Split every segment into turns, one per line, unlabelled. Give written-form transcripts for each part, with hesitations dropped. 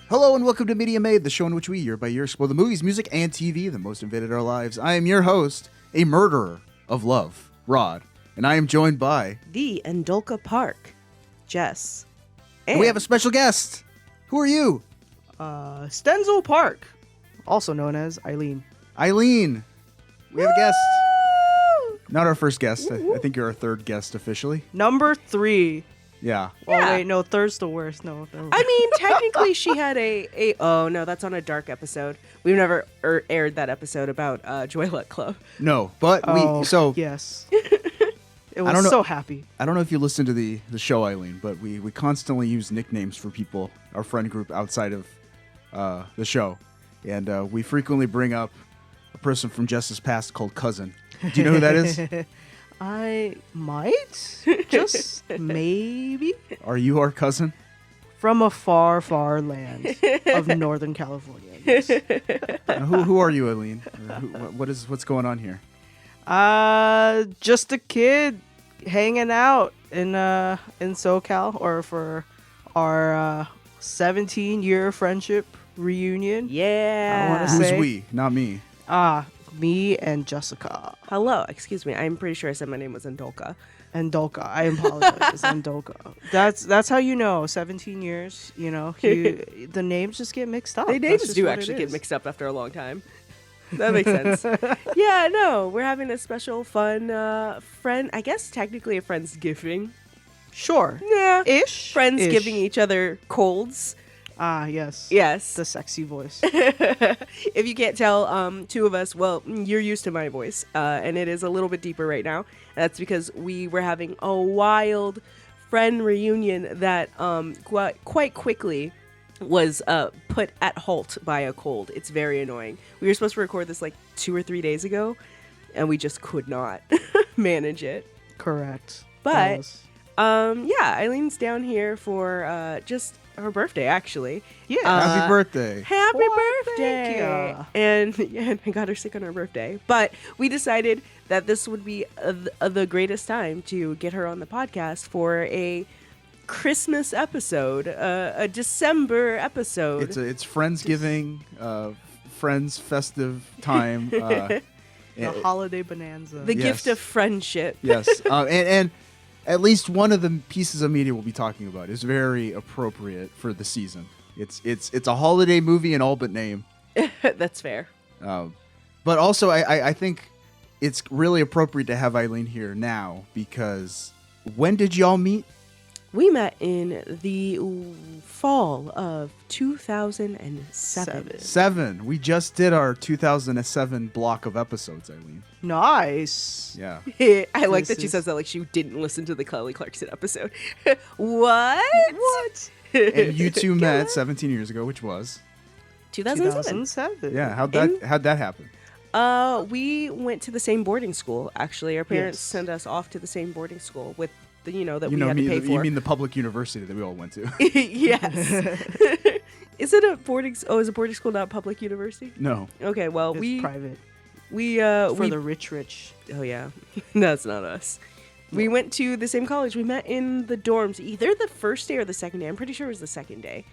Hello and welcome to Mediamade, the show in which we year by year explore the movies, music, and TV that most invaded our lives. I am your host, a murderer of love, Rod, and I am joined by
the Endolka Park, Jess.
And we have a special guest. Who are you?
Stenzel Park, also known as Eileen.
Eileen. We have a guest. Not our first guest. I think you're our third guest officially.
Number 3.
Yeah.
Oh, wait, no, third's the worst. No.
I mean, technically she had oh, no, that's on a dark episode. We've never aired that episode about Joy Luck Club.
No, but
yes. It was so happy.
I don't know if you listen to the show, Eileen, but we constantly use nicknames for people, our friend group outside of the show. And we frequently bring up a person from Jess's past called Cousin. Do you know who that is?
I might. Just maybe.
Are you our cousin?
From a far, far land of Northern California. Yes.
Who are you, Eileen? What's going on here?
Just a kid hanging out in SoCal, or for our 17-year friendship reunion.
Yeah.
I want to
Who's
say
we? Not me.
Me and Jessica.
Hello, excuse me. I'm pretty sure I said my name was Endolka.
Endolka. I apologize. Endolka. That's how you know. 17 years. You know, the names just get mixed up.
The names do actually get mixed up after a long time. That makes sense. Yeah, no, we're having a special, fun friend. I guess technically a Friendsgiving.
Sure.
Yeah.
Ish.
Friends giving each other colds.
Yes.
Yes.
The sexy voice.
If you can't tell, two of us, well, you're used to my voice, and it is a little bit deeper right now. That's because we were having a wild friend reunion that quite quickly was put at halt by a cold. It's very annoying. We were supposed to record this like 2 or 3 days ago, and we just could not manage it.
Correct.
But, Eileen's down here for just her birthday, actually.
Yeah.
Happy birthday.
Happy birthday.
Thank you.
And I got her sick on her birthday. But we decided that this would be the greatest time to get her on the podcast for a Christmas episode, a December episode.
It's Friendsgiving, Friends festive time.
The holiday bonanza.
The gift of friendship.
Yes. And at least one of the pieces of media we'll be talking about is very appropriate for the season. It's a holiday movie in all but name.
That's fair.
But also, I think it's really appropriate to have Eileen here now because when did y'all meet?
We met in the fall of 2007.
7. We just did our 2007 block of episodes, Eileen.
Nice.
Yeah.
I like that she says that like she didn't listen to the Kelly Clarkson episode. What?
And you two met 17 years ago, which was
2007.
Yeah. How'd that happen?
We went to the same boarding school. Actually, our parents sent us off to the same boarding school with the we had to pay for.
You mean the public university that we all went to?
Yes. Is it a boarding? Oh, is a boarding school not public university?
No.
Okay. Well,
It's private.
For
the rich.
Oh yeah, that's not us. No. We went to the same college. We met in the dorms, either the first day or the second day. I'm pretty sure it was the second day.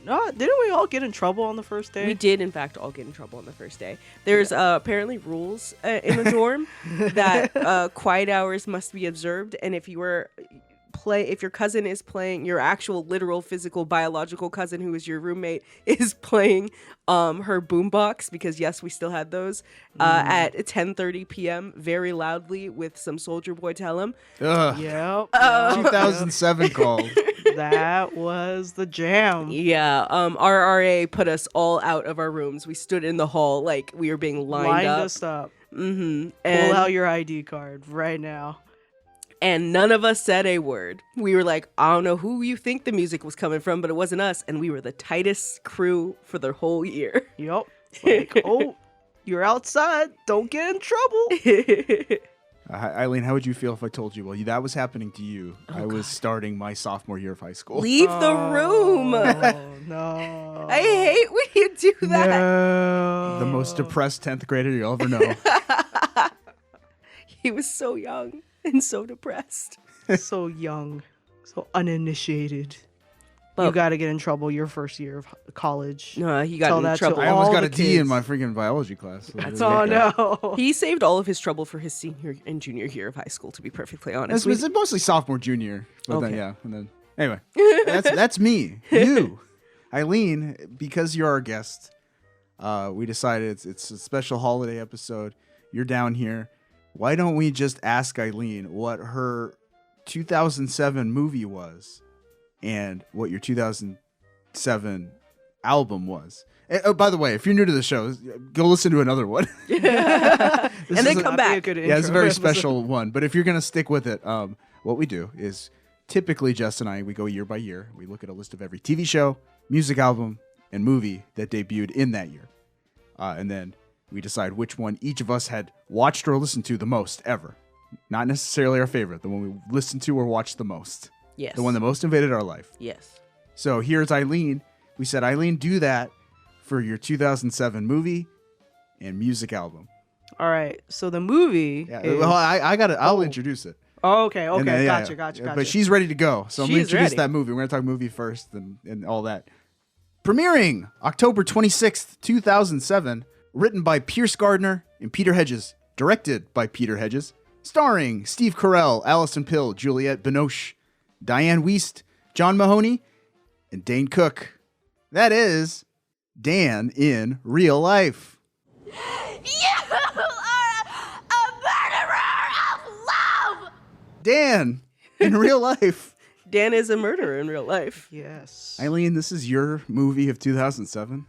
No, didn't we all get in trouble on the first day?
We did, in fact, all get in trouble on the first day. There's apparently rules in the dorm that quiet hours must be observed, and if your cousin is playing, your actual literal physical biological cousin who is your roommate is playing her boombox, because yes, we still had those at 10:30 p.m. very loudly with some Soldier Boy Tell 'Em.
Ugh.
Yep.
2007 called.
That was the jam.
Yeah. Our RA put us all out of our rooms. We stood in the hall like we were being lined up.
us up.
Mm-hmm.
Pull out your ID card right now.
And none of us said a word. We were like, I don't know who you think the music was coming from, but it wasn't us. And we were the tightest crew for the whole year.
Yep. Like, oh, you're outside. Don't get in trouble.
Eileen, how would you feel if I told you, well, that was happening to you? I was starting my sophomore year of high school.
Leave the room.
No.
I hate when you do that.
No.
The most depressed 10th grader you'll ever know.
He was so young and so depressed.
So young. So uninitiated. you got to get in trouble your first year of college.
No, he got
Tell
in
that to
trouble.
I almost
all
got
the
a D in
kids.
my freaking biology class. So
Oh no.
He saved all of his trouble for his senior and junior year of high school, to be perfectly honest.
It's mostly sophomore, junior. But then,
Okay.
yeah. And then, anyway, that's me. You, Eileen, because you're our guest, we decided it's a special holiday episode. You're down here. Why don't we just ask Eileen what her 2007 movie was and what your 2007 album was? Oh, by the way, if you're new to the show, go listen to another one.
And then come back.
Yeah, it's a very special one. But if you're going to stick with it, what we do is typically Jess and I, we go year by year. We look at a list of every TV show, music album, and movie that debuted in that year. And then we decide which one each of us had watched or listened to the most ever. Not necessarily our favorite, the one we listened to or watched the most.
Yes.
The one that most invaded our life.
Yes.
So here's Eileen. We said, Eileen, do that for your 2007 movie and music album.
All right. So the movie.
Yeah,
is-
well, I'll introduce it.
Oh, okay.
And then,
Gotcha.
But she's ready to go. So I'm going to
She's
introduce
ready.
that movie. We're going to talk movie first and all that. Premiering October 26th, 2007. Written by Pierce Gardner and Peter Hedges. Directed by Peter Hedges. Starring Steve Carell, Alison Pill, Juliette Binoche, Diane Wiest, John Mahoney, and Dane Cook. That is Dan in Real Life.
You are a murderer of love!
Dan in Real Life.
Dan is a murderer in real life.
Yes.
Eileen, this is your movie of 2007.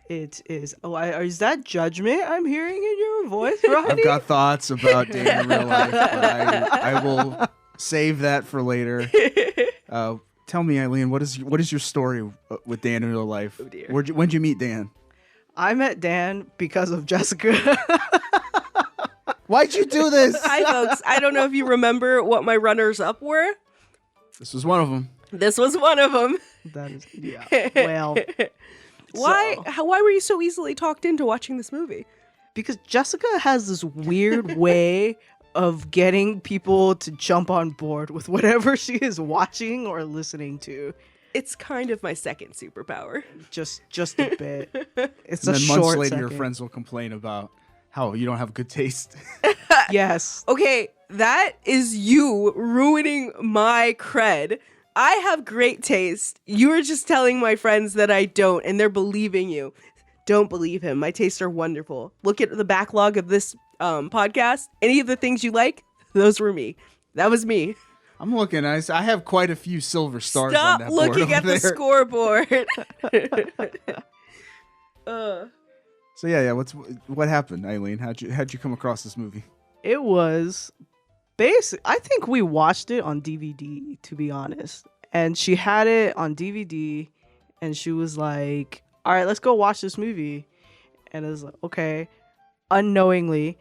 It is. Oh, is that judgment I'm hearing in your voice, Rodney?
I've got thoughts about Dan in Real Life, but I will save that for later. Tell me, Eileen, what is your story with Dan in Real Life?
Oh, dear.
When'd you meet Dan?
I met Dan because of Jessica.
Why'd you do this?
Hi, folks. I don't know if you remember what my runners-up were.
This was one of them.
This was one of them.
That is, yeah. Well,
Why?
So-
Why were you so easily talked into watching this movie?
because Jessica has this weird way of getting people to jump on board with whatever she is watching or listening to.
It's kind of my second superpower.
Just a bit. It's
And
a
then
short
months later,
second.
your friends will complain about how you don't have good taste.
Yes.
Okay, that is you ruining my cred. I have great taste. You are just telling my friends that I don't, and they're believing you. Don't believe him. My tastes are wonderful. Look at the backlog of this podcast. Any of the things you like, those were me. That was me.
I'm looking. I have quite a few silver stars on
Stop
that board
looking
over
at the
there.
scoreboard.
So yeah. What happened, Eileen? How'd you come across this movie?
It was basic. I think we watched it on DVD, to be honest. And she had it on DVD, and she was like, "All right, let's go watch this movie." And I was like, "Okay," unknowingly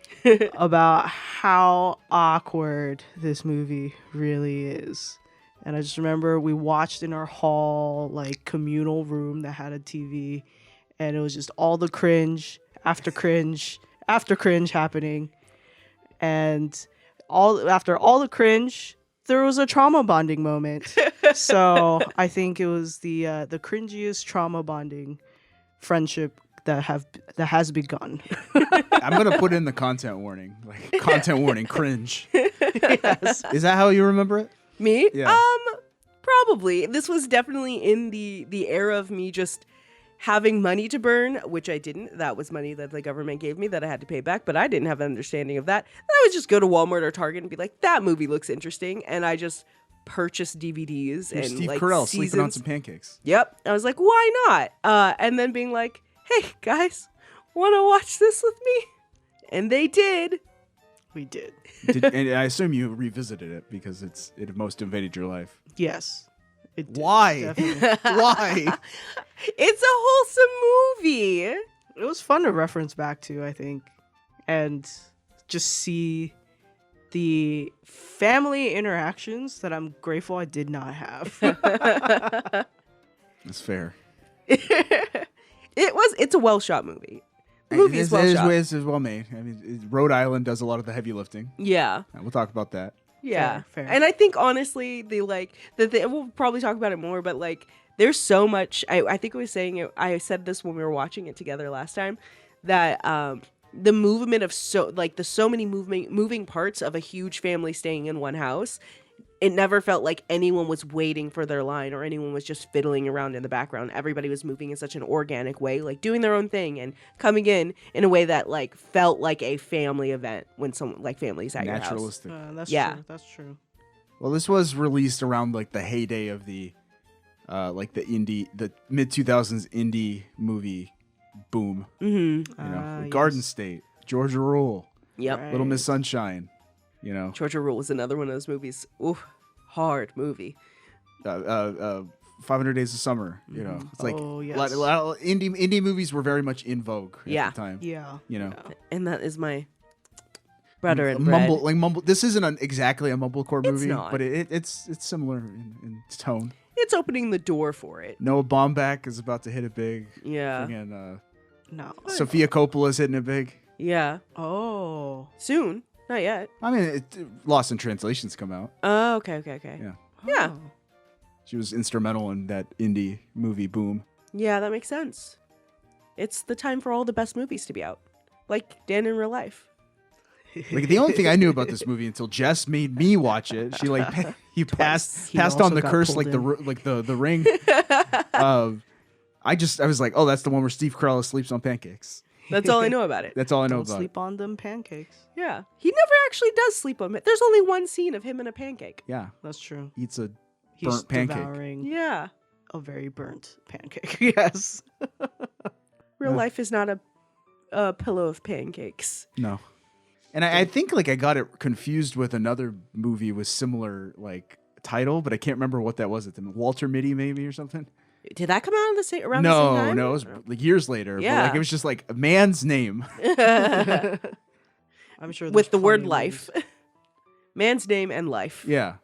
about how awkward this movie really is. And I just remember we watched in our hall, like, communal room that had a TV, and it was just all the cringe after cringe after cringe happening. And after all the cringe, there was a trauma bonding moment. So I think it was the cringiest trauma bonding friendship that has begun.
I'm gonna put in the content warning, like content warning, cringe.
Yes.
Is that how you remember it?
Me?
Yeah.
Probably. This was definitely in the era of me just having money to burn, which I didn't. That was money that the government gave me that I had to pay back, but I didn't have an understanding of that. I would just go to Walmart or Target and be like, that movie looks interesting, and I just purchased DVDs
You're
and
Steve
like
Carell
seasons.
sleeping on some pancakes.
Yep. I was like, why not? And then being like, hey guys, want to watch this with me? And they did.
We did.
And I assume you revisited it because it most invaded your life.
Yes. It did,
Why?
definitely.
Why?
It's a wholesome movie.
It was fun to reference back to, I think, and just see the family interactions that I'm grateful I did not have.
That's fair.
It's a well shot movie. The movie is well shot.
It's well made. I mean, Rhode Island does a lot of the heavy lifting.
Yeah.
We'll talk about that.
Yeah.
Fair.
And I think honestly, we'll probably talk about it more, but like There's so much. I think I was saying it. I said this when we were watching it together last time. That the movement of so many moving parts of a huge family staying in one house. It never felt like anyone was waiting for their line or anyone was just fiddling around in the background. Everybody was moving in such an organic way, like doing their own thing and coming in a way that like felt like a family event when someone like families at your house.
Naturalistic.
That's
Yeah.
true. That's true.
Well, this was released around like the heyday of the mid 2000s indie movie boom.
Mm-hmm.
You know,
Yes.
Garden State, Georgia Rule,
Yep.
Right.
Little Miss Sunshine. You know,
Georgia Rule was another one of those movies. Ooh, hard movie.
500 Days of Summer. You know, it's like
Oh, yes.
a lot of indie movies were very much in vogue
Yeah.
at the time.
Yeah.
You know,
And that is my butter and bread.
mumble. This isn't exactly a mumblecore
It's
movie,
not.
but it's similar in tone.
It's opening the door for it.
Noah Baumbach is about to hit it big.
Yeah.
Again,
No.
Sophia Coppola's hitting it big.
Yeah.
Oh.
Soon. Not yet.
I mean, Lost in Translation's come out.
Oh, okay.
Yeah.
Yeah.
Oh.
She was instrumental in that indie movie boom.
Yeah, that makes sense. It's the time for all the best movies to be out. Like Dan in real life.
Like the only thing I knew about this movie until Jess made me watch it. She like
He
passed
also
on the
got
curse
pulled
like
in.
the ring. I was like, oh, that's the one where Steve Carell sleeps on pancakes.
That's all I know about it.
That's all I know
Don't
about.
sleep on them pancakes.
Yeah. He never actually does sleep on it. There's only one scene of him and a pancake.
Yeah,
That's true.
eats a
He's
burnt pancake.
devouring
Yeah.
a very burnt pancake. Yes.
Real
Yeah.
life is not a pillow of pancakes.
No, and I think like I got it confused with another movie with similar like title, but I can't remember what that was. At the Walter Mitty maybe or something.
Did that come out around the same time?
No, it was like years later.
Yeah.
But like it was just like a man's name.
I'm sure
With
there's
the word
plenty of
life.
movies.
Man's name and life.
Yeah.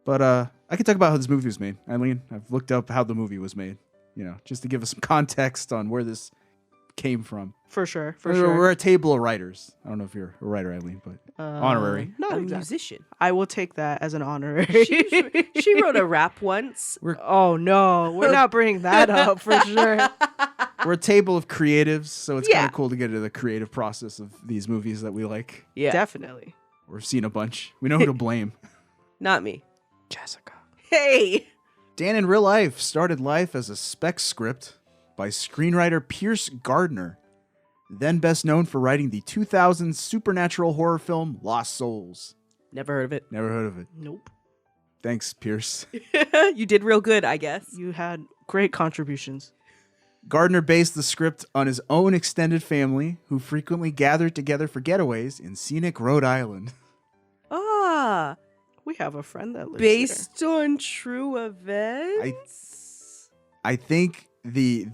But I can talk about how this movie was made. Eileen, I've looked up how the movie was made, you know, just to give us some context on where this came from.
For sure. For
We're,
sure.
we're a table of writers. I don't know if you're a writer, Eileen, but honorary.
Not
A
exactly.
musician.
I will take that as an honorary.
She wrote a rap once.
Oh no, we're not bringing that up for sure.
We're a table of creatives, so it's
Yeah.
kind of cool to get into the creative process of these movies that we like.
Yeah.
Definitely.
We've seen a bunch. We know who to blame.
Not me.
Jessica.
Hey.
Dan in real life started life as a spec script by screenwriter Pierce Gardner, then best known for writing the 2000 supernatural horror film Lost Souls.
Never heard of it.
Never heard of it.
Nope.
Thanks, Pierce.
You did real good, I guess.
You had great contributions.
Gardner based the script on his own extended family, who frequently gathered together for getaways in scenic Rhode Island.
Ah.
We have a friend that lives
Based on true events?
I think the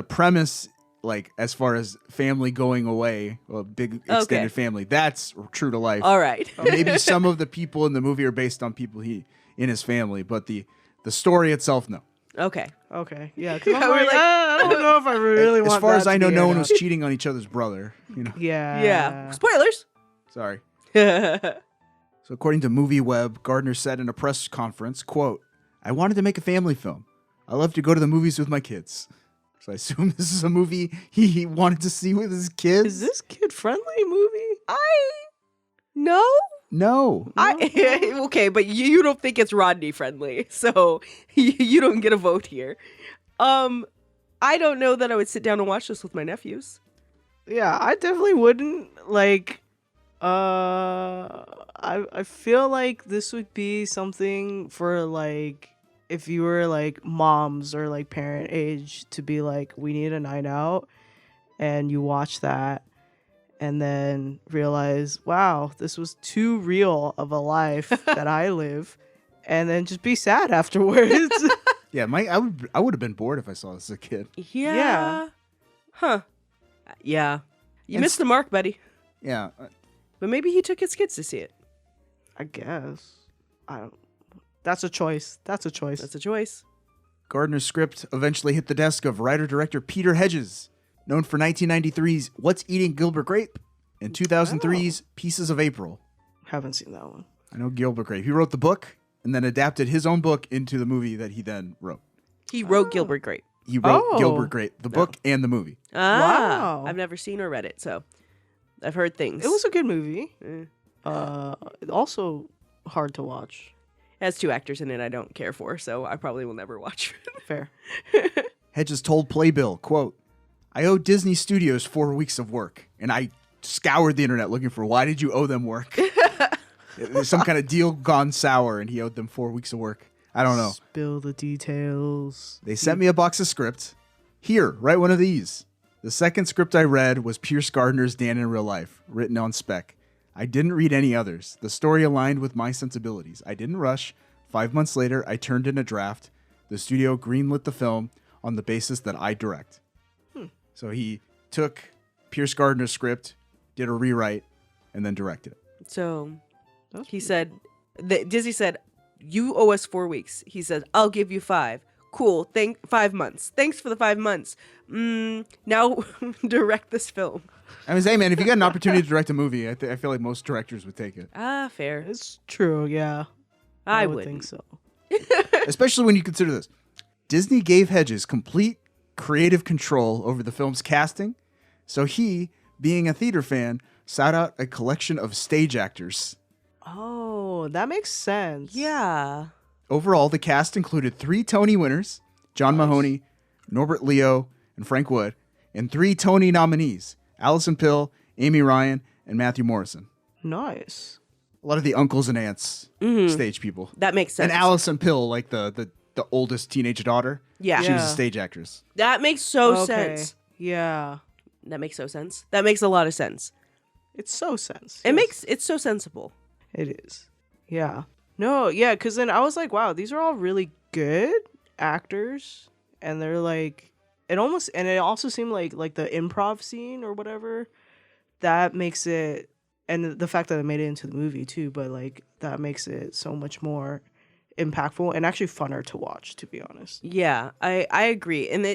premise, like as far as family going away, a big extended
Okay.
family, that's true to life.
All right.
Maybe some of the people in the movie are based on people in his family, but the story itself, no.
Okay.
there. Okay. Yeah. 'cause I'm
Yeah, we're
like,
like-
I don't know if I really want
As far
that
as
to
I know,
be
no
aired
one
out.
was cheating on each other's brother. You know.
Yeah.
Yeah. Spoilers.
Sorry.
Okay.
So according to MovieWeb, Gardner said in a press conference, quote, "I wanted to make a family film. I love to go to the movies with my kids." So I assume this is a movie he wanted to see with his kids.
Is this kid friendly movie?
No.
No.
Okay, but you don't think it's Rodney friendly, so you don't get a vote here. I don't know that I would sit down and watch this with my nephews.
Yeah, I definitely wouldn't. Like, I feel like this would be something for like if you were like moms or like parent age to be like, we need a night out, and you watch that and then realize, wow, this was too real of a life that I live, and then just be sad afterwards.
Yeah, I would have been bored if I saw this as a kid.
Yeah. Huh. Yeah. You
And
missed the mark, buddy.
Yeah.
But maybe he took his kids to see it.
I guess. I don't. That's a choice. That's a choice.
That's a choice.
Gardner's script eventually hit the desk of writer-director Peter Hedges, known for 1993's What's Eating Gilbert Grape and 2003's Pieces of April.
Haven't seen that one.
I know Gilbert Grape. He wrote the book and then adapted his own book into the movie that he then wrote.
He wrote Gilbert Grape.
He wrote
Oh.
Gilbert Grape, the book and the movie.
Wow.
I've never seen or read it, so I've heard things.
It was a good movie.
Eh.
Also hard to watch.
It has 2 actors in it I don't care for, so I probably will never watch it.
Fair.
Hedges told Playbill, quote, "I owe Disney Studios 4 weeks of work, and I scoured the internet looking for why did you owe them work? There's some kind of deal gone sour, and he owed them 4 weeks of work. I don't know.
Spill the details.
They sent me a box of script. Here, write one of these. The second script I read was Pierce Gardner's Dan in Real Life, written on spec. I didn't read any others. The story aligned with my sensibilities. I didn't rush. 5 months later, I turned in a draft. The studio greenlit the film on the basis that I direct." So he took Pierce Gardner's script, did a rewrite, and then directed it.
So he said, Disney said, "You owe us 4 weeks." He said, "I'll give you 5. Cool. 5 months. Thanks for the 5 months. Now direct this film."
I was saying, man, if you got an opportunity to direct a movie, I feel like most directors would take it.
Fair.
It's true, yeah.
I
would
wouldn't.
think so.
Especially when you consider this. Disney gave Hedges complete creative control over the film's casting, so he, being a theater fan, sought out a collection of stage actors.
Oh, that makes sense.
Yeah.
Overall, the cast included 3 Tony winners, John Mahoney, Norbert Leo, and Frank Wood, and 3 Tony nominees, Alison Pill, Amy Ryan, and Matthew Morrison.
Nice.
A lot of the uncles and aunts, stage people.
That makes sense.
And Alison Pill, like the oldest teenage daughter.
Yeah.
She was a
Yeah.
stage actress.
That makes so
Okay.
sense.
Yeah.
That makes so sense. That makes a lot of sense.
It's so sense.
It's so sensible.
It is. Yeah. No, yeah, because then I was like, wow, these are all really good actors. And they're like, it also seemed like the improv scene or whatever, that makes it, and the fact that it made it into the movie too, but like that makes it so much more impactful and actually funner to watch, to be honest.
Yeah, I agree. And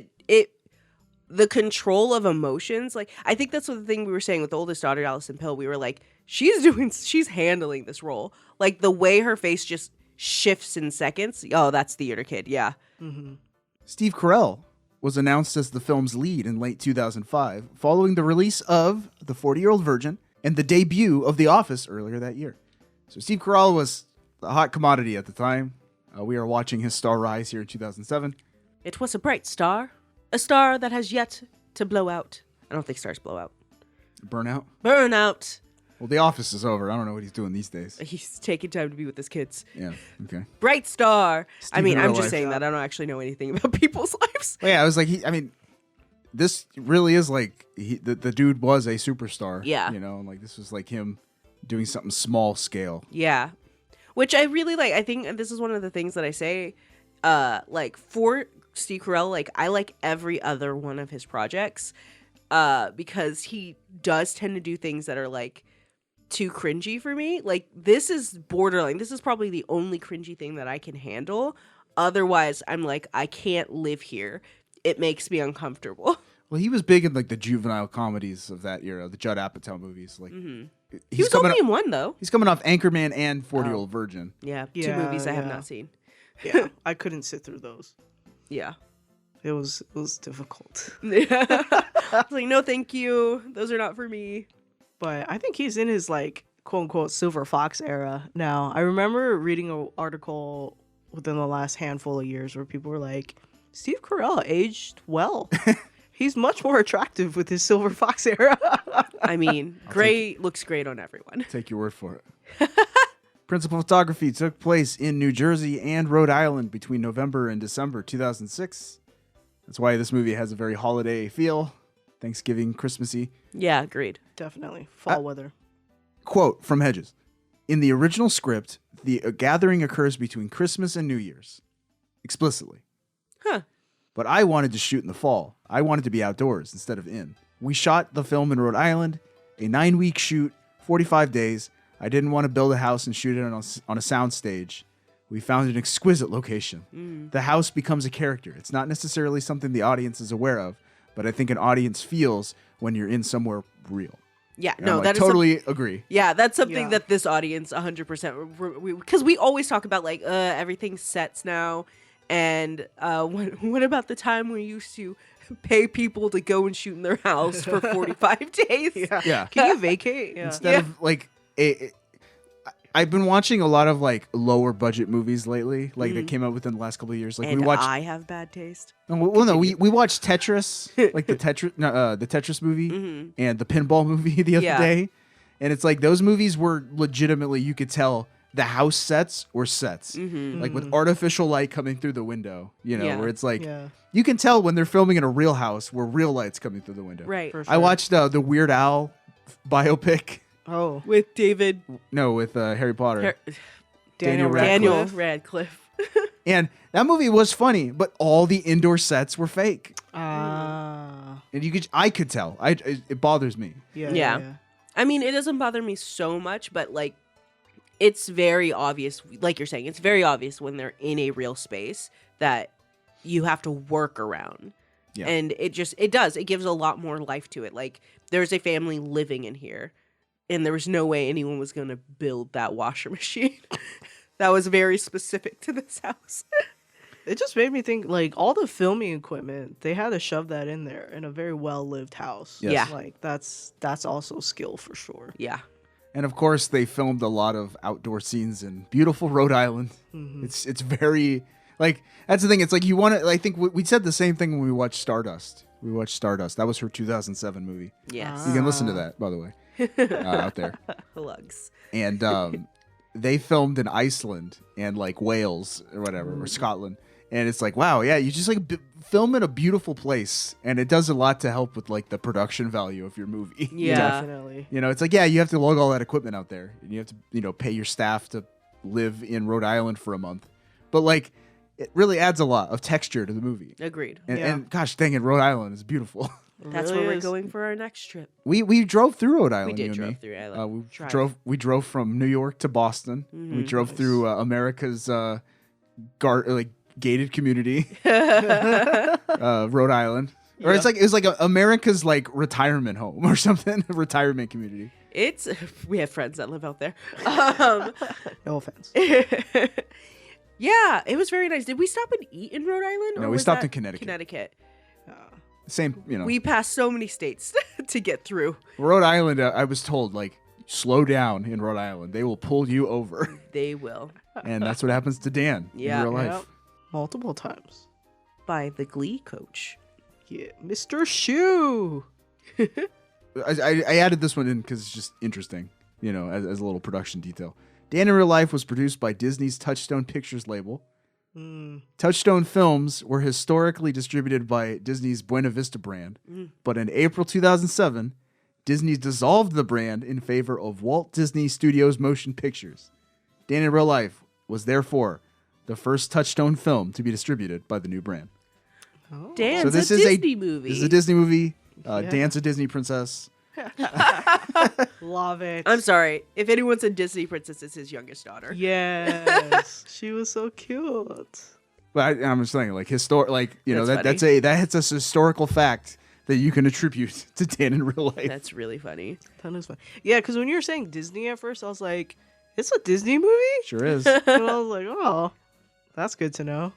the control of emotions, like I think that's the thing we were saying with the oldest daughter, Alison Pill. We were like, she's handling this role. Like the way her face just shifts in seconds. Oh, that's theater kid. Yeah.
Mm-hmm.
Steve Carell was announced as the film's lead in late 2005, following the release of The 40-Year-Old Virgin and the debut of The Office earlier that year. So Steve Carell was a hot commodity at the time. We are watching his star rise here in 2007.
It was a bright star. A star that has yet to blow out. I don't think stars blow out.
Burnout.
Burn out.
Well, The Office is over. I don't know what he's doing these days.
He's taking time to be with his kids.
Yeah, okay.
Bright star. I mean,
in
I'm
real
just
life.
saying that. I don't actually know anything about people's lives.
Well, yeah, I was like, this really is like, the dude was a superstar.
Yeah.
You know, and like this was like him doing something small scale.
Yeah. Which I really like. I think this is one of the things that I say, like for Steve Carell, like I like every other one of his projects, because he does tend to do things that are like too cringy for me. Like this is borderline. This is probably the only cringy thing that I can handle. Otherwise, I'm like, I can't live here. It makes me uncomfortable.
Well, he was big in like the juvenile comedies of that era, the Judd Apatow movies. Like
He was only in one though.
He's coming off Anchorman and 40-Year-Old Virgin.
Yeah, two
Yeah,
movies I have
yeah.
not seen.
Yeah, I couldn't sit through those.
Yeah.
It was difficult.
I was like, no, thank you. Those are not for me.
But I think he's in his like quote unquote silver fox era now. I remember reading an article within the last handful of years where people were like, Steve Carell aged well. He's much more attractive with his silver fox era.
I mean, gray looks great on everyone.
Take your word for it. Principal photography took place in New Jersey and Rhode Island between November and December 2006. That's why this movie has a very holiday feel. Thanksgiving, Christmassy.
Yeah, agreed.
Definitely. Fall weather.
Quote from Hedges. In the original script, the gathering occurs between Christmas and New Year's. Explicitly.
Huh.
But I wanted to shoot in the fall. I wanted to be outdoors instead of in. We shot the film in Rhode Island, a 9-week shoot, 45 days. I didn't want to build a house and shoot it on a sound stage. We found an exquisite location. The house becomes a character. It's not necessarily something the audience is aware of, but I think an audience feels when you're in somewhere real.
Yeah,
And
no,
I'm like,
that is
totally agree.
yeah, that's something
Yeah.
that this audience 100%, because we always talk about like everything sets now, And what about the time we used to pay people to go and shoot in their house for 45 days?
Yeah.
Can you vacate? Yeah.
Instead of like I've been watching a lot of like lower budget movies lately, like that came out within the last couple of years. Like
And
we watched.
I have bad taste.
We watched Tetris, like the Tetris movie and the pinball movie the other day, and it's like those movies were legitimately, you could tell the house sets were sets, like with artificial light coming through the window, where it's like you can tell when they're filming in a real house where real light's coming through the window.
Right.
For
I
sure.
watched the Weird Al biopic.
Oh,
With David.
No, with Harry Potter.
Daniel
Daniel
Radcliffe.
Radcliffe.
And that movie was funny, but all the indoor sets were fake.
Ah.
And I could tell. It bothers me.
Yeah. I mean, it doesn't bother me so much, but like, it's very obvious. Like you're saying, it's very obvious when they're in a real space that you have to work around.
Yeah.
And it gives a lot more life to it. Like, there's a family living in here, and there was no way anyone was going to build that washer machine. That was very specific to this house.
It just made me think, like, all the filming equipment, they had to shove that in there in a very well-lived house.
Yes.
Yeah.
Like, that's also skill for sure.
Yeah.
And of course, they filmed a lot of outdoor scenes in beautiful Rhode Island. It's very, like, that's the thing. It's like you want to, I think we said the same thing when we watched Stardust. We watched Stardust. That was her 2007 movie.
Yes.
You can listen to that, by the way, out there.
Plugs.
And they filmed in Iceland and like Wales or whatever, or Scotland. And it's like, wow, yeah, you just like film in a beautiful place, and it does a lot to help with like the production value of your movie.
Yeah.
Definitely.
It's like, yeah, you have to lug all that equipment out there, and you have to, pay your staff to live in Rhode Island for a month. But like, it really adds a lot of texture to the movie.
Agreed.
And gosh dang it, Rhode Island is beautiful.
That's
really
where we're
is.
going for our next trip.
We drove through Rhode Island.
We
you
did
and
drive
me.
through Island.
We drove from New York to Boston. We drove through America's gated community, Rhode Island, or it was like America's like retirement home or something, retirement community.
We have friends that live out there.
No offense.
Yeah, it was very nice. Did we stop and eat in Rhode Island?
No,
or
we
was
stopped
that
in Connecticut.
Connecticut.
Same,
We passed so many states to get through.
Rhode Island. I was told like slow down in Rhode Island. They will pull you over,
They will.
and that's what happens to Dan
Yeah.
in real life.
Yep. Multiple times.
By the Glee coach.
Yeah. Mr. Shoe.
I added this one in because it's just interesting, as a little production detail. Dan in Real Life was produced by Disney's Touchstone Pictures label. Touchstone Films were historically distributed by Disney's Buena Vista brand, but in April 2007, Disney dissolved the brand in favor of Walt Disney Studios Motion Pictures. Dan in Real Life was therefore the first Touchstone film to be distributed by the new brand.
Dan's
this
a
is
Disney movie.
This is a Disney movie. Dan's a Disney princess.
Love it.
I'm sorry. If anyone's a Disney princess, it's his youngest daughter.
Yes. She was so cute.
But I'm just saying, like
That's
that's a historical fact that you can attribute to Dan in real life.
That's really funny.
That is fun. Yeah, because when you were saying Disney at first, I was like, it's a Disney movie?
Sure is.
And I was like, oh, that's good to know.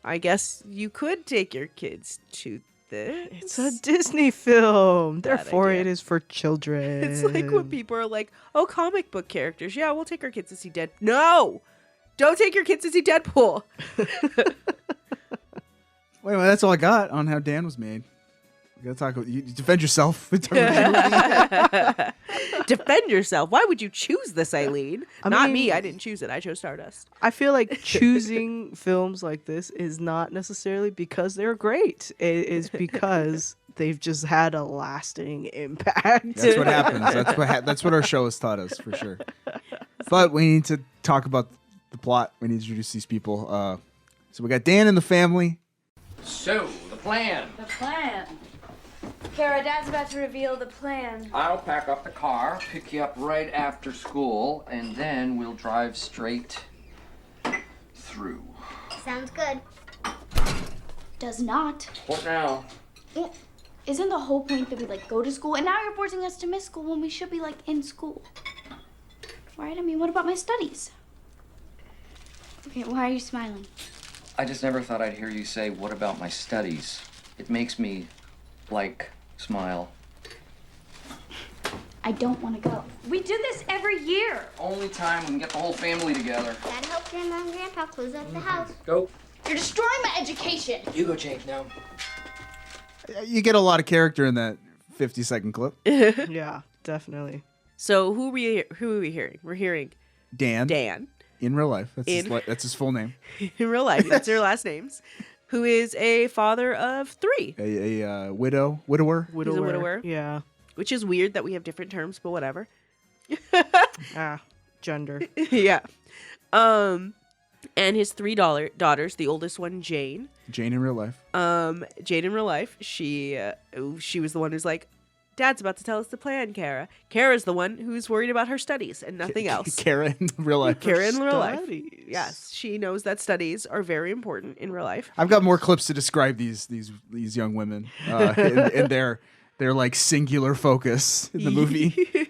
I guess you could take your kids to this.
It's a Disney film.
Bad
Therefore,
idea.
it is for children.
It's like when people are like, oh, comic book characters. Yeah, we'll take our kids to see Deadpool. No! Don't take your kids to see Deadpool.
Wait, that's all I got on how Dan was made. You gotta talk about you defend yourself.
Defend yourself. Why would you choose this, Eileen?
I
Not
mean-
me. I didn't choose it. I chose Stardust.
I feel like choosing films like this is not necessarily because they're great. It is because they've just had a lasting impact.
That's what happens. That's what our show has taught us for sure. But we need to talk about the plot. We need to introduce these people. So we got Dan and the family.
So, the plan.
The plan. Kara, Dad's about to reveal the plan.
I'll pack up the car, pick you up right after school, and then we'll drive straight through.
Sounds good.
Does not.
What now?
Well, isn't the whole point that we go to school, and now you're forcing us to miss school when we should be in school? Right? I mean, what about my studies? Okay, why are you smiling?
I just never thought I'd hear you say, what about my studies? It makes me, smile.
I don't want to go. We do this every year.
Only time we can get the whole family together.
Dad helped Grandma and Grandpa close up the house.
Go.
You're destroying my education.
You go, Jake, now.
You get a lot of character in that 50-second clip.
Yeah, definitely.
So who are we hearing? We're hearing
Dan. In real life. That's his full name.
In real life. That's their last names. Who is a father of 3.
A widower.
He's a widower.
Yeah.
Which is weird that we have different terms, but whatever.
Gender.
Yeah. And his 3 daughters, the oldest one, Jane.
Jane in real life.
Jane in real life, she was the one who's like, Dad's about to tell us the plan, Kara. Kara's the one who's worried about her studies and nothing else.
Kara in real life.
Kara in real life.
Studies.
Yes, she knows that studies are very important in real life.
I've got more clips to describe these young women and their like singular focus in the movie.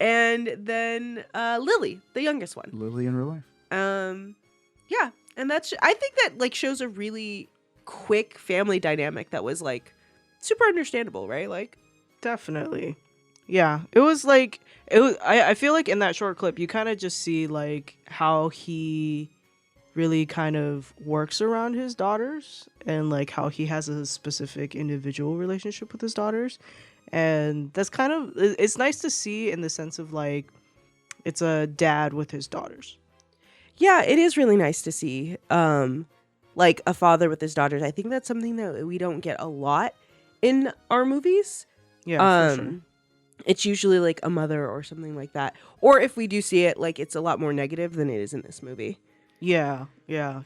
And then Lily, the youngest one.
Lily in real life.
Yeah, and I think that like shows a really quick family dynamic that was like super understandable, right? Like,
Definitely. Yeah. It was like I feel like in that short clip you kind of just see like how he really kind of works around his daughters and like how he has a specific individual relationship with his daughters. And that's kind of, it's nice to see in the sense of like it's a dad with his daughters.
yeah, it is really nice to see like a father with his daughters. I think that's something that we don't get a lot in our movies.
Yeah, for sure.
It's usually like a mother or something like that. Or if we do see it, like it's a lot more negative than it is in this movie.
Yeah. I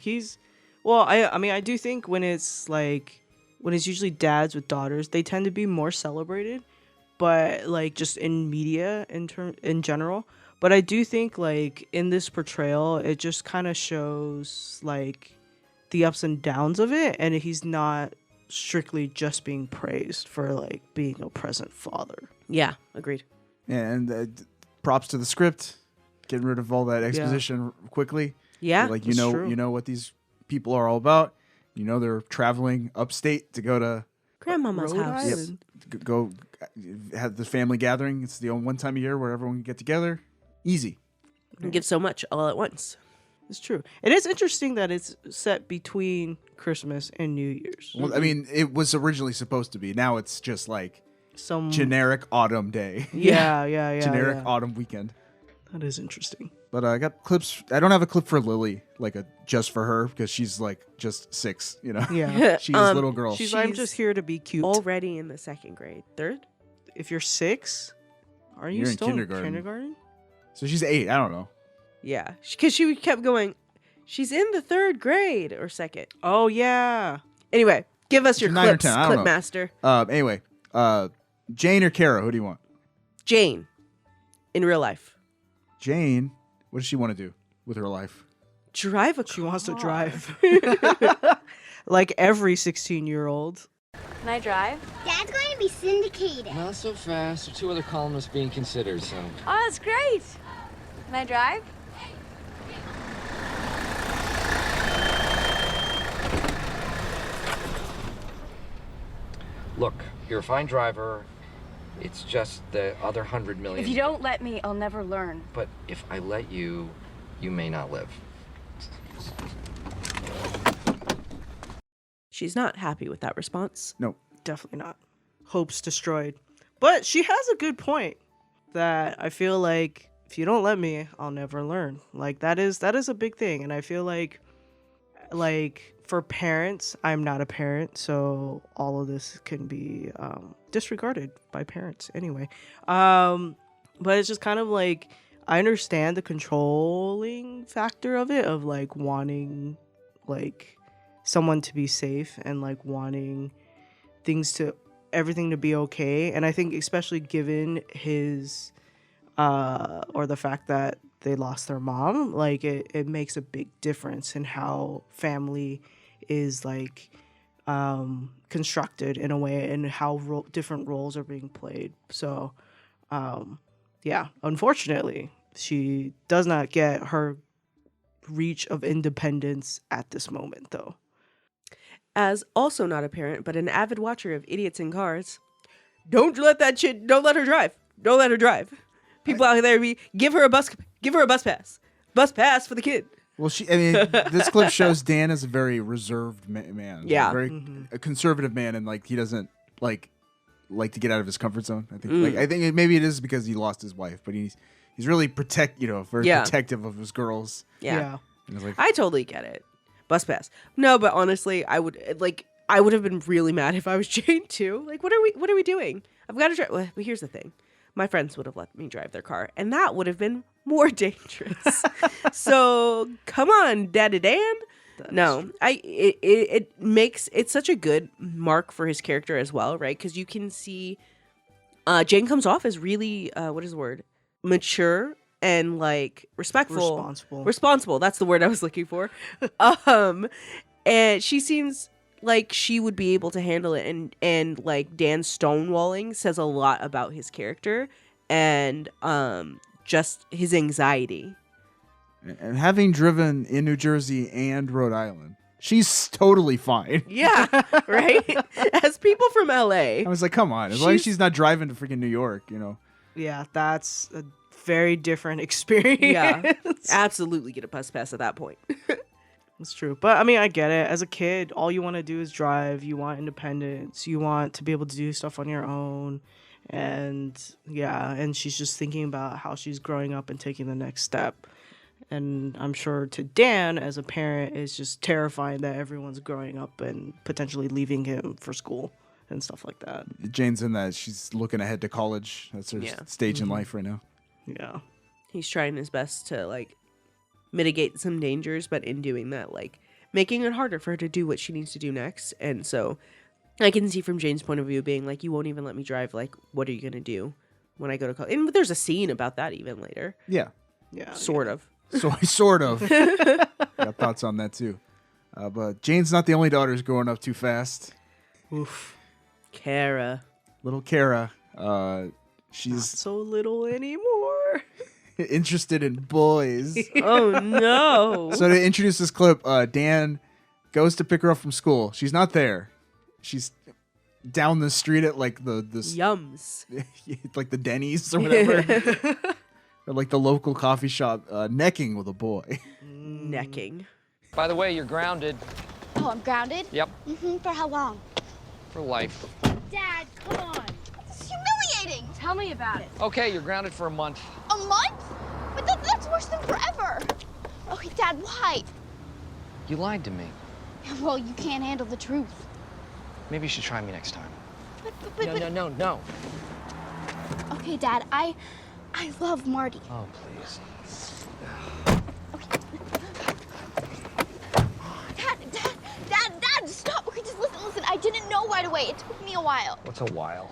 do think when it's usually dads with daughters, they tend to be more celebrated, but like just in media in general. But I do think like in this portrayal, it just kind of shows like the ups and downs of it, and he's not strictly just being praised for like being a present father.
Yeah, agreed.
And props to the script, getting rid of all that exposition quickly.
Yeah,
like
that's true.
you know what these people are all about. You know they're traveling upstate to go to
Grandmama's
Rhode
house.
Island.
go have the family gathering. It's the only one time a year where everyone can get together. Easy.
And give so much all at once.
It's true. It is interesting that it's set between Christmas and New Year's.
Well, I mean, it was originally supposed to be. Now it's just like
Some
generic autumn day.
Yeah.
Generic autumn weekend.
That is interesting.
But I got clips. I don't have a clip for Lily, like just for her, because she's like just 6, you know?
Yeah.
She's a little girl.
She's like, I'm just here to be cute.
Already in the 2nd grade. 3rd?
If you're 6, are you
You're in
still
kindergarten.
in kindergarten?
So she's 8. I don't know.
Yeah. Because she kept going, she's in the 3rd grade or 2nd.
Oh, yeah.
Anyway, give us your
9 or
clips,
10, I don't
Clip
know.
Master.
Anyway, Jane or Kara, who do you want?
Jane, in real life.
Jane, what does she want to do with her life?
Drive a car.
She wants to drive. Like every 16-year-old.
Can I drive?
Dad's going to be syndicated.
Not so fast. There are 2 other columnists being considered, so.
Oh, that's great. Can I drive?
Look, you're a fine driver. It's just the other 100 million.
If you don't let me, I'll never learn.
But if I let you, you may not live.
She's not happy with that response.
No.
Definitely not. Hopes destroyed. But she has a good point that I feel like if you don't let me, I'll never learn. Like that is a big thing. And I feel like for parents, I'm not a parent, so all of this can be disregarded by parents anyway. But it's just kind of like I understand the controlling factor of it, of like wanting like someone to be safe and like wanting everything to be okay. And I think especially given his or the fact that they lost their mom, like it makes a big difference in how family is like constructed in a way, and how different roles are being played. So yeah, unfortunately she does not get her reach of independence at this moment, though.
As also not a parent, but an avid watcher of Idiots in Cars, don't let her drive. Don't let her drive. People out there give her a bus pass. Bus pass for the kid.
Well, this clip shows Dan as a very reserved man.
Yeah.
A conservative man, and like he doesn't like to get out of his comfort zone. I think maybe it is because he lost his wife, but he's really protective of his girls.
Yeah.
And it's like,
I totally get it. Bus pass. No, but honestly, I would have been really mad if I was Jane too. Like, what are we doing? I've got to drive. Well, here's the thing. My friends would have let me drive their car, and that would have been more dangerous. So come on, Daddy Dan. It's such a good mark for his character as well, right? Because you can see Jane comes off as really what is the word? Mature and like responsible. That's the word I was looking for. And she seems like she would be able to handle it, and like Dan's stonewalling says a lot about his character and just his anxiety.
And having driven in New Jersey and Rhode Island, she's totally fine.
Yeah, right? As people from LA.
I was like, come on. As long as she's not driving to freaking New York,
Yeah, that's a very different experience.
Yeah, absolutely get a bus pass at that point.
It's true. But I mean, I get it. As a kid, all you want to do is drive. You want independence. You want to be able to do stuff on your own. And yeah, and she's just thinking about how she's growing up and taking the next step. And I'm sure to Dan, as a parent, it's just terrifying that everyone's growing up and potentially leaving him for school and stuff like that.
Jane's in that. She's looking ahead to college. That's her stage in life right now.
Yeah.
He's trying his best to like mitigate some dangers, but in doing that, like making it harder for her to do what she needs to do next. And so I can see from Jane's point of view being like, you won't even let me drive. Like, what are you going to do when I go to college? And there's a scene about that even later.
Yeah.
Yeah.
Sort of.
So sort of. Got thoughts on that too. But Jane's not the only daughter who's growing up too fast.
Oof.
Kara.
Little Kara. She's
Not so little anymore.
interested in boys.
Oh no.
So to introduce this clip, Dan goes to pick her up from school. She's not there. She's down the street at like this
Yums.
like the Denny's or whatever. Or like the local coffee shop, necking with a boy.
Necking.
By the way, you're grounded.
Oh, I'm grounded?
Yep,
For how long?
for life.
Dad, come on. This is humiliating.
Tell me about it.
Okay, you're grounded for a month.
A month? But that's worse than forever. Okay, Dad, why?
You lied to me.
Well, you can't handle the truth.
Maybe you should try me next time.
But
No.
Okay, Dad, I love Marty.
Oh, please.
Dad, stop. Okay, just listen. I didn't know right away. It took me a while.
What's a while?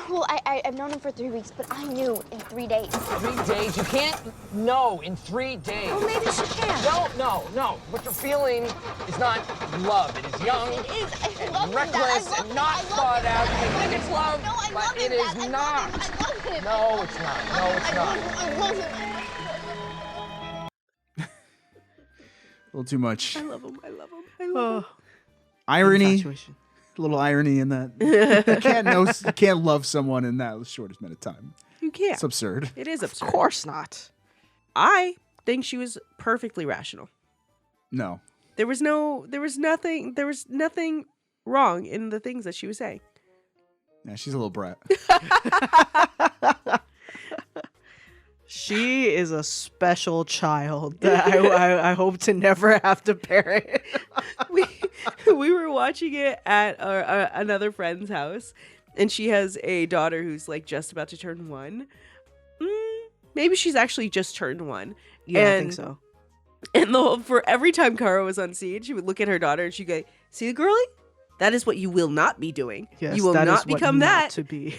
Well, I've known him for 3 weeks, but I knew in 3 days.
3 days? You can't know in 3 days.
Well, maybe she can.
No. What you're feeling is not love. It is young.
It is. I
and
love him, Dad.
reckless
I love
and
him.
not
I love
thought
him.
out.
I
You
love
think it's
him.
love,
No, I
but
love him,
it is
Dad. I
not.
love him.
No, it's not. No, it's not.
I love him.
A little too much.
I love him.
Irony.
Infatuation.
A little irony in that. You can't love someone in that short amount of time.
You can't.
It's absurd.
It is absurd.
Of course not.
I think she was perfectly rational.
No.
There was nothing wrong in the things that she was saying.
Yeah, she's a little brat.
She is a special child that I hope to never have to parent.
we were watching it at another friend's house, and she has a daughter who's like just about to turn 1. Maybe she's actually just turned 1.
Yeah,
and,
I think so.
And for every time Kara was on scene, she would look at her daughter and she'd go, "See, girlie, that is what you will not be doing.
Yes,
you will
that
not
is what
become
not
that."
to be.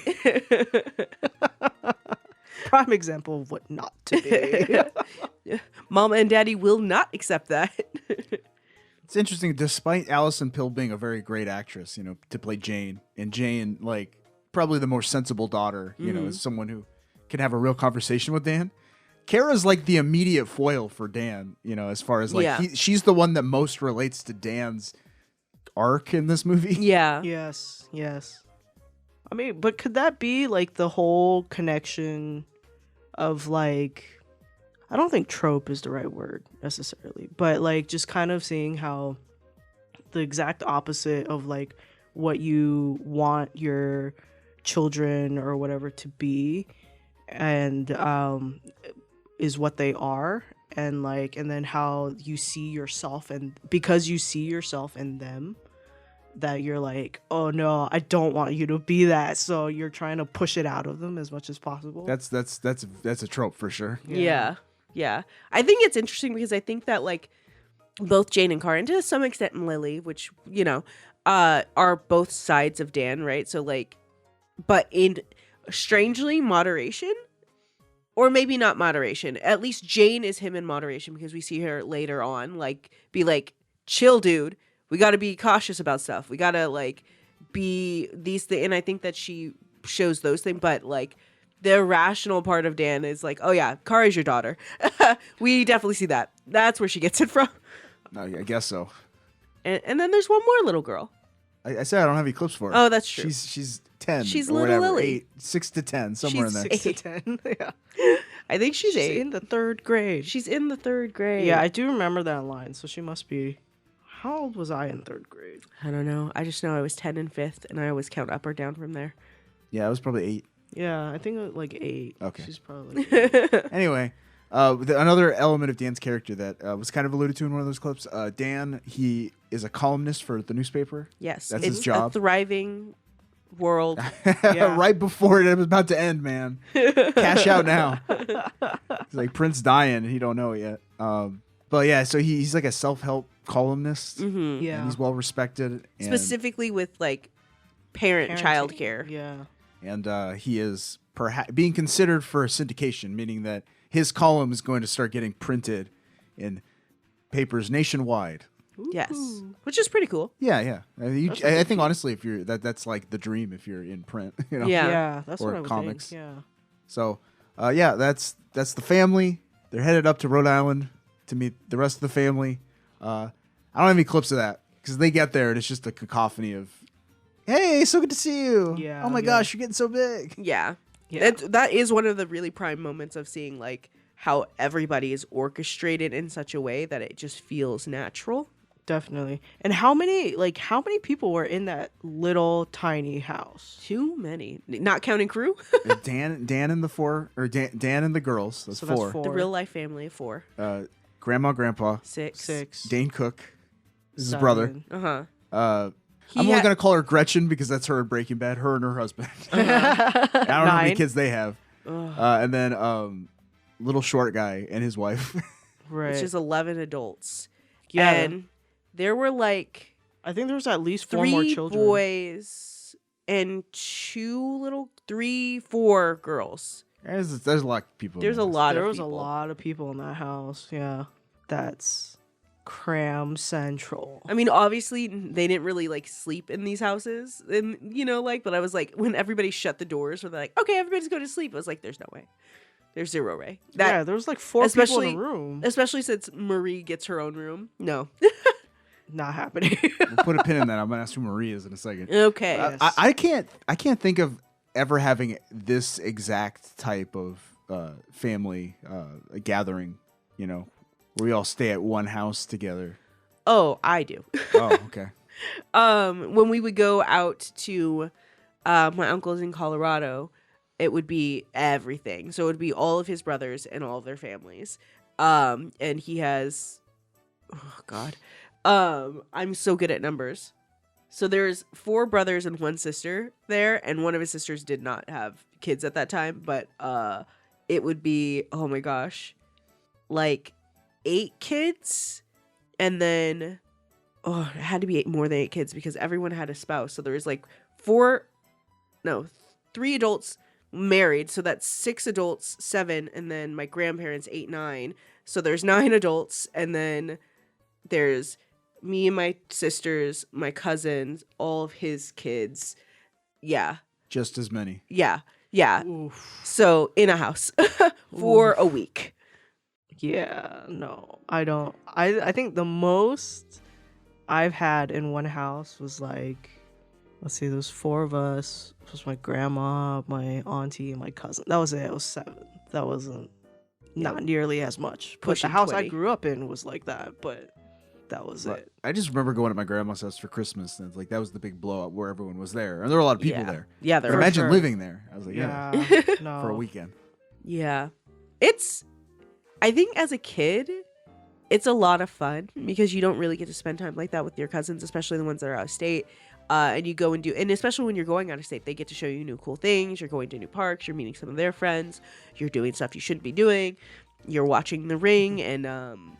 Prime example of what not to be.
Mama and Daddy will not accept that.
It's interesting, despite Alison Pill being a very great actress, to play Jane, and Jane, like, probably the more sensible daughter, is someone who can have a real conversation with Dan. Kara's like the immediate foil for Dan, as far as like
Yeah.
she's the one that most relates to Dan's arc in this movie.
Yeah.
Yes. I mean, but could that be like the whole connection of like, I don't think trope is the right word necessarily, but like just kind of seeing how the exact opposite of like what you want your children or whatever to be and is what they are, and then how you see yourself, and because you see yourself in them, that you're like, oh no, I don't want you to be that, so you're trying to push it out of them as much as possible.
That's a trope for sure.
Yeah. I think it's interesting because I think that like both Jane and Cara, and to some extent Lily, which are both sides of Dan, right? So like, but in strangely moderation, or maybe not moderation. At least Jane is him in moderation because we see her later on like be like, chill, dude. We got to be cautious about stuff. We got to like be these things. And I think that she shows those things. But like the irrational part of Dan is like, oh yeah, Kara's your daughter. We definitely see that. That's where she gets it from.
No, I guess so.
And then there's one more little girl.
I said I don't have any clips for her.
Oh, that's true.
She's 10.
She's
or
little
whatever,
Lily.
8, 6 to 10, somewhere
She's
in there.
6 to 10. Yeah.
I think she's 8.
in the 3rd grade.
She's in the 3rd grade.
Yeah, I do remember that line, so she must be. How old was I in 3rd grade?
I don't know. I just know I was 10 in 5th, and I always count up or down from there.
Yeah, I was probably 8.
Yeah, I think like 8.
Okay.
She's probably like
Anyway, another element of Dan's character that was kind of alluded to in one of those clips. Dan, he is a columnist for the newspaper.
Yes.
That's
it's
his job.
A thriving world.
Right before it was about to end, man. Cash out now. It's like Prince dying, and he don't know it yet. But yeah, so he's like a self-help columnist.
Mm-hmm.
Yeah.
And he's well respected. And,
Specifically with like parent-child
Parenting.
care.
Yeah.
And he is being considered for syndication, meaning that his column is going to start getting printed in papers nationwide.
Yes. Which is pretty cool.
Yeah. I think honestly, if you're that's like the dream if you're in print.
Yeah.
Yeah, that's
Or
what I would
comics.
think. Yeah.
So, that's the family. They're headed up to Rhode Island to meet the rest of the family. I don't have any clips of that because they get there and it's just a cacophony of, "Hey, so good to see you.
Yeah,
Oh my
yeah.
gosh, you're getting so big."
Yeah.
Yeah.
That is one of the really prime moments of seeing like how everybody is orchestrated in such a way that it just feels natural.
Definitely. And how many people were in that little tiny house?
Too many. Not counting crew.
Dan and the 4, or Dan and the girls. That's
So
4.
that's 4.
The real life family of 4.
Grandma, Grandpa,
6.
6.
Dane Cook is his brother.
7.
Uh-huh.
I'm only gonna call her Gretchen because that's her in Breaking Bad. Her and her husband. I don't know how many
9.
kids they have. And then little short guy and his wife.
Right.
Which is 11 adults.
Yeah.
And there were like
I think there was at least 4
3
more children.
boys and 4 girls.
There's a lot of people.
There's
in
a
this.
lot
There
of
was
people.
a lot of people in that house. Yeah. That's cram central.
I mean, obviously, they didn't really like sleep in these houses, and but I was like, when everybody shut the doors, or they're like, okay, everybody's going to sleep. I was like, there's no way, there's zero way.
Yeah, there was like 4 people
especially-
in a room.
Especially since Marie gets her own room. No,
Not happening.
We'll put a pin in that. I'm gonna ask who Marie is in a second.
okay,
Yes.
I can't think of ever having this exact type of family gathering. Where we all stay at one house together.
oh, I do.
Oh, okay.
When we would go out to my uncle's in Colorado, it would be everything. So it would be all of his brothers and all of their families. And he has, oh God, I'm so good at numbers. So there's 4 brothers and 1 sister there, and one of his sisters did not have kids at that time, but it would be, oh my gosh, like 8 kids, and then it had to be more than 8 kids because everyone had a spouse. So there was like 3 adults married, so that's 6 adults, 7, and then my grandparents 8, 9. So there's 9 adults, and then there's me and my sisters, my cousins, all of his kids. Yeah.
Just as many.
Yeah.
Oof.
So in a house for a week.
Yeah, no, I don't. I think the most I've had in one house was like, let's see, there was 4 of us. It was my grandma, my auntie, and my cousin. That was it. It was 7. That wasn't not nearly as much. But the
Pushing
house
20.
I grew up in was like that. But that was it.
I just remember going to my grandma's house for Christmas, and like that was the big blow up where everyone was there, and there were a lot of people there.
Yeah,
But
there
imagine
sure.
living there. I was like, yeah,
No.
for a weekend.
Yeah. I think as a kid, it's a lot of fun because you don't really get to spend time like that with your cousins, especially the ones that are out of state. And you go and especially when you're going out of state, they get to show you new cool things. You're going to new parks. You're meeting some of their friends. You're doing stuff you shouldn't be doing. You're watching The Ring and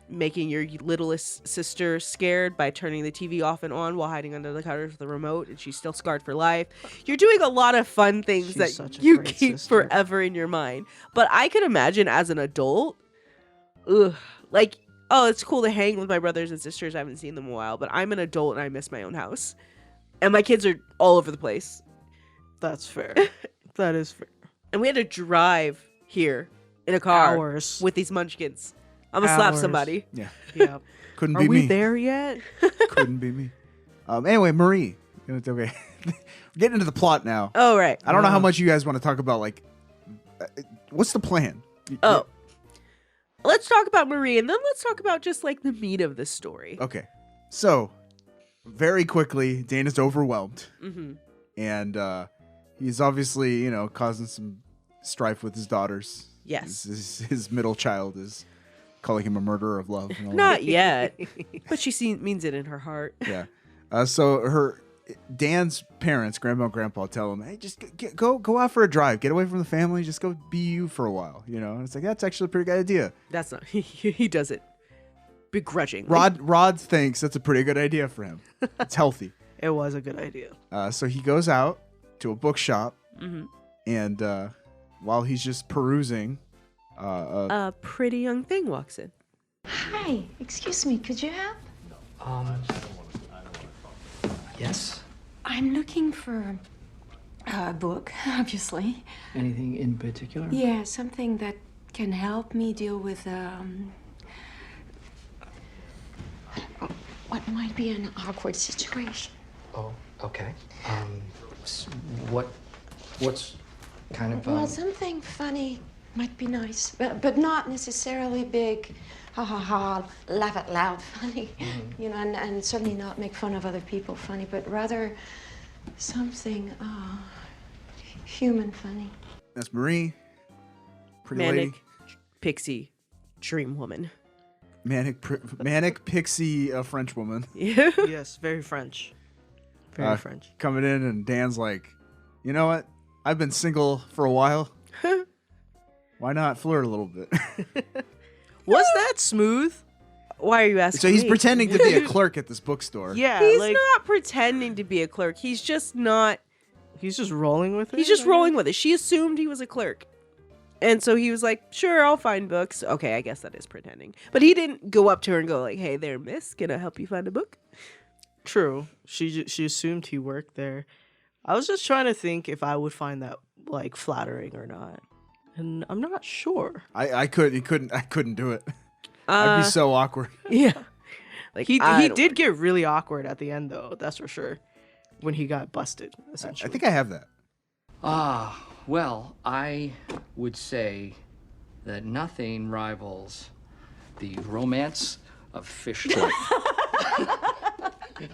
making your littlest sister scared by turning the TV off and on while hiding under the covers with the remote, and she's still scarred for life. You're doing a lot of fun things
She's
that
such a
you
great
keep
sister.
forever in your mind. But I could imagine as an adult, like, oh, it's cool to hang with my brothers and sisters. I haven't seen them in a while, but I'm an adult and I miss my own house. And my kids are all over the place.
That's fair. That is fair.
And we had to drive here in a car
Hours.
with these munchkins. I'm gonna slap
Hours.
somebody.
Yeah,
Yeah.
couldn't
Are
be
we
me.
there yet?
Couldn't be me. Anyway, Marie, it's okay. We're getting into the plot now.
Oh, right.
I don't know how much you guys want to talk about. Like, what's the plan?
Oh. Let's talk about Marie, and then let's talk about just like the meat of the story.
Okay. So, very quickly, Dana's overwhelmed,
Mm-hmm.
and he's obviously, causing some strife with his daughters.
Yes.
His middle child is calling him a murderer of love. And all
Not yet, but she means it in her heart.
that. Yeah. So Dan's parents, grandma and grandpa, tell him, "Hey, just go out for a drive. Get away from the family. Just go be you for a while." And it's like, that's actually a pretty good idea.
That's not. He does it begrudgingly.
Rod thinks that's a pretty good idea for him. It's healthy.
It was a good idea.
So he goes out to a bookshop,
Mm-hmm.
and while he's just perusing,
A pretty young thing walks in.
Hi, excuse me, could you help?
Yes?
I'm looking for a book, obviously.
Anything in particular?
Yeah, something that can help me deal with what might be an awkward situation.
Oh, okay. What's kind of,
Well, something funny might be nice, but not necessarily big, ha ha ha, laugh out loud funny, and certainly not make fun of other people funny, but rather something human funny.
that's Marie, pretty
Manic
lady,
pixie dream woman.
manic pixie French woman
Yeah.
Yes, very French. Very French.
coming in, and Dan's like, you know what? I've been single for a while. Why not flirt a little bit?
Was that smooth?
Why are you asking?
So he's
me?
pretending to be a clerk at this bookstore.
Yeah,
He's
like
not pretending to be a clerk. He's just not.
he's just rolling with it.
He's just
I
rolling
guess.
with it. She assumed he was a clerk. And so he was like, sure, I'll find books. Okay, I guess that is pretending. But he didn't go up to her and go like, hey there, miss, can I help you find a book?
True. She assumed he worked there. I was just trying to think if I would find that like flattering or not, and I'm not sure.
I couldn't do it. I'd be so awkward.
Yeah. Like
He
I
he
don't
did get really awkward at the end though. That's for sure. When he got busted,
I
essentially.
think I have that.
Well, I would say that nothing rivals the romance of fish life.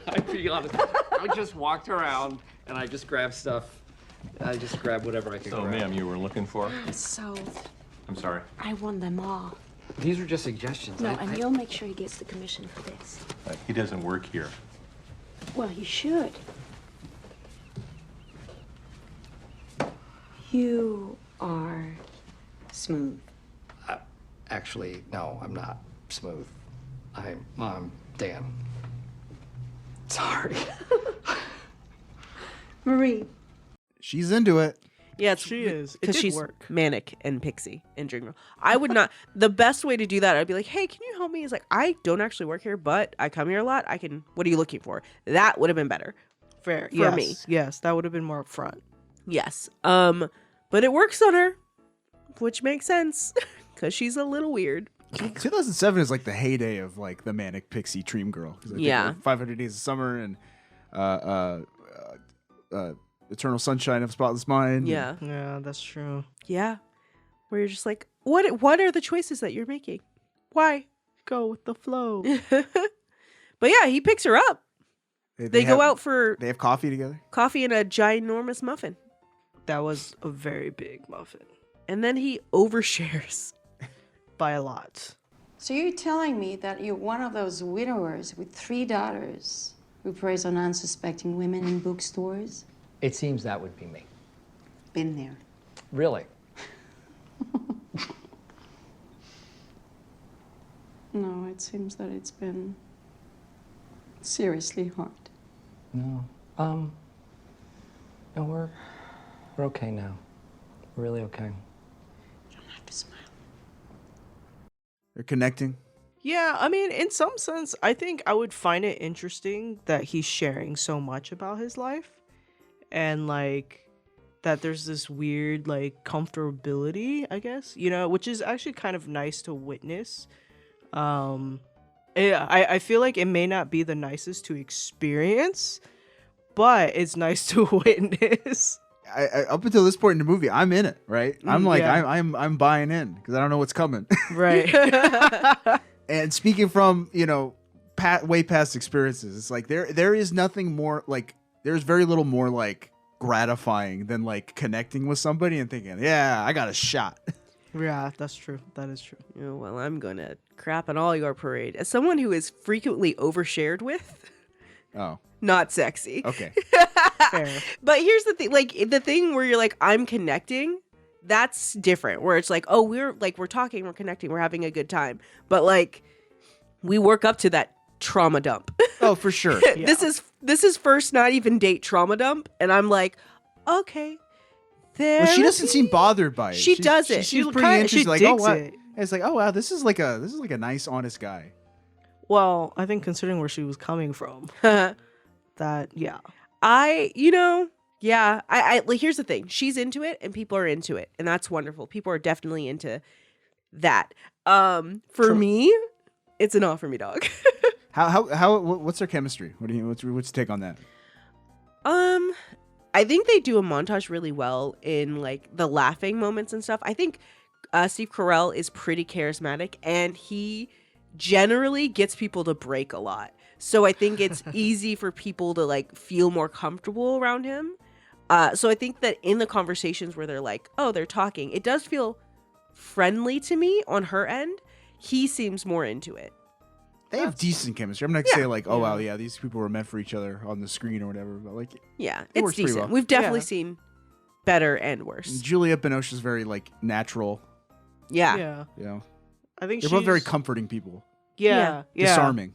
I'd be honest. I just walked around and I just grabbed stuff. I just grabbed whatever I could
So,
grab.
ma'am, you were looking for?
So
I'm sorry.
I want them all.
These are just suggestions.
No,
I-
and
I-
you'll make sure he gets the commission for this.
He doesn't work here.
Well, you should. You are smooth.
Actually, no, I'm not smooth. I'm Dan. Sorry.
Marie.
She's into it.
Yeah,
She is. It
because
did
she's
work.
manic and pixie and dream girl. I would not. The best way to do that, I'd be like, "Hey, can you help me?" He's like, "I don't actually work here, but I come here a lot. I can. What are you looking for?" That would have been better.
Fair
for
yes,
me.
Yes, that would have been more upfront.
Yes. But it works on her, which makes sense because she's a little weird.
2007 is like the heyday of like the manic pixie dream girl. 'Cause I think,
Yeah.
like, 500 Days of Summer and Eternal Sunshine of Spotless Mind.
Yeah.
Yeah, that's true.
Yeah. Where you're just like, what are the choices that you're making? Why?
Go with the flow.
But yeah, he picks her up. They go out for
They have coffee together.
coffee and a ginormous muffin.
That was a very big muffin.
And then he overshares.
By a lot.
So you're telling me that you're one of those widowers with 3 daughters who preys on unsuspecting women in bookstores?
It seems that would be me.
Been there.
Really?
No, it seems that it's been seriously hard.
No. No, we're okay now. We're really okay.
You don't have to smile.
They're connecting.
Yeah, I mean, in some sense, I think I would find it interesting that he's sharing so much about his life. And, like, that there's this weird, like, comfortability, I guess, you know, which is actually kind of nice to witness. I feel like it may not be the nicest to experience, but it's nice to witness.
I up until this point in the movie, I'm in it, right? I'm like,
yeah.
I'm buying in because I don't know what's coming.
Right.
And speaking from, you know, way past experiences, it's like there is nothing more like there's very little more like gratifying than like connecting with somebody and thinking, yeah, I got a shot.
Yeah, that's true. That is true.
Oh, well, I'm gonna crap on all your parade. As someone who is frequently overshared with,
Oh,
not sexy.
okay.
Fair.
But here's the thing, like the thing where you're like, I'm connecting, that's different. Where it's like, oh, we're talking, we're connecting, we're having a good time. But like, we work up to that trauma dump.
Oh, for sure.
Yeah.
This is first not even date trauma dump, and I'm like, okay.
Well, she doesn't seem bothered by it.
She doesn't.
She seems
She
pretty
kinda-
interested.
she
Like, oh,
digs
wow.
it.
It's like, oh wow, this is like a nice, honest guy.
Well, I think considering where she was coming from, that, yeah.
I like, here's the thing. She's into it and people are into it, and that's wonderful. People are definitely into that. For
True.
me, it's a not for me, dog.
What's their chemistry? What's your take on that?
I think they do a montage really well in like the laughing moments and stuff. I think Steve Carell is pretty charismatic, and he generally gets people to break a lot. So I think it's easy for people to like feel more comfortable around him. So I think that in the conversations where they're like, oh, they're talking, it does feel friendly to me on her end. He seems more into it.
They have decent chemistry. I'm not gonna say like, oh wow, yeah, these people were meant for each other on the screen or whatever, but like,
Yeah,
It
it's
works pretty
decent.
well.
We've definitely
Yeah.
seen better and worse.
Juliette Binoche's very like natural.
Yeah.
Yeah.
You know,
I think
they're
she's
both very comforting people.
Yeah. Yeah.
Disarming.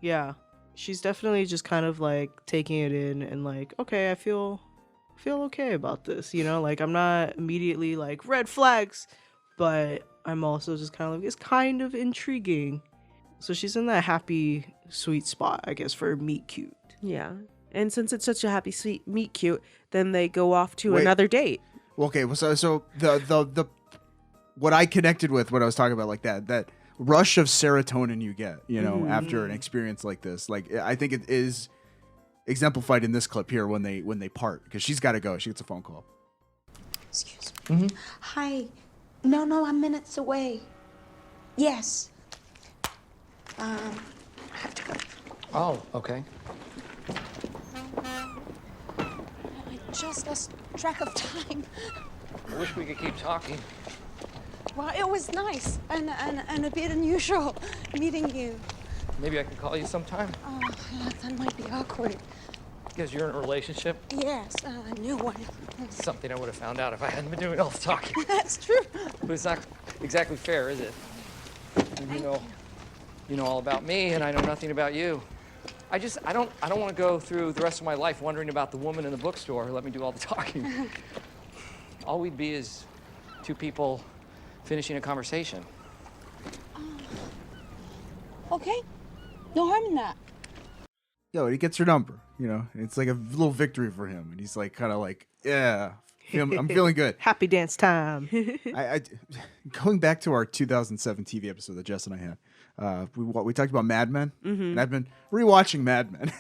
Yeah. She's definitely just kind of like taking it in and like, okay, I feel okay about this, you know? Like I'm not immediately like red flags, but I'm also just kind of like, it's kind of intriguing. So she's in that happy sweet spot, I guess, for meet cute.
Yeah. And since it's such a happy, sweet, meet cute, then they go off to
Wait.
another date.
Well, okay, well, so the what I connected with, what I was talking about, like that rush of serotonin you get, you know, after an experience like this. Like I think it is exemplified in this clip here when they part, because she's got to go. She gets a phone call.
Excuse me. Hi. No, I'm minutes away. Yes. I have to go.
Oh, okay.
I just lost track of time.
I wish we could keep talking.
Well, it was nice and a bit unusual meeting you.
Maybe I can call you sometime?
Oh, that might be awkward.
Because you're in a relationship?
Yes, a new one.
Something I would have found out if I hadn't been doing all the talking.
That's true.
But it's not exactly fair, is it? You know all about me, and I know nothing about you. I don't want to go through the rest of my life wondering about the woman in the bookstore who let me do all the talking. All we'd be is two people finishing a conversation.
Okay. No harm in that.
Yo, he gets her number. You know, it's like a little victory for him, and he's like, kind of like, yeah, I'm feeling good.
Happy dance time.
I going back to our 2007 TV episode that Jess and I had. We talked about Mad Men, and I've been rewatching Mad Men.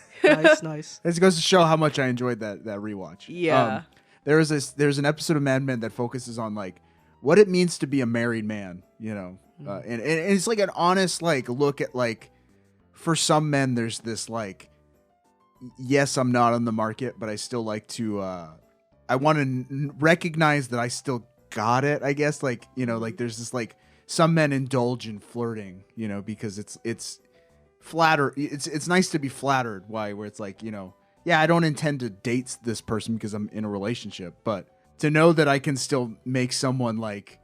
Nice.
This goes to show how much I enjoyed that rewatch.
Yeah.
There's an episode of Mad Men that focuses on like what it means to be a married man, you know, and it's like an honest like look at like for some men there's this like, yes, I'm not on the market, but I still like to I want to recognize that I still got it, I guess, like, you know, like there's this like some men indulge in flirting, you know, because it's nice to be flattered where it's like, you know, yeah, I don't intend to date this person because I'm in a relationship, but to know that I can still make someone like,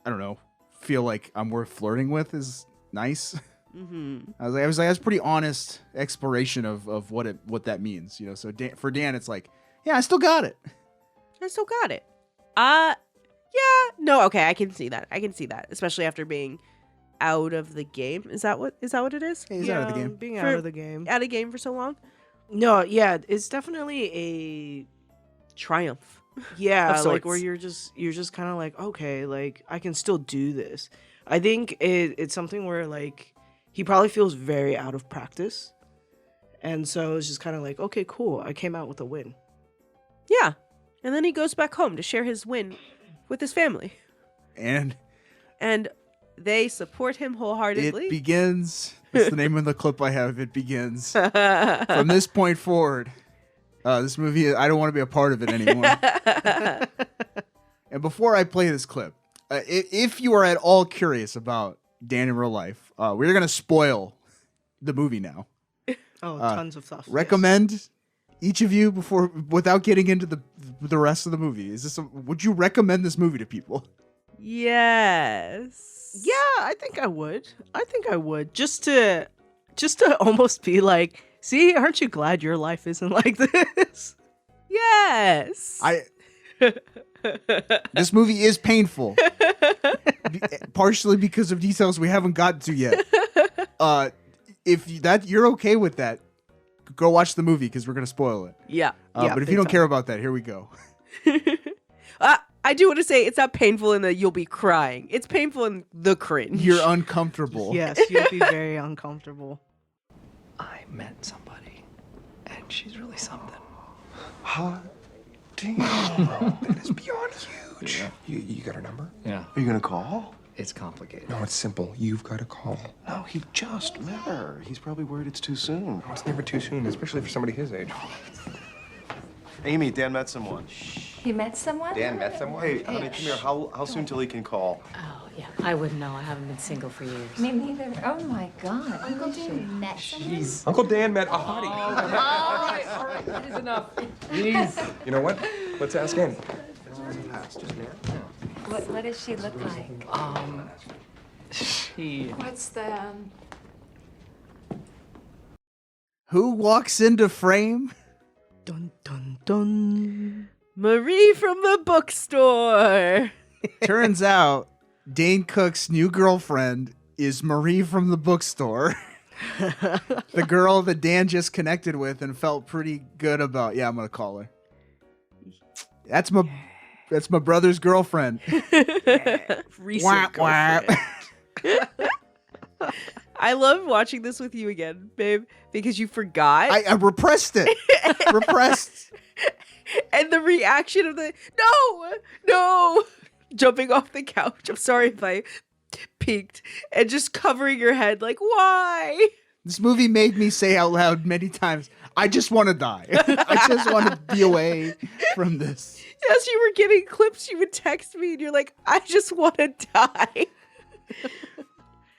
I don't know, feel like I'm worth flirting with is nice. I was like, that's pretty honest exploration of what that means, you know. So for Dan, it's like, yeah, I still got it.
Yeah, no, okay, I can see that, especially after being out of the game. Is that what it is?
Hey, he's out of the game.
Being out of the game.
Out of game for so long.
No, yeah, it's definitely a
Triumph.
yeah,
Of
like
sorts.
where you're just kind of like, okay, like I can still do this. I think it's something where like he probably feels very out of practice, and so it's just kind of like, okay, cool, I came out with a win.
Yeah, and then he goes back home to share his win with his family,
And
they support him wholeheartedly.
it begins. That's the name of the clip I have. It begins. From this point forward, this movie, I don't want to be a part of it anymore. And before I play this clip, if you are at all curious about Dan in real life, we're going to spoil the movie now.
Oh, tons of stuff.
Recommend each of you without getting into the rest of the movie. Would you recommend this movie to people?
Yes.
Yeah, I think I would. Just to almost be like, see, aren't you glad your life isn't like this?
Yes.
This movie is painful, partially because of details we haven't gotten to yet. If you're okay with that, go watch the movie because we're gonna spoil it.
Yeah.
But if you don't care about that, here we go.
I do want to say it's not painful in that you'll be crying. It's painful in the cringe.
You're uncomfortable.
Yes, you'll be very uncomfortable.
I met somebody, and she's really something.
Hot damn, bro. That is beyond huge. Yeah. You got her number?
Yeah.
Are you gonna call?
It's complicated.
No, it's simple. You've got to call. No, he just met her. He's probably worried it's too soon. No, it's never too soon, especially for somebody his age.
Amy, Dan met someone.
He met someone?
Dan met someone?
Hey, honey, come here. How soon till he can call?
Oh, yeah. I wouldn't know. I haven't been single for years.
Me neither. Oh my God.
Uncle Dan met someone?
Uncle Dan met a hottie.
All right. That is enough. Please.
You know what? Let's ask Annie.
What does she look like?
She.
What's the
Who walks into frame?
Dun dun dun.
Marie from the bookstore.
Turns out Dane Cook's new girlfriend is Marie from the bookstore. The girl that Dan just connected with and felt pretty good about. Yeah, I'm gonna call her. That's my brother's girlfriend.
Recent girlfriend. I love watching this with you again, babe, because you forgot.
I repressed it. Repressed.
And the reaction of the no, jumping off the couch. I'm sorry if I peeked. And just covering your head like, why?
This movie made me say out loud many times, I just want to die. I just want to be away from this.
As you were getting clips, you would text me and you're like, I just want to die.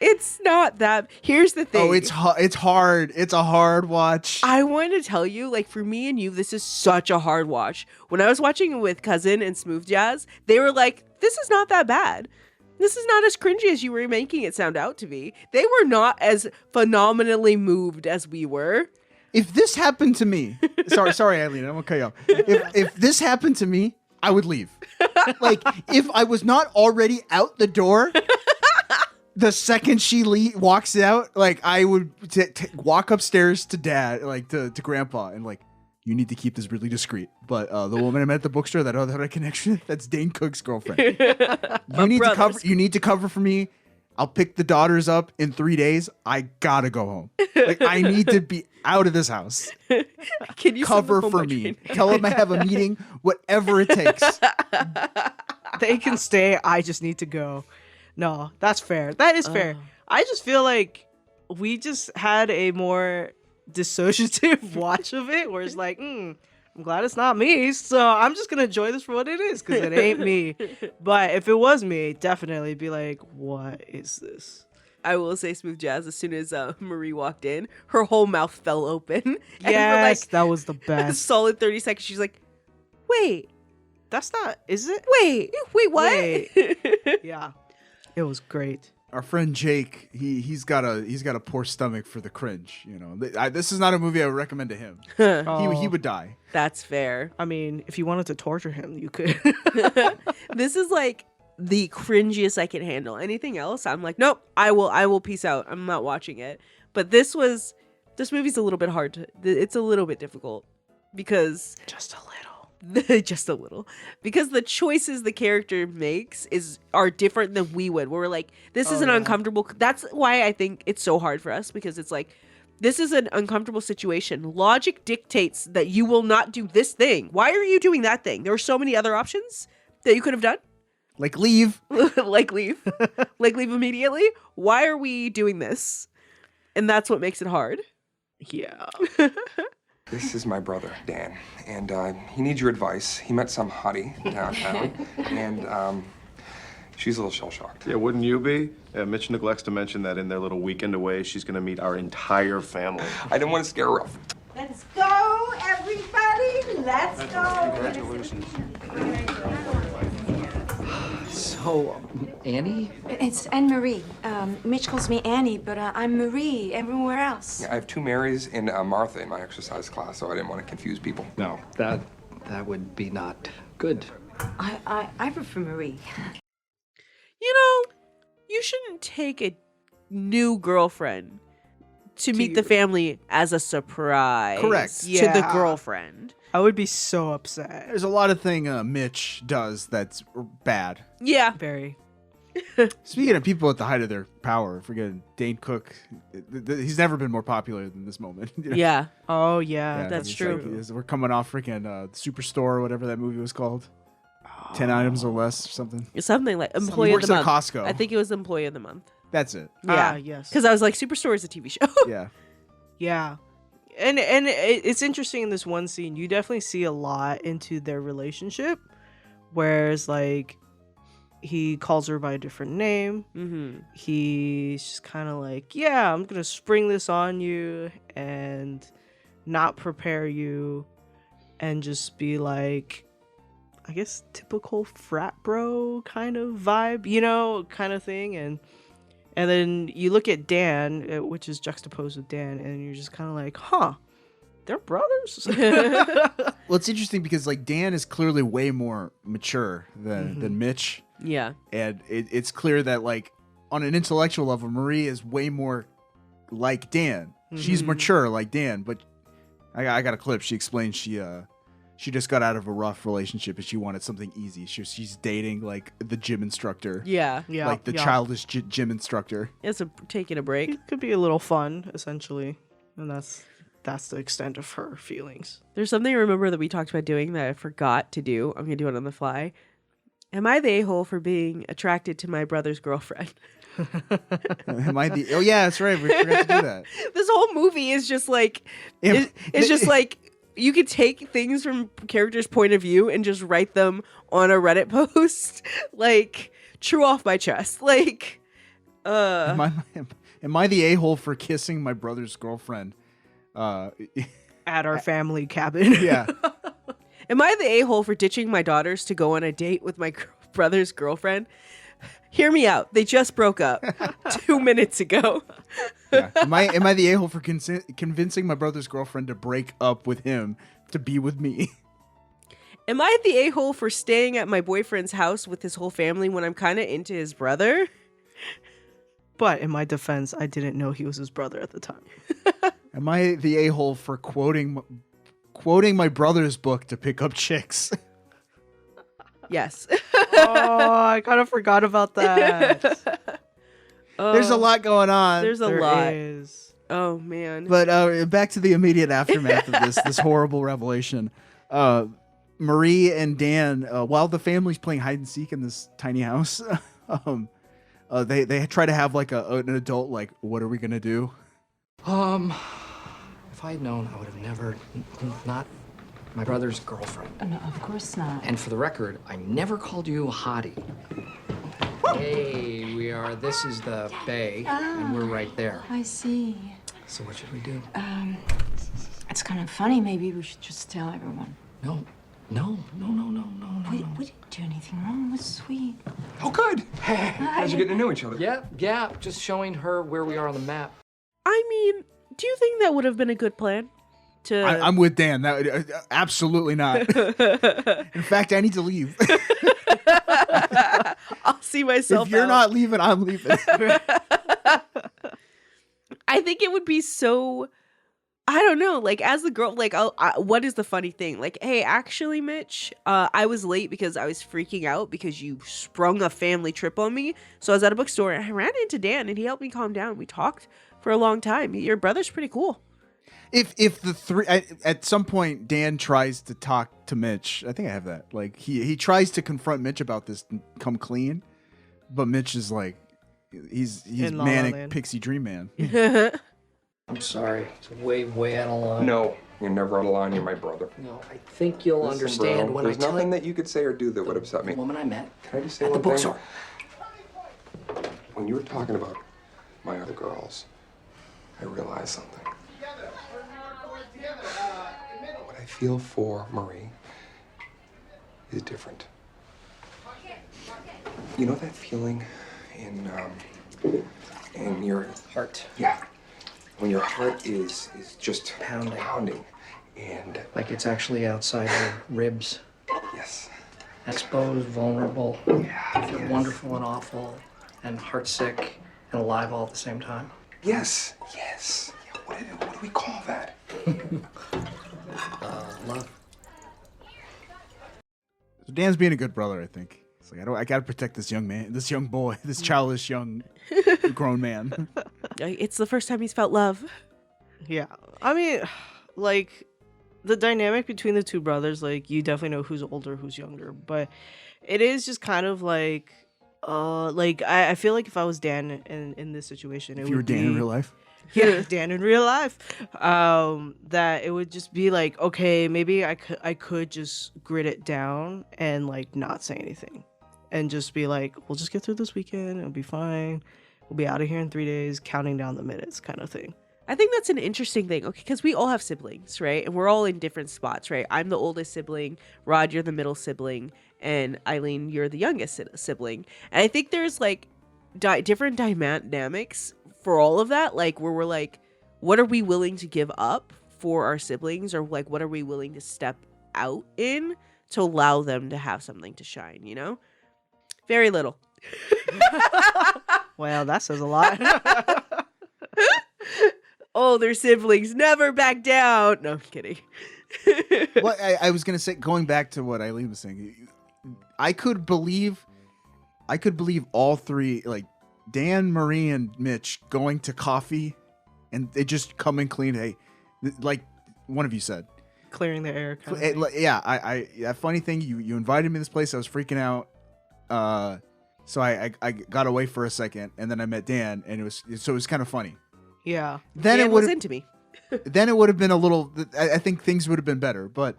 It's not that. Here's the thing.
Oh, it's hard. It's a hard watch.
I want to tell you, like, for me and you, this is such a hard watch. When I was watching it with Cousin and Smooth Jazz, they were like, this is not that bad. This is not as cringy as you were making it sound out to be. They were not as phenomenally moved as we were.
If this happened to me, sorry, Eileen, I'm gonna cut you off. If this happened to me, I would leave. Like, if I was not already out the door, the second she walks out, like, I would walk upstairs to Dad, like to Grandpa, and like, you need to keep this really discreet. But the woman I met at the bookstore that had a connection, that's Dane Cook's girlfriend. You need to cover for me. I'll pick the daughters up in 3 days. I gotta go home. Like, I need to be out of this house.
Can you
cover for me? Tell them I have a meeting, whatever it takes.
They can stay. I just need to go. No, that's fair. That is fair. I just feel like we just had a more dissociative watch of it, where it's like, I'm glad it's not me, so I'm just gonna enjoy this for what it is, because it ain't me. But if it was me, definitely be like, what is this?
I will say, Smooth Jazz, as soon as Marie walked in, her whole mouth fell open.
Yes,
and
that was the best.
Solid 30 seconds, she's like, wait,
that's not, is it?
Wait, what?
Wait. Yeah, it was great.
Our friend Jake, he's got a poor stomach for the cringe. You know, this is not a movie I would recommend to him. He would die.
That's fair.
I mean, if you wanted to torture him, you could.
This is like the cringiest I can handle. Anything else, I'm like, nope, I will peace out. I'm not watching it. But this movie's a little bit hard it's a little bit difficult because
just a little.
Just a little, because the choices the character makes are different than we would. Where we're like, this is an uncomfortable. That's why I think it's so hard for us, because it's like, this is an uncomfortable situation. Logic dictates that you will not do this thing. Why are you doing that thing? There are so many other options that you could have done.
Like leave.
like leave immediately. Why are we doing this? And that's what makes it hard.
Yeah.
This is my brother, Dan, and he needs your advice. He met some hottie downtown, and she's a little shell-shocked.
Yeah, wouldn't you be? Mitch neglects to mention that in their little weekend away, she's going to meet our entire family.
I didn't want to scare her off.
Let's go, everybody. Let's go.
Congratulations.
So, Annie?
It's Anne-Marie. Mitch calls me Annie, but I'm Marie everywhere else.
Yeah, I have two Marys and Martha in my exercise class, so I didn't want to confuse people.
No, that would be not good.
I prefer Marie.
You know, you shouldn't take a new girlfriend to meet the family as a surprise.
Correct.
To the girlfriend.
I would be so upset.
There's a lot of thing Mitch does that's bad.
Yeah.
Very.
Speaking of people at the height of their power, forget Dane Cook. He's never been more popular than this moment. You know?
Yeah.
Oh, yeah.
That's true.
Like, we're coming off freaking Superstore or whatever that movie was called. 10 items or less or something.
Something like Employee
He
of
works
the
at
Month.
Costco.
I think it was Employee of the Month.
That's it.
Yeah.
Yes.
Because I was like, Superstore is a TV show.
Yeah.
Yeah. And it's interesting in this one scene, you definitely see a lot into their relationship, whereas like he calls her by a different name.
Mm-hmm.
He's just kind of like, yeah, I'm gonna spring this on you and not prepare you, and just be like, I guess typical frat bro kind of vibe, you know, kind of thing. And then you look at Dan, which is juxtaposed with Dan, and you're just kind of like, huh, they're brothers?
Well, it's interesting because like Dan is clearly way more mature than Mitch.
Yeah.
And it's clear that like on an intellectual level, Marie is way more like Dan. She's mature like Dan, but I got a clip. She explained she just got out of a rough relationship and she wanted something easy. She's dating like the gym instructor.
Yeah.
Like the childish gym instructor.
It's taking a break.
It could be a little fun, essentially. And that's the extent of her feelings.
There's something I remember that we talked about doing that I forgot to do. I'm going to do it on the fly. Am I the a-hole for being attracted to my brother's girlfriend?
Am I the... Oh, yeah, that's right. We forgot to do that.
This whole movie is just like... It's just like... You could take things from characters' point of view and just write them on a Reddit post. Like, true off my chest. Like,
Am I the a-hole for kissing my brother's girlfriend?
At our family cabin.
Yeah.
Am I the a-hole for ditching my daughters to go on a date with my brother's girlfriend? Hear me out. They just broke up 2 minutes ago.
Yeah. Am I the a-hole for convincing my brother's girlfriend to break up with him to be with me?
Am I the a-hole for staying at my boyfriend's house with his whole family when I'm kind of into his brother?
But in my defense, I didn't know he was his brother at the time.
Am I the a-hole for quoting quoting my brother's book to pick up chicks.
Yes.
Oh, I kind of forgot about that.
There's a lot going on.
There's a
There
lot.
is.
Oh man.
But back to the immediate aftermath of this horrible revelation. Marie and Dan, while the family's playing hide and seek in this tiny house, they try to have like an adult like, what are we gonna do?
If I had known, I would have never, not my brother's girlfriend.
No, of course not.
And for the record, I never called you a hottie. Hey, this is the bay, and we're right there.
I see.
So what should we do?
It's kind of funny. Maybe we should just tell everyone.
No.
We didn't do anything wrong. It was sweet.
Oh, good. How'd you get to know each other?
Yeah, just showing her where we are on the map.
I mean, do you think that would have been a good plan?
I'm with Dan. That absolutely not. In fact, I need to leave.
I'll see myself.
If you're
out.
not leaving, I'm leaving.
I think it would be so. I don't know. Like, as the girl, like, what is the funny thing? Like, hey, actually, Mitch, I was late because I was freaking out because you sprung a family trip on me. So I was at a bookstore and I ran into Dan and he helped me calm down. We talked for a long time. Your brother's pretty cool.
If the three at some point Dan tries to talk to Mitch, I think I have that. Like he tries to confront Mitch about this and come clean, but Mitch is like he's
In La La
manic
Land.
pixie dream man.
I'm sorry. It's way out of line.
No, you're never out of line. You're my brother.
No, I think you'll
Listen,
understand
bro,
when I
there's
tell
nothing
you
that you could say or do that would upset me.
the woman I met
Can I just say
at the
one thing?
bookstore.
When you were talking about my other girls, I realized something. What I feel for Marie is different. You know that feeling in your
Heart.
Yeah. When your heart is just pounding. And
Like it's actually outside your ribs.
yes.
Exposed, vulnerable.
Yeah.
Feel wonderful and awful and heartsick and alive all at the same time.
Yes. Yeah, what do we call that?
Love.
So Dan's being a good brother, I think. It's like I gotta protect this young man, this young boy, this childish young grown man.
It's the first time he's felt love.
Yeah. I mean, like, the dynamic between the two brothers, like, you definitely know who's older, who's younger. But it is just kind of like, I feel like if I was Dan in this situation,
If you were Dan in real life.
Yeah, Dan in real life. That it would just be like, okay, maybe I could just grit it down and, like, not say anything. And just be like, we'll just get through this weekend. It'll be fine. We'll be out of here in 3 days, counting down the minutes kind of thing.
I think that's an interesting thing, okay? Because we all have siblings, right? And we're all in different spots, right? I'm the oldest sibling. Rod, you're the middle sibling. And Eileen, you're the youngest sibling. And I think there's, like, different dynamics for all of that. Like, where we're like, what are we willing to give up for our siblings? Or, like, what are we willing to step out in to allow them to have something to shine, you know? Very little.
Well, that says a lot.
Older siblings never back down. No, I'm kidding.
Well, I was gonna say, going back to what Eileen was saying, I could believe all three, like Dan, Marie, and Mitch, going to coffee, and they just come in clean. Hey, like one of you said,
Clearing the air. Kind of thing.
yeah. I that funny thing, you invited me to this place. I was freaking out. So I got away for a second, and then I met Dan, and it was kind of funny.
Yeah.
Then
Dan
it would
was into me.
Then it would have been a little. I think things would have been better, but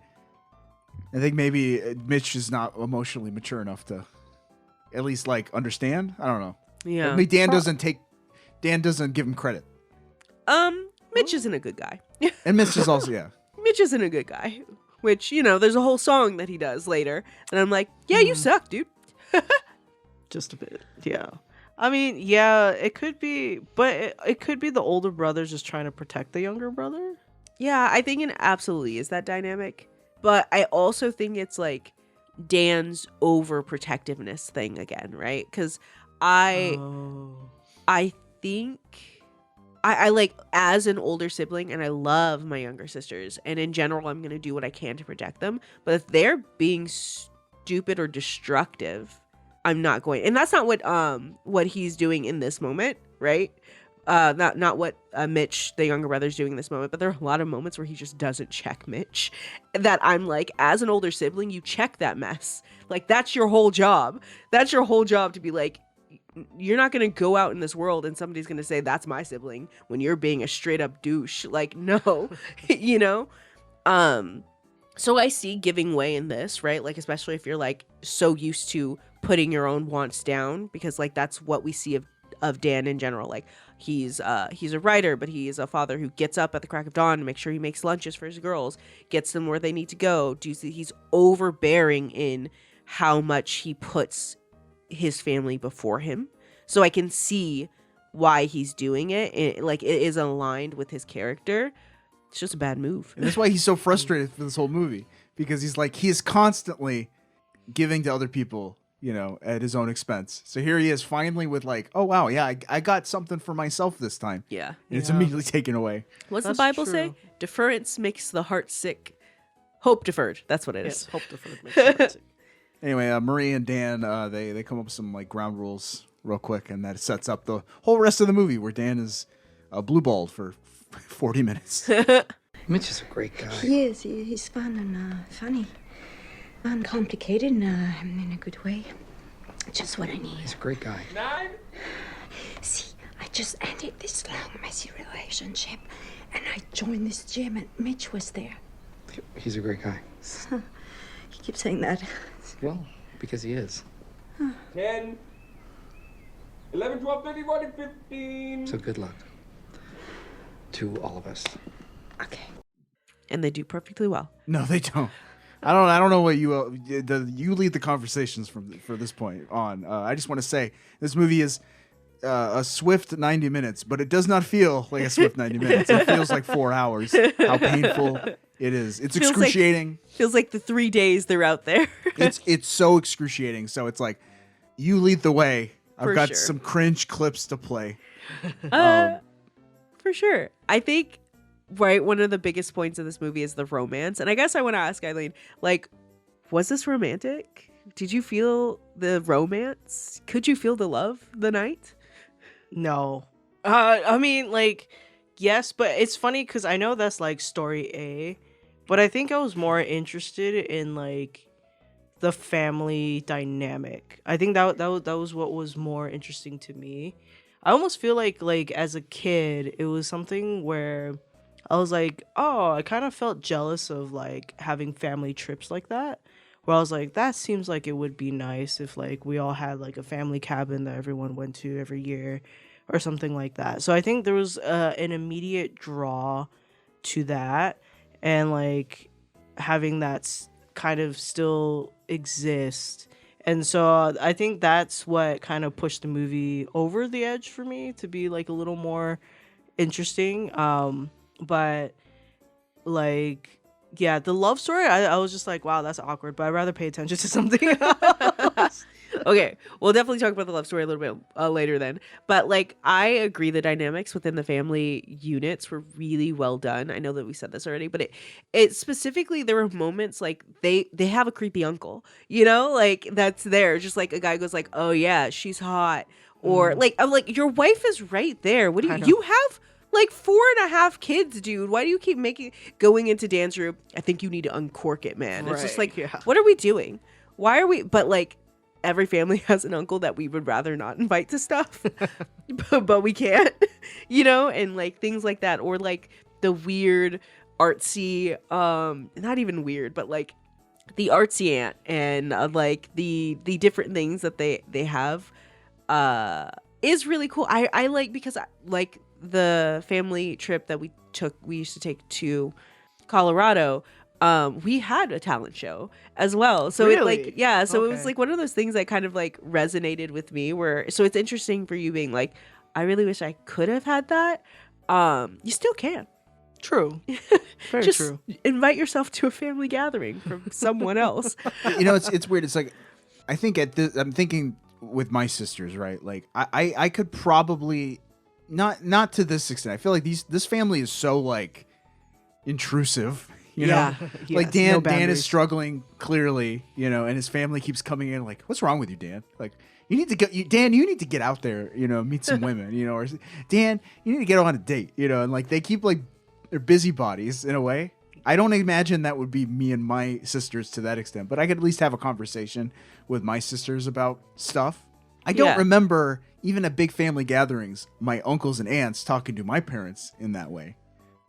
I think maybe Mitch is not emotionally mature enough to at least like understand. I don't know.
Yeah.
I mean, Dan doesn't give him credit.
Mitch isn't a good guy.
And Mitch is also, yeah.
Mitch isn't a good guy. Which, you know, there's a whole song that he does later. And I'm like, yeah, you suck, dude.
Just a bit. Yeah. I mean, yeah, it could be, but it could be the older brother's just trying to protect the younger brother.
Yeah, I think it absolutely is that dynamic. But I also think it's like Dan's overprotectiveness thing again, right? Because I think I like, as an older sibling, and I love my younger sisters, and in general I'm going to do what I can to protect them, but if they're being stupid or destructive, I'm not going. And that's not what he's doing in this moment, right? Not what Mitch, the younger brother, is doing in this moment, but there are a lot of moments where he just doesn't check Mitch, that I'm like, as an older sibling, you check that mess. Like, that's your whole job. That's your whole job, to be like, you're not going to go out in this world and somebody's going to say, that's my sibling, when you're being a straight up douche. Like, no, you know? So I see giving way in this, right? Like, especially if you're like so used to putting your own wants down, because like that's what we see of Dan in general. Like, he's a writer, but he is a father who gets up at the crack of dawn to make sure he makes lunches for his girls, gets them where they need to go. He's overbearing in how much he puts his family before him. So I can see why he's doing it. It is aligned with his character. It's just a bad move.
And that's why he's so frustrated for this whole movie, because he's like, he is constantly giving to other people, you know, at his own expense. So here he is finally with like, oh wow, yeah, I got something for myself this time.
Yeah.
And it's immediately taken away.
What's the Bible say? Deference makes the heart sick. Hope deferred. That's what it is.
Yes, hope deferred makes the heart sick.
Anyway, Marie and Dan, they come up with some like ground rules real quick, and that sets up the whole rest of the movie, where Dan is blue-balled for 40 minutes.
Mitch is a great guy.
He is. He's fun and funny. Uncomplicated in a good way. Just what I need.
He's a great guy.
See, I just ended this long, messy relationship, and I joined this gym, and Mitch was there.
He's a great guy.
You keep saying that.
Well, because he is.
10, 11, 12, 13, 14, 15.
So good luck to all of us.
Okay.
And they do perfectly well.
No, they don't. I don't know what you lead the conversations for this point on. I just want to say this movie is a swift 90 minutes, but it does not feel like a swift 90 minutes. It feels like 4 hours. How painful it is. It's excruciating.
Feels like the 3 days they're out there.
It's so excruciating. So it's like, you lead the way. I've got some cringe clips to play.
For sure. I think, right, one of the biggest points of this movie is the romance. And I guess I want to ask Eileen, like, was this romantic? Did you feel the romance? Could you feel the love the night?
No. I mean, like, yes, but it's funny because I know that's like story A, but I think I was more interested in like the family dynamic. I think that was what was more interesting to me. I almost feel like as a kid, it was something where I was like, oh, I kind of felt jealous of like having family trips like that, where I was like, that seems like it would be nice if like we all had like a family cabin that everyone went to every year or something like that. So I think there was an immediate draw to that, and like having that kind of still exist. And so I think that's what kind of pushed the movie over the edge for me to be like a little more interesting. But like, yeah, the love story, I was just like, wow, that's awkward, but I'd rather pay attention to something else.
Okay, we'll definitely talk about the love story a little bit later then. But like, I agree the dynamics within the family units were really well done. I know that we said this already, but it specifically, there were moments like they have a creepy uncle, you know, like that's there. Just like a guy goes like, oh yeah, she's hot. Or like, I'm like, your wife is right there. What do you have like 4.5 kids, dude? Why do you keep going into Dan's room? I think you need to uncork it, man. It's just like, what are we doing? Why are we, but like, every family has an uncle that we would rather not invite to stuff, but we can't, you know, and like things like that, or like the weird artsy, not even weird, but like the artsy aunt and like the different things that they have, is really cool. I like, because like the family trip that we used to take to Colorado, we had a talent show as well. So it like, yeah, so it was like one of those things that kind of like resonated with me, where, so it's interesting for you being like, I really wish I could have had that. You still can.
True. Very
Just
true.
invite yourself to a family gathering from someone else.
You know, it's weird. It's like, I think I'm thinking with my sisters, right? Like I could probably not to this extent. I feel like this family is so like intrusive. You know, like Dan is struggling clearly, you know, and his family keeps coming in like, what's wrong with you, Dan? Like, you need to Dan, you need to get out there, you know, meet some women, you know, or Dan, you need to get on a date, you know, and like they keep like they're busybodies in a way. I don't imagine that would be me and my sisters to that extent, but I could at least have a conversation with my sisters about stuff. I don't remember even at big family gatherings, my uncles and aunts talking to my parents in that way,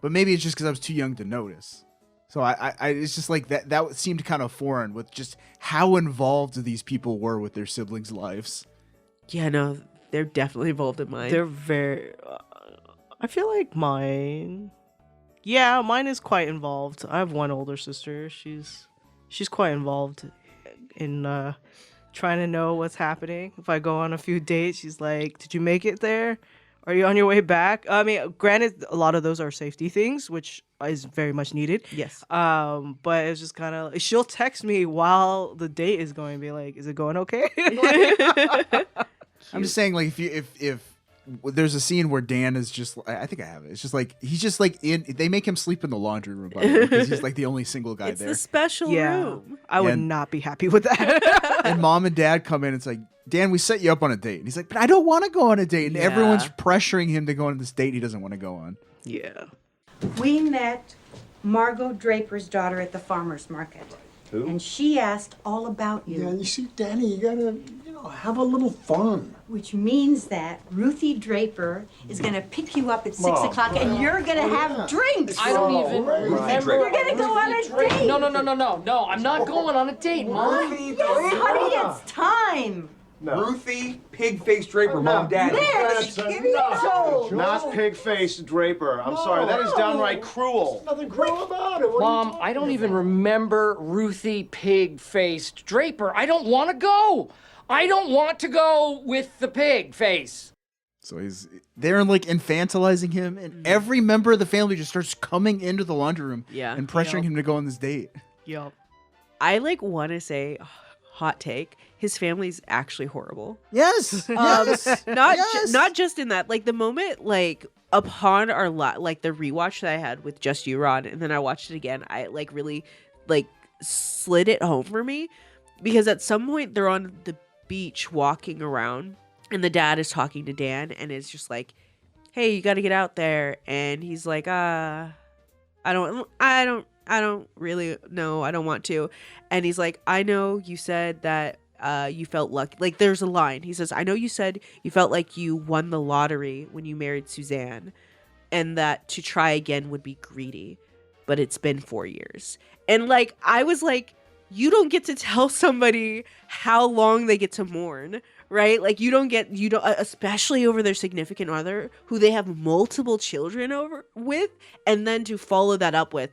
but maybe it's just because I was too young to notice. So I it's just like that seemed kind of foreign with just how involved these people were with their siblings' lives.
Yeah, no, they're definitely involved in mine.
They're very. I feel like mine. Yeah, mine is quite involved. I have one older sister. She's quite involved in trying to know what's happening. If I go on a few dates, she's like, "Did you make it there? Are you on your way back?" I mean, granted, a lot of those are safety things, which is very much needed.
Yes.
But it's just kind of, she'll text me while the date is going, be like, "Is it going okay?"
I'm just saying, like, if there's a scene where Dan is just, I think I have it. It's just like he's just like they make him sleep in the laundry room, by the way, because he's like the only single guy there.
It's the special room.
I would not be happy with that.
And mom and dad come in. And it's like, Dan, we set you up on a date. And he's like, but I don't want to go on a date. And everyone's pressuring him to go on this date he doesn't want to go on.
Yeah.
We met Margot Draper's daughter at the farmer's market.
Who?
And she asked all about you.
Yeah, you see, Danny, you gotta, have a little fun.
Which means that Ruthie Draper is gonna pick you up at 6
Mom.
o'clock and you're gonna have drinks.
I don't even remember.
You're gonna go on a date.
No, I'm not going on a date, Mom.
Yes, honey, it's time.
No.
Ruthie, pig-faced Draper, Mom, Dad.
Mitch, give me a told.
Not pig-faced Draper. I'm sorry. That is downright cruel.
Nothing cruel about it. What
Mom, I don't even remember Ruthie pig-faced Draper. I don't want to go. I don't want to go with the pig face.
So they're like infantilizing him, and every member of the family just starts coming into the laundry room and pressuring him to go on this date.
Yep.
I like want to say, hot take, his family's actually horrible.
Yes.
Not just in that, like the moment, like upon our like the rewatch that I had with Just You, Rod, and then I watched it again, I like really like slid it home for me, because at some point they're on the beach walking around and the dad is talking to Dan and it's just like, hey, you got to get out there, and he's like, I don't really know. I don't want to. And he's like, I know you said that you felt lucky. Like there's a line. He says, I know you said you felt like you won the lottery when you married Suzanne, and that to try again would be greedy, but it's been 4 years. And like, I was like, you don't get to tell somebody how long they get to mourn, right? Like you don't, especially over their significant other who they have multiple children over with, and then to follow that up with,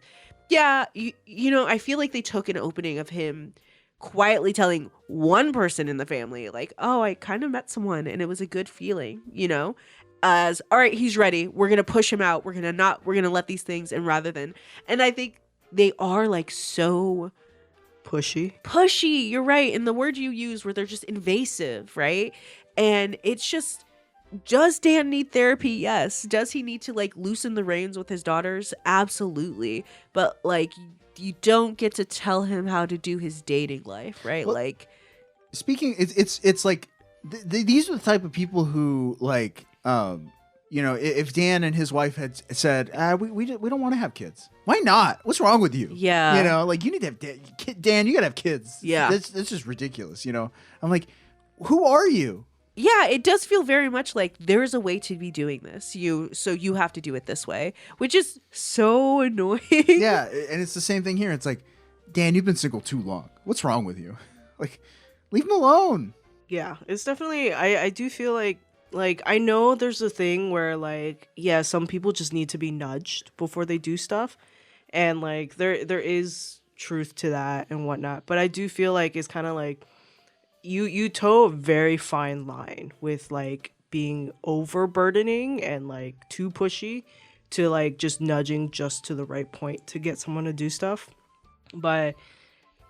yeah, you know, I feel like they took an opening of him quietly telling one person in the family, like, oh, I kind of met someone and it was a good feeling, you know, as, all right, he's ready. We're going to push him out. We're going to let these things. And I think they are like so pushy. You're right. And the word you use where they're just invasive, right? And it's just, does Dan need therapy? Yes. Does he need to like loosen the reins with his daughters? Absolutely. But like, you don't get to tell him how to do his dating life, right? Well, like,
speaking, it's like these are the type of people who like, you know, if Dan and his wife had said, we don't want to have kids. Why not? What's wrong with you?
Yeah.
You know, like you need to have Dan, you got to have kids.
Yeah.
That's just ridiculous. You know, I'm like, who are you?
Yeah, it does feel very much like there is a way to be doing this. So you have to do it this way, which is so annoying.
Yeah, and it's the same thing here. It's like, Dan, you've been single too long. What's wrong with you? Like, leave him alone.
Yeah, it's definitely, I do feel like I know there's a thing where like, yeah, some people just need to be nudged before they do stuff, and like there is truth to that and whatnot. But I do feel like it's kind of like you toe a very fine line with like being overburdening and like too pushy to like just nudging just to the right point to get someone to do stuff. But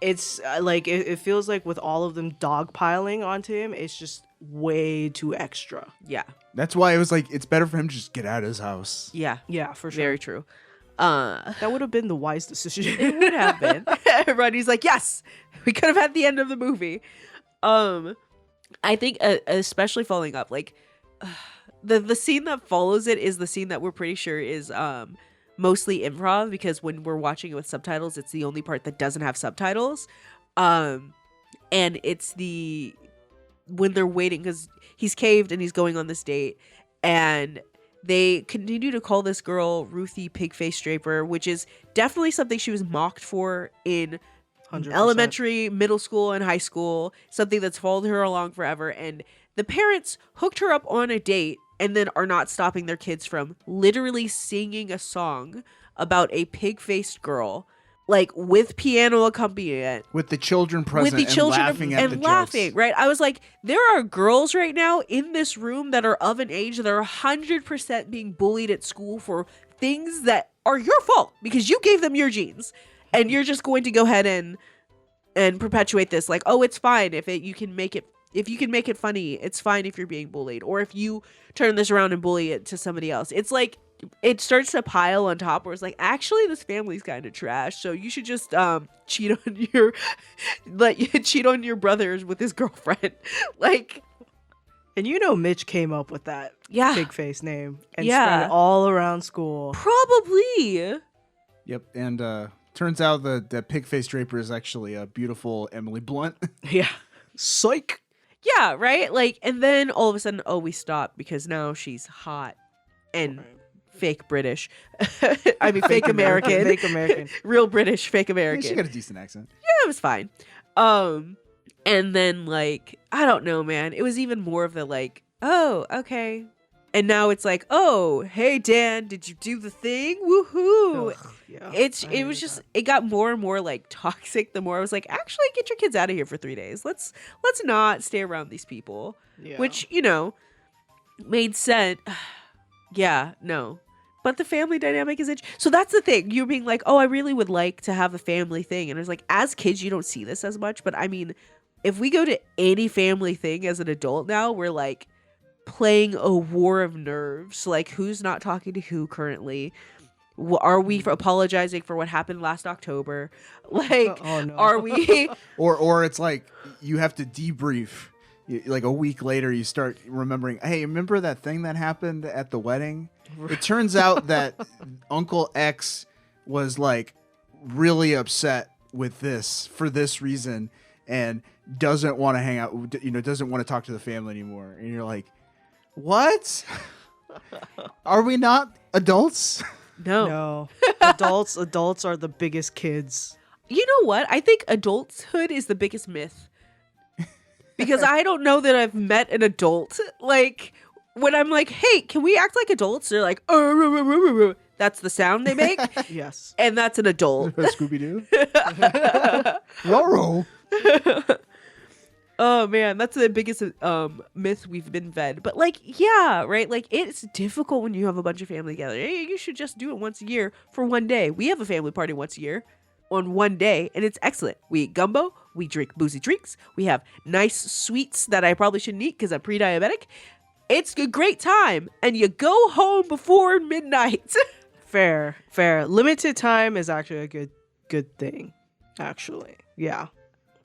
it's like it feels like with all of them dogpiling onto him, it's just way too extra.
Yeah.
That's why it was like it's better for him to just get out of his house.
Yeah.
Yeah, for sure.
Very true.
That would have been the wise decision.
It would have been. Rodney's like, yes, we could have had the end of the movie. I think especially following up, like the scene that follows it is the scene that we're pretty sure is mostly improv, because when we're watching it with subtitles, it's the only part that doesn't have subtitles. And it's when they're waiting, because he's caved and he's going on this date, and they continue to call this girl Ruthie Pigface Draper, which is definitely something she was mocked for in
100%.
elementary, middle school, and high school. Something that's followed her along forever. And the parents hooked her up on a date and then are not stopping their kids from literally singing a song about a pig-faced girl, like with piano accompaniment,
with the children present,
with the children
and laughing at the
laughing,
jokes.
right? I was like, there are girls right now in this room that are of an age that are 100% being bullied at school for things that are your fault because you gave them your genes, and you're just going to go ahead and perpetuate this, like, oh, it's fine if you can make it funny, it's fine if you're being bullied, or if you turn this around and bully it to somebody else. It's like it starts to pile on top where it's like, actually this family's kind of trash, so you should just cheat on your brothers with his girlfriend. Like,
and Mitch came up with that pig face name and spread it all around school.
Probably.
Yep. And turns out the pig-faced Draper is actually a beautiful Emily Blunt.
Yeah. Psych.
Yeah, right? Like, and then all of a sudden, we stop because now she's hot and fake British. I mean, fake American.
Fake American.
Real British, fake American.
Yeah, she got a decent accent.
Yeah, it was fine. And then, like, I don't know, man. It was even more of the, like, oh, okay. And now it's like, oh, hey, Dan, did you do the thing? Woohoo.
Ugh, yeah,
it got more and more, like, toxic the more I was like, actually, get your kids out of here for 3 days. Let's not stay around these people.
Yeah.
Which, made sense. Yeah, no. But the family dynamic is interesting. So that's the thing. You're being like, oh, I really would like to have a family thing. And it's like, as kids, you don't see this as much. But I mean, if we go to any family thing as an adult now, we're like playing a war of nerves. Like, who's not talking to who currently? Are we apologizing for what happened last October? Like,
oh, no.
Are we?
or it's like you have to debrief. Like a week later, you start remembering, hey, remember that thing that happened at the wedding? It turns out that Uncle X was like really upset with this for this reason and doesn't want to hang out, doesn't want to talk to the family anymore. And you're like, what? Are we not adults?
No.
Adults are the biggest kids.
You know what? I think adulthood is the biggest myth. Because I don't know that I've met an adult. Like, when I'm like, hey, can we act like adults? They're like, that's the sound they make.
Yes.
And that's an adult.
Scooby-Doo. Roro.
Oh, man. That's the biggest myth we've been fed. But, like, yeah, right? Like, it's difficult when you have a bunch of family together. Hey, you should just do it once a year for one day. We have a family party once a year on one day, and it's excellent. We eat gumbo. We drink boozy drinks. We have nice sweets that I probably shouldn't eat because I'm pre-diabetic. It's a great time. And you go home before midnight.
Fair. Limited time is actually a good thing. Actually. Yeah.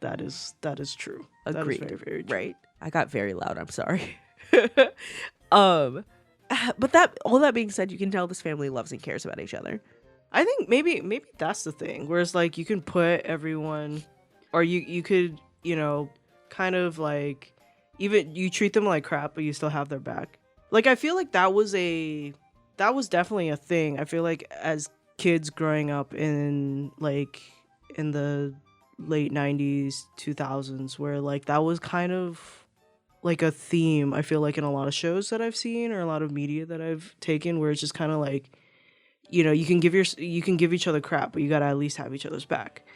That is true.
Agreed.
That is very, very true.
Right. I got very loud. I'm sorry. But all that being said, you can tell this family loves and cares about each other.
I think maybe that's the thing. Whereas like you can put everyone, or you could, kind of like, even you treat them like crap, but you still have their back. Like, I feel like that was definitely a thing. I feel like as kids growing up in the late 90s, 2000s, where like that was kind of like a theme, I feel like, in a lot of shows that I've seen or a lot of media that I've taken, where it's just kind of like, you can give each other crap, but you gotta at least have each other's back.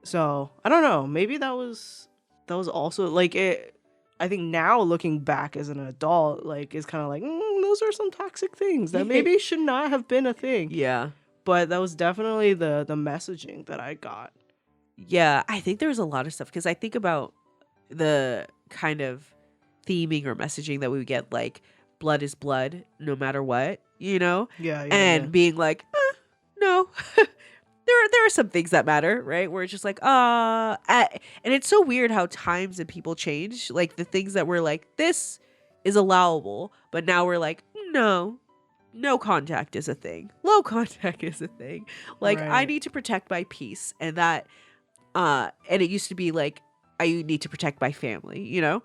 So I don't know. Maybe that was also like it. I think now looking back as an adult, like it's kind of like those are some toxic things that maybe should not have been a thing.
Yeah.
But that was definitely the messaging that I got.
Yeah, I think there's a lot of stuff because I think about the kind of theming or messaging that we would get, like blood is blood, no matter what, you know, and being like, no, there are some things that matter, right? Where it's just like, and it's so weird how times and people change. Like the things that were like, this is allowable, but now we're like, no contact is a thing. Low contact is a thing. Like I need to protect my peace, and that. And it used to be like, I need to protect my family, you know?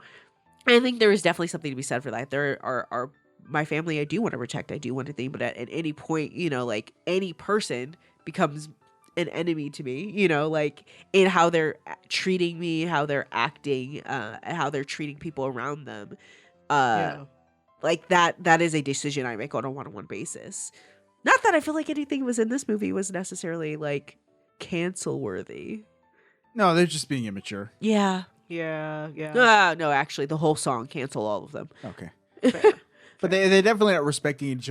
And I think there is definitely something to be said for that. There are my family I do want to protect. I do want to think, but at any point, you know, like any person becomes an enemy to me, you know, like in how they're treating me, how they're acting, how they're treating people around them. Like that is a decision I make on a one-on-one basis. Not that I feel like anything was in this movie was necessarily like cancel worthy.
No, they're just being immature.
Yeah. No, actually, the whole song, cancel all of them.
Okay. But they definitely not respecting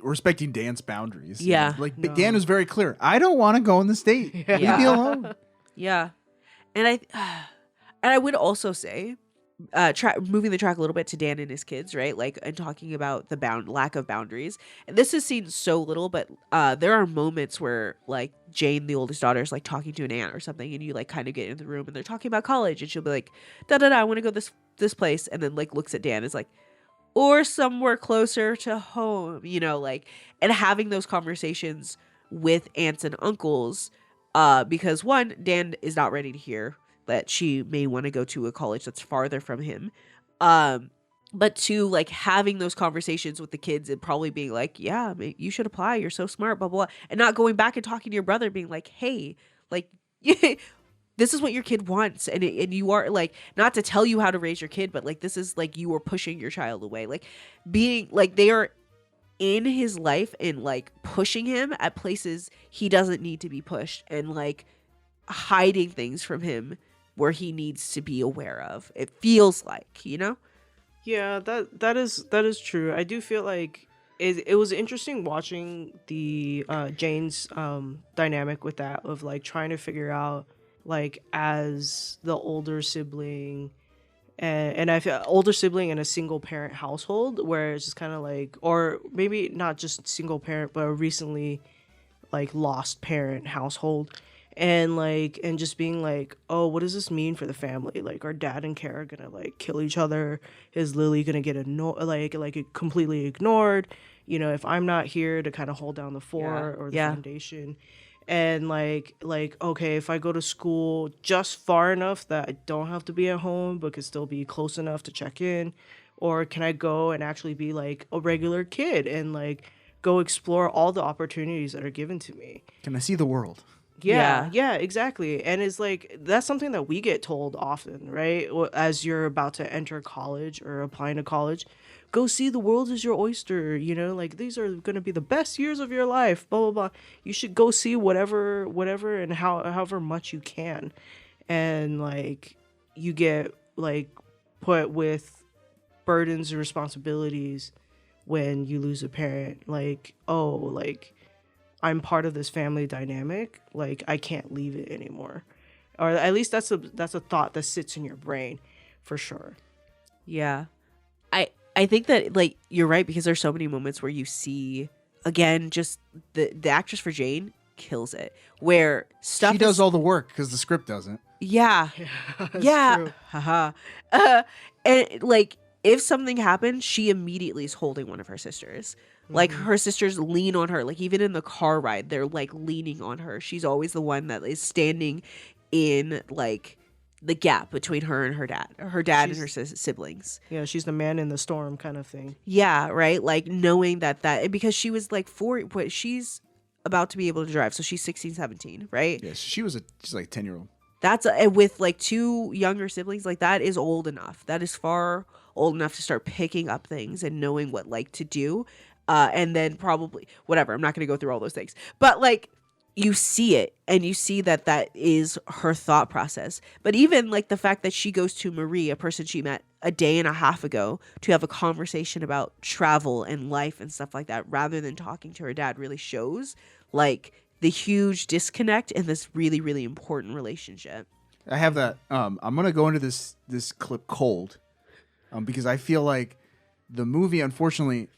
respecting Dan's boundaries.
Yeah.
You know? Like Dan was very clear. I don't want to go in the state. Leave me alone.
Yeah. And I would also say, moving the track a little bit to Dan and his kids, right? Like, and talking about the lack of boundaries. And this is seen so little, but there are moments where, like, Jane, the oldest daughter, is like talking to an aunt or something, and you like kind of get in the room, and they're talking about college, and she'll be like, I want to go this place, and then like looks at Dan, and is like, or somewhere closer to home, you know, like, and having those conversations with aunts and uncles, because one, Dan is not ready to hear that she may want to go to a college that's farther from him. But two, like having those conversations with the kids and probably being like, yeah, you should apply. You're so smart, blah, blah, blah. And not going back and talking to your brother being like, hey, like, this is what your kid wants. And you are like, not to tell you how to raise your kid, but like, this is like, you are pushing your child away. Like being like, they are in his life and like pushing him at places he doesn't need to be pushed and like hiding things from him where he needs to be aware of. It feels like, you know?
Yeah, that is true. I do feel like it was interesting watching the Jane's dynamic with that, of like trying to figure out, like, as the older sibling and I feel older sibling in a single parent household where it's just kind of like, or maybe not just single parent, but a recently like lost parent household. And like, and just being like, oh, what does this mean for the family? Like, are Dad and Kara gonna like kill each other? Is Lily gonna get completely ignored? You know, if I'm not here to kind of hold down the fort or the foundation. And like, okay, if I go to school just far enough that I don't have to be at home, but can still be close enough to check in, or can I go and actually be like a regular kid and like go explore all the opportunities that are given to me?
Can I see the world?
Yeah, exactly. And it's like, that's something that we get told often, right? As you're about to enter college or applying to college, go see the world is your oyster, you know, like these are going to be the best years of your life, blah, blah, blah. You should go see whatever, and however much you can. And like, you get like put with burdens and responsibilities when you lose a parent. Like, oh, like, I'm part of this family dynamic, like I can't leave it anymore. Or at least that's a thought that sits in your brain for sure.
Yeah. I think that like you're right, because there's so many moments where you see, again, just the actress for Jane kills it, where stuff
she does all the work because the script doesn't.
Yeah. Haha. And like, if something happens, she immediately is holding one of her sisters. Like, her sisters lean on her. Like, even in the car ride, they're like leaning on her. She's always the one that is standing in like the gap between her and her dad and her siblings.
Yeah, she's the man in the storm kind of thing.
Yeah, right. Like, knowing that because she was like she's about to be able to drive, so she's 16, 17, right?
Yeah, she's like 10-year-old.
That's with like two younger siblings, like that is old enough. That is far old enough to start picking up things and knowing what like to do. And then probably whatever. I'm not going to go through all those things, but like, you see it and you see that is her thought process. But even like the fact that she goes to Marie, a person she met a day and a half ago, to have a conversation about travel and life and stuff like that, rather than talking to her dad, really shows like the huge disconnect in this really, really important relationship.
I have that. I'm gonna go into this clip cold, because I feel like the movie, unfortunately,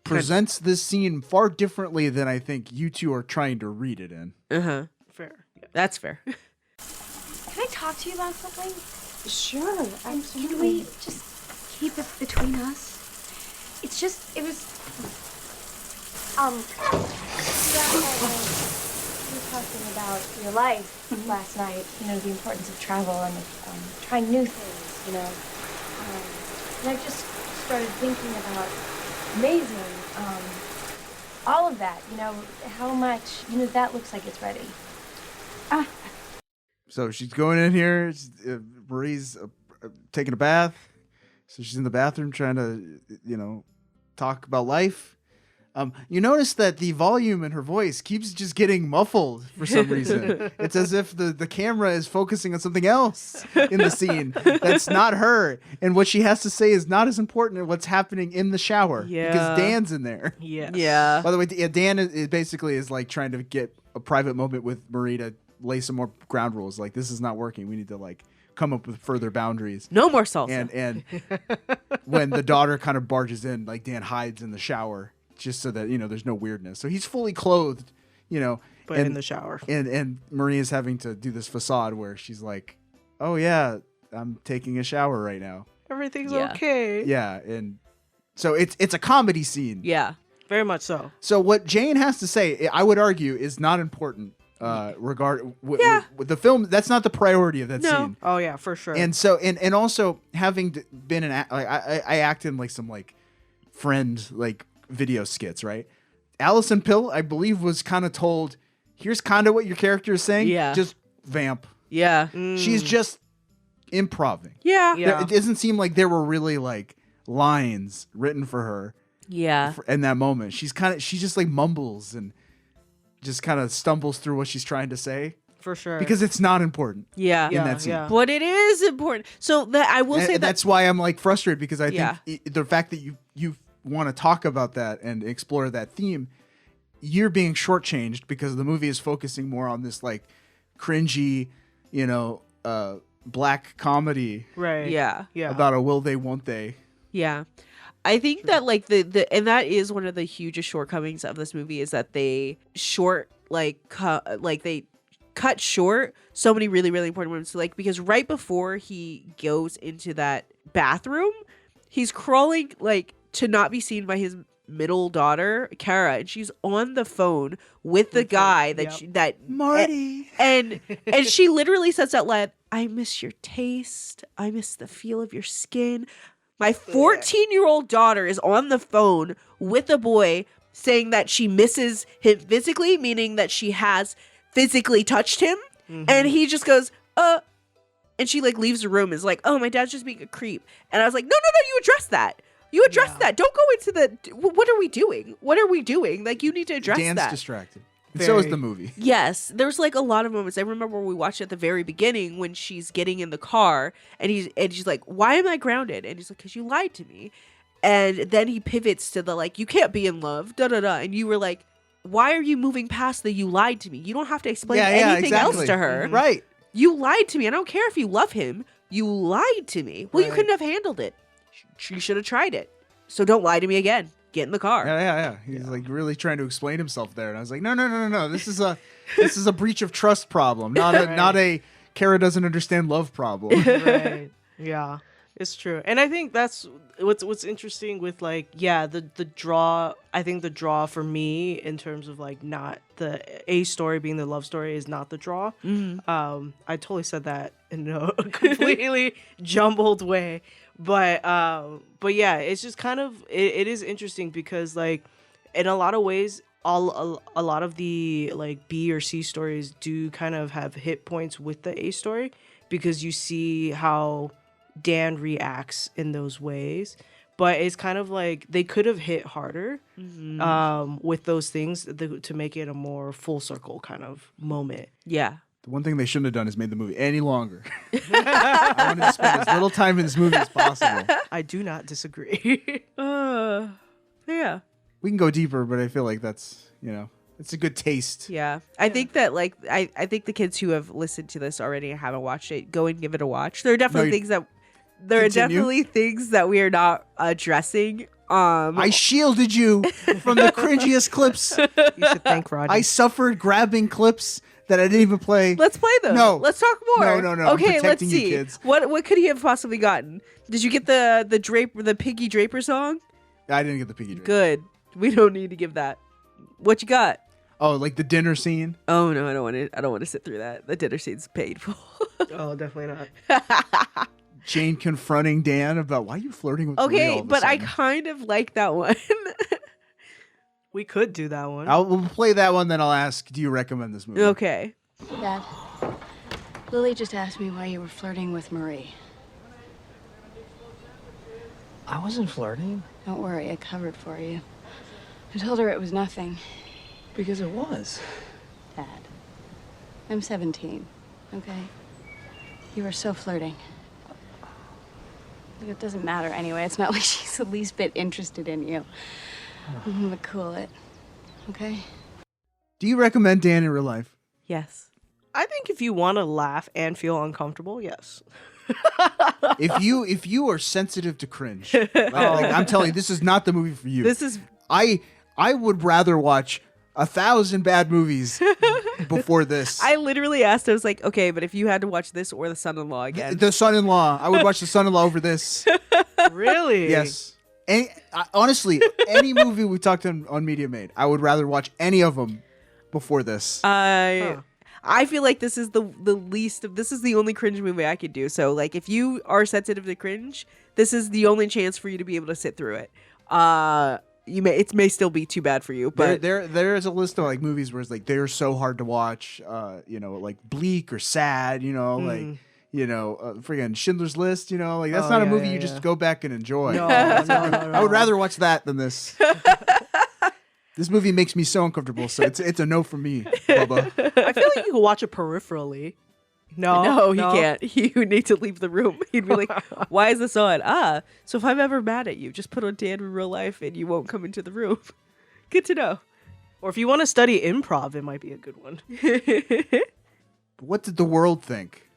presents this scene far differently than I think you two are trying to read it in.
Fair.
That's fair.
Can I talk to you about something?
Sure, absolutely.
Can we just keep it between us? It's just, it was,
You were talking about your life last night, you know, the importance of travel and trying new things, you know. And I just started thinking about amazing, all of that, you know, how much, you know, that looks like it's ready.
So she's going in here. Marie's taking a bath. So she's in the bathroom trying to, talk about life. You notice that the volume in her voice keeps just getting muffled for some reason. It's as if the camera is focusing on something else in the scene that's not her. And what she has to say is not as important as what's happening in the shower.
Yeah.
Because Dan's in there.
Yes.
Yeah.
By the way, Dan is basically like trying to get a private moment with Marie to lay some more ground rules. Like, this is not working. We need to like come up with further boundaries.
No more salsa.
And when the daughter kind of barges in, like Dan hides in the shower just so that, there's no weirdness. So he's fully clothed,
But in the shower.
And Marie is having to do this facade where she's like, oh yeah, I'm taking a shower right now.
Everything's okay.
Yeah. And so it's a comedy scene.
Yeah.
Very much so.
So what Jane has to say, I would argue, is not important. With the film, that's not the priority of that scene.
Oh yeah, for sure.
And so and also having been I act in like some like friend like video skits, right? Alison Pill, I believe, was kind of told, here's kind of what your character is saying.
Yeah.
Just vamp.
Yeah.
She's just improving.
Yeah.
It doesn't seem like there were really like lines written for her.
Yeah.
In that moment, she just like mumbles and just kind of stumbles through what she's trying to say.
For sure.
Because it's not important.
Yeah.
In that scene.
But it is important. So that I will say
that's why I'm like frustrated, because I think the fact that you want to talk about that and explore that theme, you're being shortchanged because the movie is focusing more on this like cringy, black comedy.
Right.
Yeah.
Yeah.
About a will they, won't they.
Yeah. I think that like the and that is one of the hugest shortcomings of this movie, is that they they cut short so many really, really important moments. Like, because right before he goes into that bathroom, he's crawling like to not be seen by his middle daughter, Kara, and she's on the phone with the guy that
Marty,
and she literally says out loud, "I miss your taste. I miss the feel of your skin." My 14-year-old daughter is on the phone with a boy saying that she misses him physically, meaning that she has physically touched him. Mm-hmm. And he just goes, and she like leaves the room and is like, oh, my dad's just being a creep. And I was like, no, you address that. You address that. Don't go into what are we doing? What are we doing? Like, you need to address that.
Dan's distracted. And so is the movie.
Yes. There's like a lot of moments. I remember we watched at the very beginning when she's getting in the car and she's like, why am I grounded? And he's like, because you lied to me. And then he pivots to the like, you can't be in love, da-da-da. And you were like, why are you moving past the you lied to me? You don't have to explain anything else to her.
Mm-hmm. Right.
You lied to me. I don't care if you love him. You lied to me. Well, you couldn't have handled it. You should have tried it. So don't lie to me again. Get in the car.
Yeah. He's like really trying to explain himself there, and I was like, no. This is a breach of trust problem, not a Kara doesn't understand love problem.
Right. Yeah, it's true, and I think that's what's interesting with like the draw. I think the draw for me in terms of like not the A story being the love story is not the draw.
Mm-hmm.
I totally said that in a completely jumbled way. But yeah, it's just kind of it is interesting because like in a lot of ways a lot of the like B or C stories do kind of have hit points with the A story, because you see how Dan reacts in those ways. But it's kind of like they could have hit harder with those things to make it a more full circle kind of moment.
Yeah.
The one thing they shouldn't have done is made the movie any longer. I wanted to spend as little time in this movie as possible.
I do not disagree.
Yeah.
We can go deeper, but I feel like that's, It's a good taste.
Yeah. I think that like I think the kids who have listened to this already and haven't watched it, go and give it a watch. There are definitely
Continue.
things that we are not addressing.
I shielded you from the cringiest clips.
You should thank Rod.
I suffered grabbing clips that I didn't even play.
Let's play them.
No.
Let's talk more.
No. I'm
Okay, let's
protecting you
see.
kids.
What could he have possibly gotten? Did you get the Piggy Draper song?
I didn't get the piggy drink.
Good. We don't need to give that. What you got?
Oh, like the dinner scene?
Oh no, I don't want to sit through that. The dinner scene's painful.
Oh, definitely not.
Jane confronting Dan about why are you flirting with Marie all
Okay,
of a
but I
sudden?
kind of like that one.
We could do that one.
We'll play that one, then I'll ask, do you recommend this movie?
Okay.
Dad, Lily just asked me why you were flirting with Marie.
I wasn't flirting.
Don't worry, I covered for you. I told her it was nothing.
Because it was.
Dad, I'm 17, okay? You were so flirting. It doesn't matter anyway. It's not like she's the least bit interested in you. I'm gonna cool it, okay?
Do you recommend Dan in real life?
Yes.
I think if you want to laugh and feel uncomfortable, yes.
If you are sensitive to cringe, like I'm telling you, this is not the movie for you.
This is
I would rather watch 1,000 bad movies before this.
I literally asked, I was like, okay, but if you had to watch this or The Son-in-Law again.
The Son-in-Law. I would watch The Son-in-Law over this.
Really?
Yes. Honestly, any movie we talked on mediamade, I would rather watch any of them before this.
I feel like this is the least of this is the only cringe movie I could do. So like if you are sensitive to cringe, this is the only chance for you to be able to sit through it. It may still be too bad for you, but
there is a list of like movies where it's like they're so hard to watch, like bleak or sad, like friggin' Schindler's List, like that's not a movie you just go back and enjoy.
No.
I would rather watch that than this. This movie makes me so uncomfortable, so it's a no for me, Bubba.
I feel like you could watch it peripherally.
No, he can't. He would need to leave the room. He'd be like, why is this on? So if I'm ever mad at you, just put on Dan in real life and you won't come into the room. Good to know.
Or if you want to study improv, it might be a good one.
What did the world think?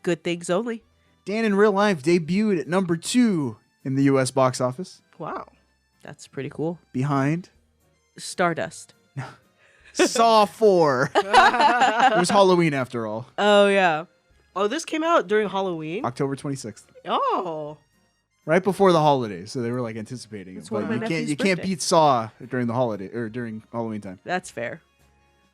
Good things only.
Dan in real life debuted at number 2 in the U.S. box office.
Wow.
That's pretty cool.
Behind
Stardust.
Saw 4. It was Halloween after all.
Oh, yeah.
Oh, this came out during Halloween?
October 26th.
Oh.
Right before the holidays, so they were like anticipating it.
one of my
But
nephew's
you can't
birthday.
beat Saw during the holiday or during Halloween time.
That's fair.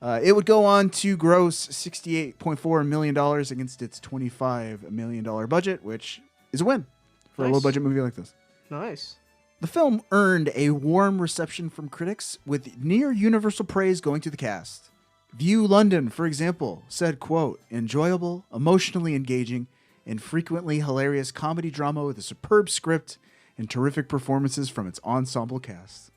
It would go on to gross $68.4 million against its $25 million budget, which is a win for a
Nice.
low-budget movie like this.
Nice.
The film earned a warm reception from critics, with near universal praise going to the cast. View London, for example, said, quote, enjoyable, emotionally engaging, and frequently hilarious comedy drama with a superb script and terrific performances from its ensemble cast.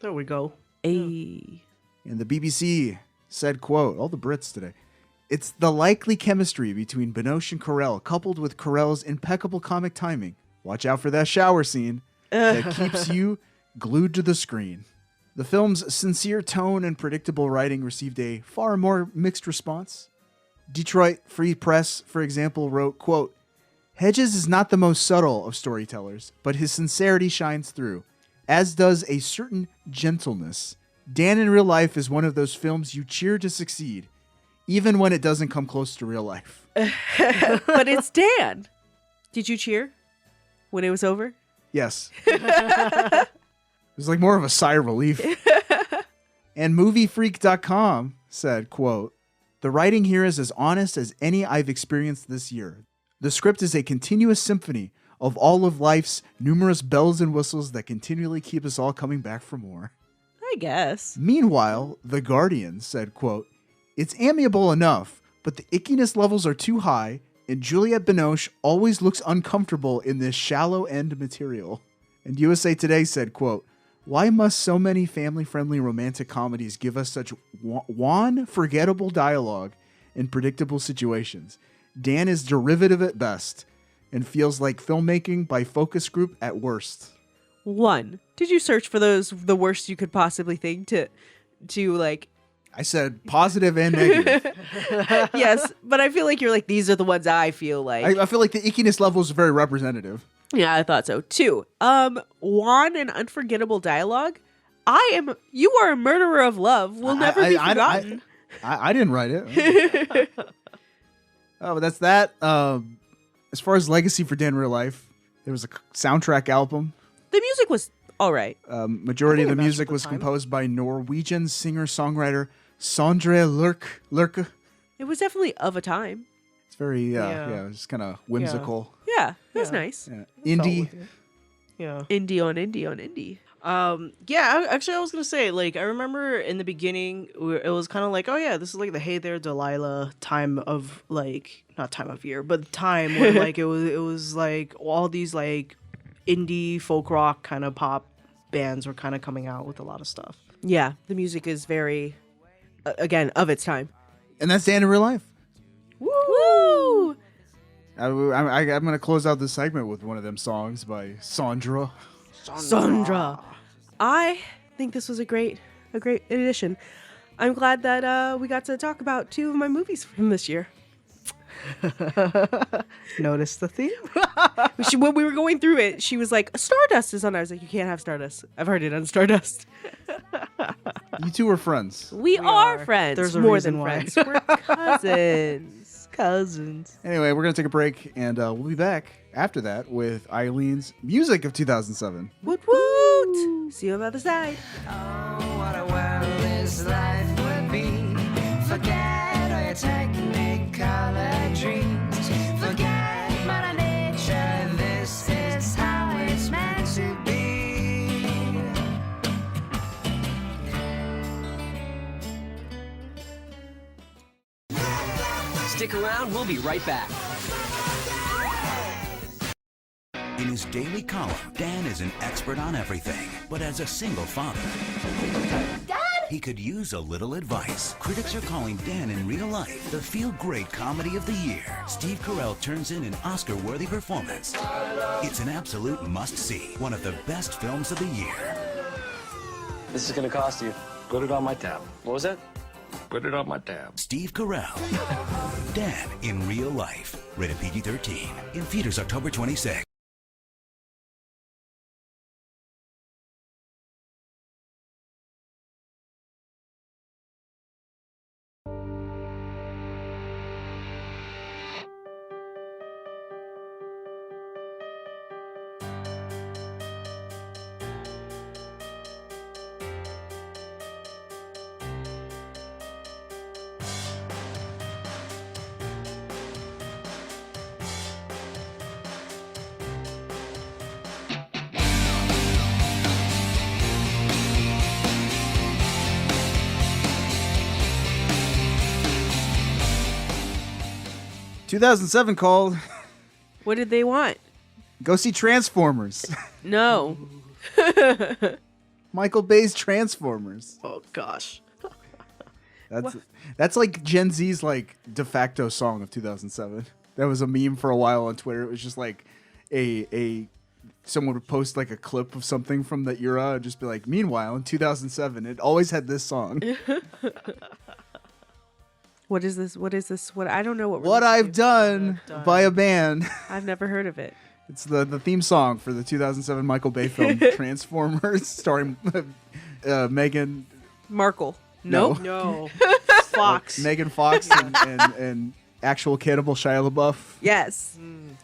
There we go.
Ayy.
And the BBC said, quote, all the Brits today, it's the likely chemistry between Binoche and Carell, coupled with Carell's impeccable comic timing. Watch out for that shower scene. That keeps you glued to the screen. The film's sincere tone and predictable writing received a far more mixed response. Detroit Free Press, for example, wrote, quote, Hedges is not the most subtle of storytellers, but his sincerity shines through, as does a certain gentleness. Dan in real life is one of those films you cheer to succeed, even when it doesn't come close to real life.
But it's Dan. Did you cheer when it was over?
Yes. It was like more of a sigh of relief. And MovieFreak.com said, quote, the writing here is as honest as any I've experienced this year. The script is a continuous symphony of all of life's numerous bells and whistles that continually keep us all coming back for more.
I guess.
Meanwhile, The Guardian said, quote, it's amiable enough, but the ickiness levels are too high, and Juliette Binoche always looks uncomfortable in this shallow end material. And USA Today said, quote, why must so many family-friendly romantic comedies give us such wan, forgettable dialogue in predictable situations? Dan is derivative at best and feels like filmmaking by focus group at worst.
1. Did you search for the worst you could possibly think to like
I said positive and negative.
Yes, but I feel like you're like, these are the ones I feel like.
I feel like the ickiness level is very representative.
Yeah, I thought so too. Juan and unforgettable dialogue. You are a murderer of love. Will never be forgotten.
I didn't write it. Oh, but that's that. As far as legacy for Dan Real Life, there was a soundtrack album.
The music was all right.
Majority of the music was composed by Norwegian singer-songwriter Sondre Lerche.
It was definitely of a time.
It's very, it's kind of whimsical.
Yeah, it was nice.
Yeah. Indie.
Yeah.
Indie on indie.
Actually, I was gonna say, like, I remember in the beginning, it was kind of like, oh yeah, this is like the Hey There Delilah time of, like, not time of year, but time where like it was like all these like indie folk rock kind of pop bands were kind of coming out with a lot of stuff.
Yeah, the music is very, again, of its time.
And that's Dan in Real Life.
Woo!
I'm going to close out this segment with one of them songs by Sandra.
I think this was a great addition. I'm glad that we got to talk about 2 of my movies from this year.
Notice the theme?
When we were going through it, she was like, Stardust is on. I was like, you can't have Stardust. I've heard it on Stardust.
You two are friends.
We are friends.
There's a
more
reason
than
why.
friends. We're cousins.
Anyway, we're going to take a break, and we'll be back after that with Eileen's music of 2007.
Woot woot! See you on the other side.
Oh, what a world this life would be. Forget all your technicolor dreams. Forget Mother Nature. This is how it's meant to be.
Stick around, we'll be right back.
In his daily column, Dan is an expert on everything, but as a single father, Dad! He could use a little advice. Critics are calling Dan in Real Life the feel-great comedy of the year. Steve Carell turns in an Oscar-worthy performance. It's an absolute must-see, one of the best films of the year.
This is gonna cost you. Put it on my tab. What was that? Put it on my tab.
Steve Carell. Dan in Real Life. Rated PG-13. In theaters October 26th.
...2007 called...
What did they want?
Go see Transformers.
No.
Michael Bay's Transformers.
Oh, gosh.
That's like Gen Z's like de facto song of 2007. That was a meme for a while on Twitter. It was just like someone would post like a clip of something from the era and just be like, meanwhile, in 2007, it always had this song.
What is this? What I don't know
What I've done by a band.
I've never heard of it.
It's the theme song for the 2007 Michael Bay film Transformers, starring Meghan
Markle.
No.
Fox.
Megan Fox and actual Cannibal Shia LaBeouf.
Yes.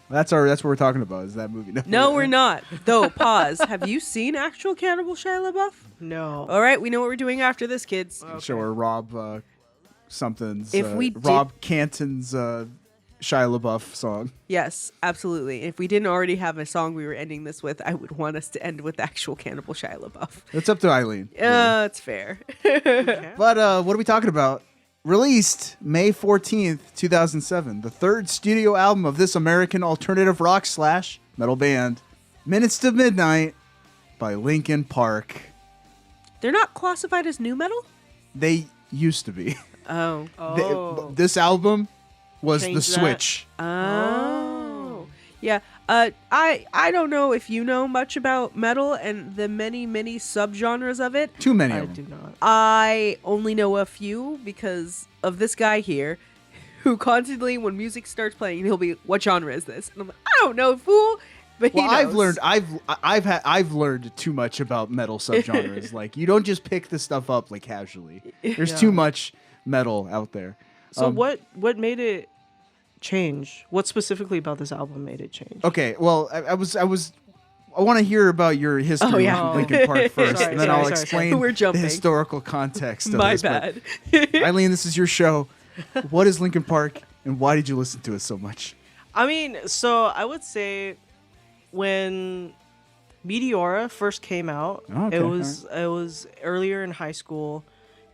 That's what we're talking about. Is that movie?
No, we're not. Though, pause. Have you seen actual Cannibal Shia LaBeouf?
No.
All right, we know what we're doing after this, kids.
Okay. Show her Rob something's.
If we
Rob Canton's Shia LaBeouf song.
Yes, absolutely. If we didn't already have a song we were ending this with, I would want us to end with actual Cannibal Shia LaBeouf.
It's up to Eileen.
It's fair.
Okay.
But what are we talking about? Released May 14th, 2007, the third studio album of this American alternative rock / metal band, Minutes to Midnight by Linkin Park.
They're not classified as new metal?
They used to be.
Oh.
This album was
Change
the
that.
switch.
Oh. Yeah, I don't know if you know much about metal and the many subgenres of it.
Too many
I
of them.
do not.
I only know a few because of this guy here, who constantly, when music starts playing, he'll be, "What genre is this?" And I'm like, "I don't know, fool." But
Well,
he knows.
I've learned too much about metal subgenres. Like, you don't just pick this stuff up like casually. There's
Yeah.
too much metal out there.
So what made it change? What specifically about this album made it change?
Okay, well, I want to hear about your history
yeah.
with Linkin Park first,
Sorry,
and then
sorry,
I'll
sorry,
explain
sorry. We're
the
jumping.
historical context of
My
this. but-
bad.
Eileen, this is your show. What is Linkin Park, and why did you listen to it so much?
I mean, so I would say when Meteora first came out,
Okay,
it was earlier in high school,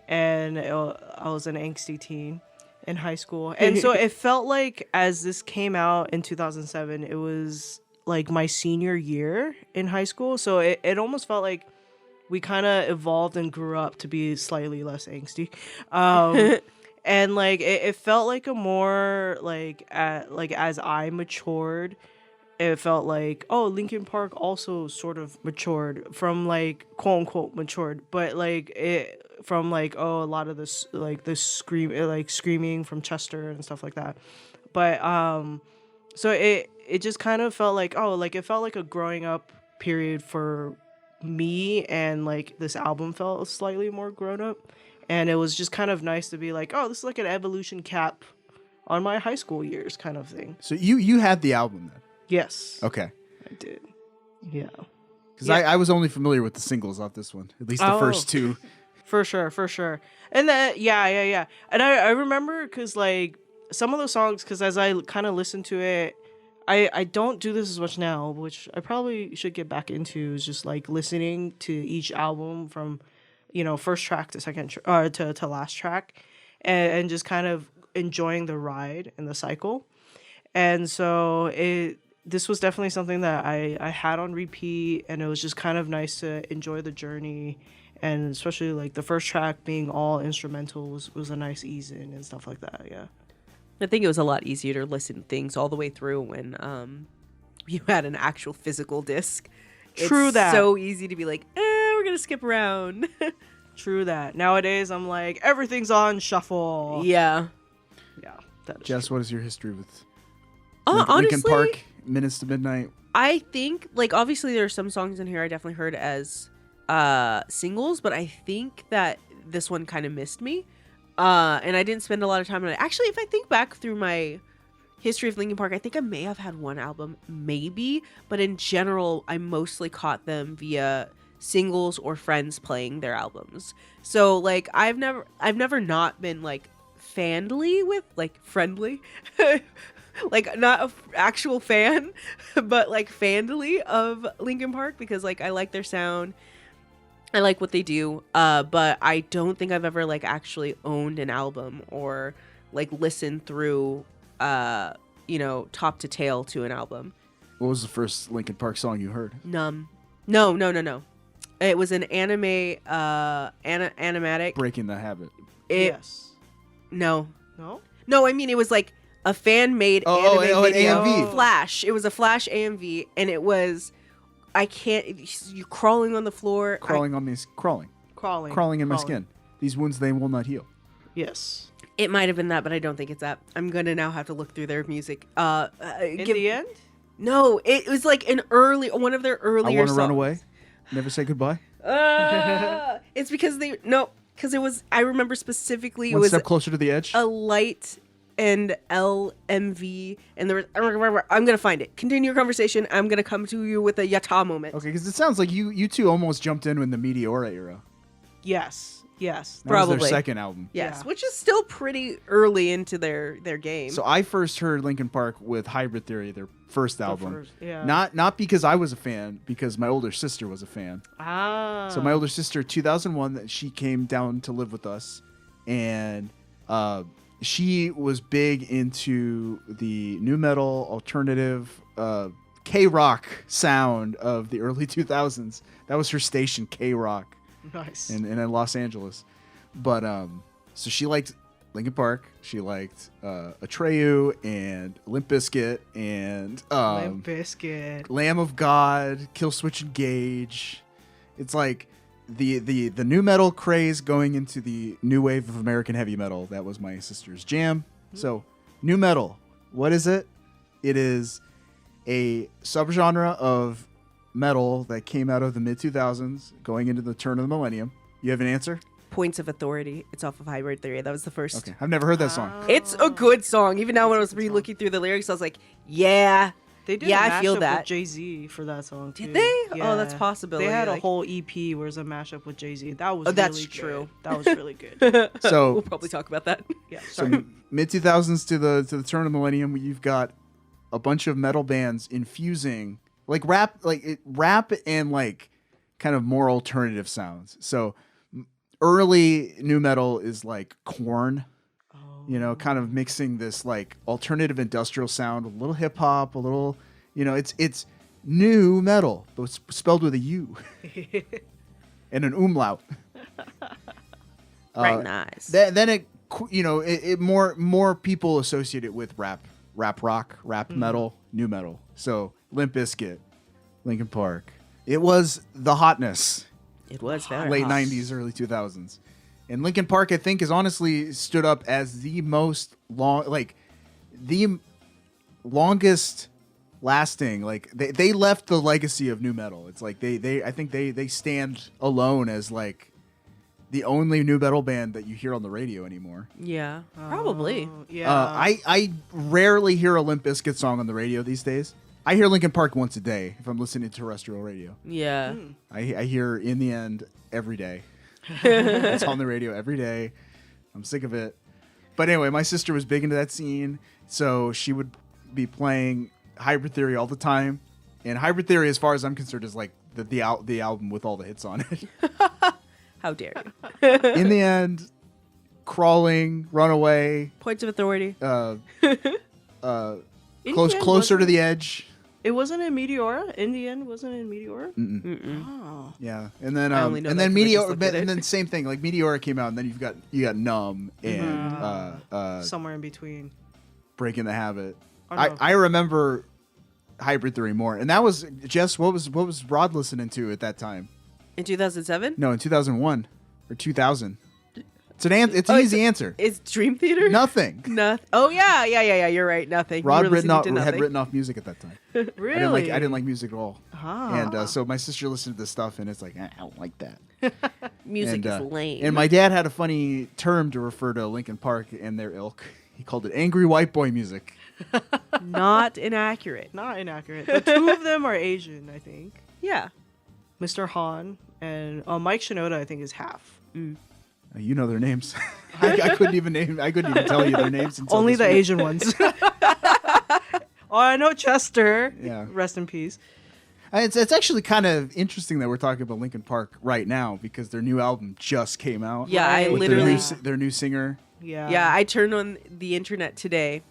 and I was an angsty teen in high school, and so it felt like as this came out in 2007, it was like my senior year in high school, so it almost felt like we kind of evolved and grew up to be slightly less angsty. And like it felt like a more like as I matured, it felt like, oh, Linkin Park also sort of matured from like quote unquote matured, but like it from like, oh, a lot of this like this screaming from Chester and stuff like that. But so it just kind of felt like, oh, like it felt like a growing up period for me, and like this album felt slightly more grown up. And it was just kind of nice to be like, oh, this is like an evolution cap on my high school years kind of thing.
So you had the album then?
Yes.
Okay.
I did. Yeah.
Because I was only familiar with the singles off this one, at least the first two.
For sure. And then, yeah. And I remember because like some of the songs, because as I kind of listened to it, I don't do this as much now, which I probably should get back into, is just like listening to each album from, first track to second to last track, and just kind of enjoying the ride and the cycle. And so this was definitely something that I had on repeat, and it was just kind of nice to enjoy the journey, and especially like the first track being all instrumental was a nice ease in and stuff like that. Yeah.
I think it was a lot easier to listen to things all the way through when you had an actual physical disc.
True
it's
that.
so easy to be like, we're gonna skip around.
True that. Nowadays, I'm like, everything's on shuffle.
Yeah.
Yeah. That is
Jess, what is your history with
honestly,
Linkin Park, Minutes to Midnight?
I think, like, obviously there are some songs in here I definitely heard as singles, but I think that this one kind of missed me. And I didn't spend a lot of time on it. Actually, if I think back through my history of Linkin Park, I think I may have had one album, maybe, but in general, I mostly caught them via singles or friends playing their albums. So like I've never not been like friendly, like not an actual fan, but like fandly of Linkin Park, because like I like their sound, I like what they do, but I don't think I've ever like actually owned an album or like listened through top to tail to an album.
What was the first Linkin Park song you heard?
Numb. No. It was an anime animatic.
Breaking the Habit.
Yes.
No.
No,
I mean it was like a fan made
an
video.
AMV.
Flash. It was a Flash AMV, and it was you're crawling on the floor.
Crawling in my skin. These wounds, they will not heal.
Yes.
It might have been that, but I don't think it's that. I'm gonna now have to look through their music.
In the end?
No, it was like one of their earlier
I Want to
songs.
Run Away. Never Say Goodbye.
It's because because it was. I remember specifically
One
it was
Step Closer to the Edge.
a light and LMV, and there was. I'm gonna find it. Continue your conversation. I'm gonna come to you with a yata moment.
Okay, because it sounds like you two almost jumped in the Meteora era.
Yes.
That
Probably
was their second album.
Yes,
Yeah.
which is still pretty early into their game.
So I first heard Linkin Park with Hybrid Theory, their first album.
Yeah.
Not because I was a fan, because my older sister was a fan.
Ah.
So my older sister, 2001, she came down to live with us, and she was big into the nu metal, alternative, K-rock sound of the early 2000s. That was her station, K-rock.
Nice.
In Los Angeles. But so she liked Linkin Park. She liked Atreyu and Limp Bizkit and
Limp Bizkit.
Lamb of God, Killswitch Engage. It's like the new metal craze going into the new wave of American heavy metal. That was my sister's jam. So, new metal. What is it? It is a subgenre of metal that came out of the mid-2000s going into the turn of the millennium. You have an answer?
Points of Authority. It's off of Hybrid Theory. That was the first.
Okay. I've never heard that song.
It's a good song. Even now when I was re-looking through the lyrics, I was like, yeah.
They did
yeah,
a
I feel
mashup
that.
with Jay-Z for that song too.
Did they? Oh, that's possibility.
They had a
Like-
whole EP where it's a mashup with Jay-Z. That was
that's
really
true.
Good. That was really good.
So
we'll probably talk about that.
Yeah.
So mid-2000s to the turn of the millennium, you've got a bunch of metal bands infusing like rap and like kind of more alternative sounds. So early new metal is like Korn, you know, kind of mixing this like alternative industrial sound, a little hip hop, a little, you know, it's new metal, but it's spelled with a U and an umlaut.
Right, nice.
Then it, you know, it more people associate it with rap rock, rap metal, new metal. So Limp Bizkit, Linkin Park. It was the hotness.
It was very
late
hot.
90s, early 2000s. And Linkin Park, I think, has honestly stood up as the most the longest lasting. Like they left the legacy of new metal. It's like I think they stand alone as like the only new metal band that you hear on the radio anymore.
Yeah, probably.
Yeah.
I rarely hear a Limp Bizkit song on the radio these days. I hear Linkin Park once a day if I'm listening to terrestrial radio.
Yeah.
I hear In the End every day. It's on the radio every day. I'm sick of it. But anyway, my sister was big into that scene, so she would be playing Hybrid Theory all the time. And Hybrid Theory, as far as I'm concerned, is like the album with all the hits on it.
How dare you?
In the End, Crawling, Runaway.
Points of Authority.
Closer to the Edge.
It wasn't in Meteora. In the end, wasn't in Meteora.
Mm-mm.
Oh.
Yeah, and then
I only know that 'cause I just
Meteora,
looked at
and
it.
then same thing. Like Meteora came out, and then you got Numb and
Somewhere in between.
Breaking the Habit.
Oh, no.
I remember Hybrid Theory more, and that was Jess. What was Rod listening to at that time?
In 2007?
No, in 2001 or 2000. It's an easy answer.
It's Dream Theater?
Nothing.
Nothing. Oh yeah. You're right. Nothing.
Rod
You were listening to
had
nothing.
written off music at that time.
Really?
I didn't like music at all.
Ah.
And so my sister listened to this stuff, and it's like I don't like that.
Music
And,
is lame.
And my dad had a funny term to refer to Linkin Park and their ilk. He called it angry white boy music.
Not inaccurate.
Not inaccurate. The two of them are Asian, I think.
Yeah.
Mr. Han and Mike Shinoda, I think, is half.
You know their names. I couldn't even tell you their names. Until
Only
this
the
week.
Asian ones. Oh, I know Chester.
Yeah.
Rest in peace.
It's actually kind of interesting that we're talking about Linkin Park right now because their new album just came out.
Yeah, I
with
literally-
their new singer.
Yeah.
Yeah, I turned on the internet today,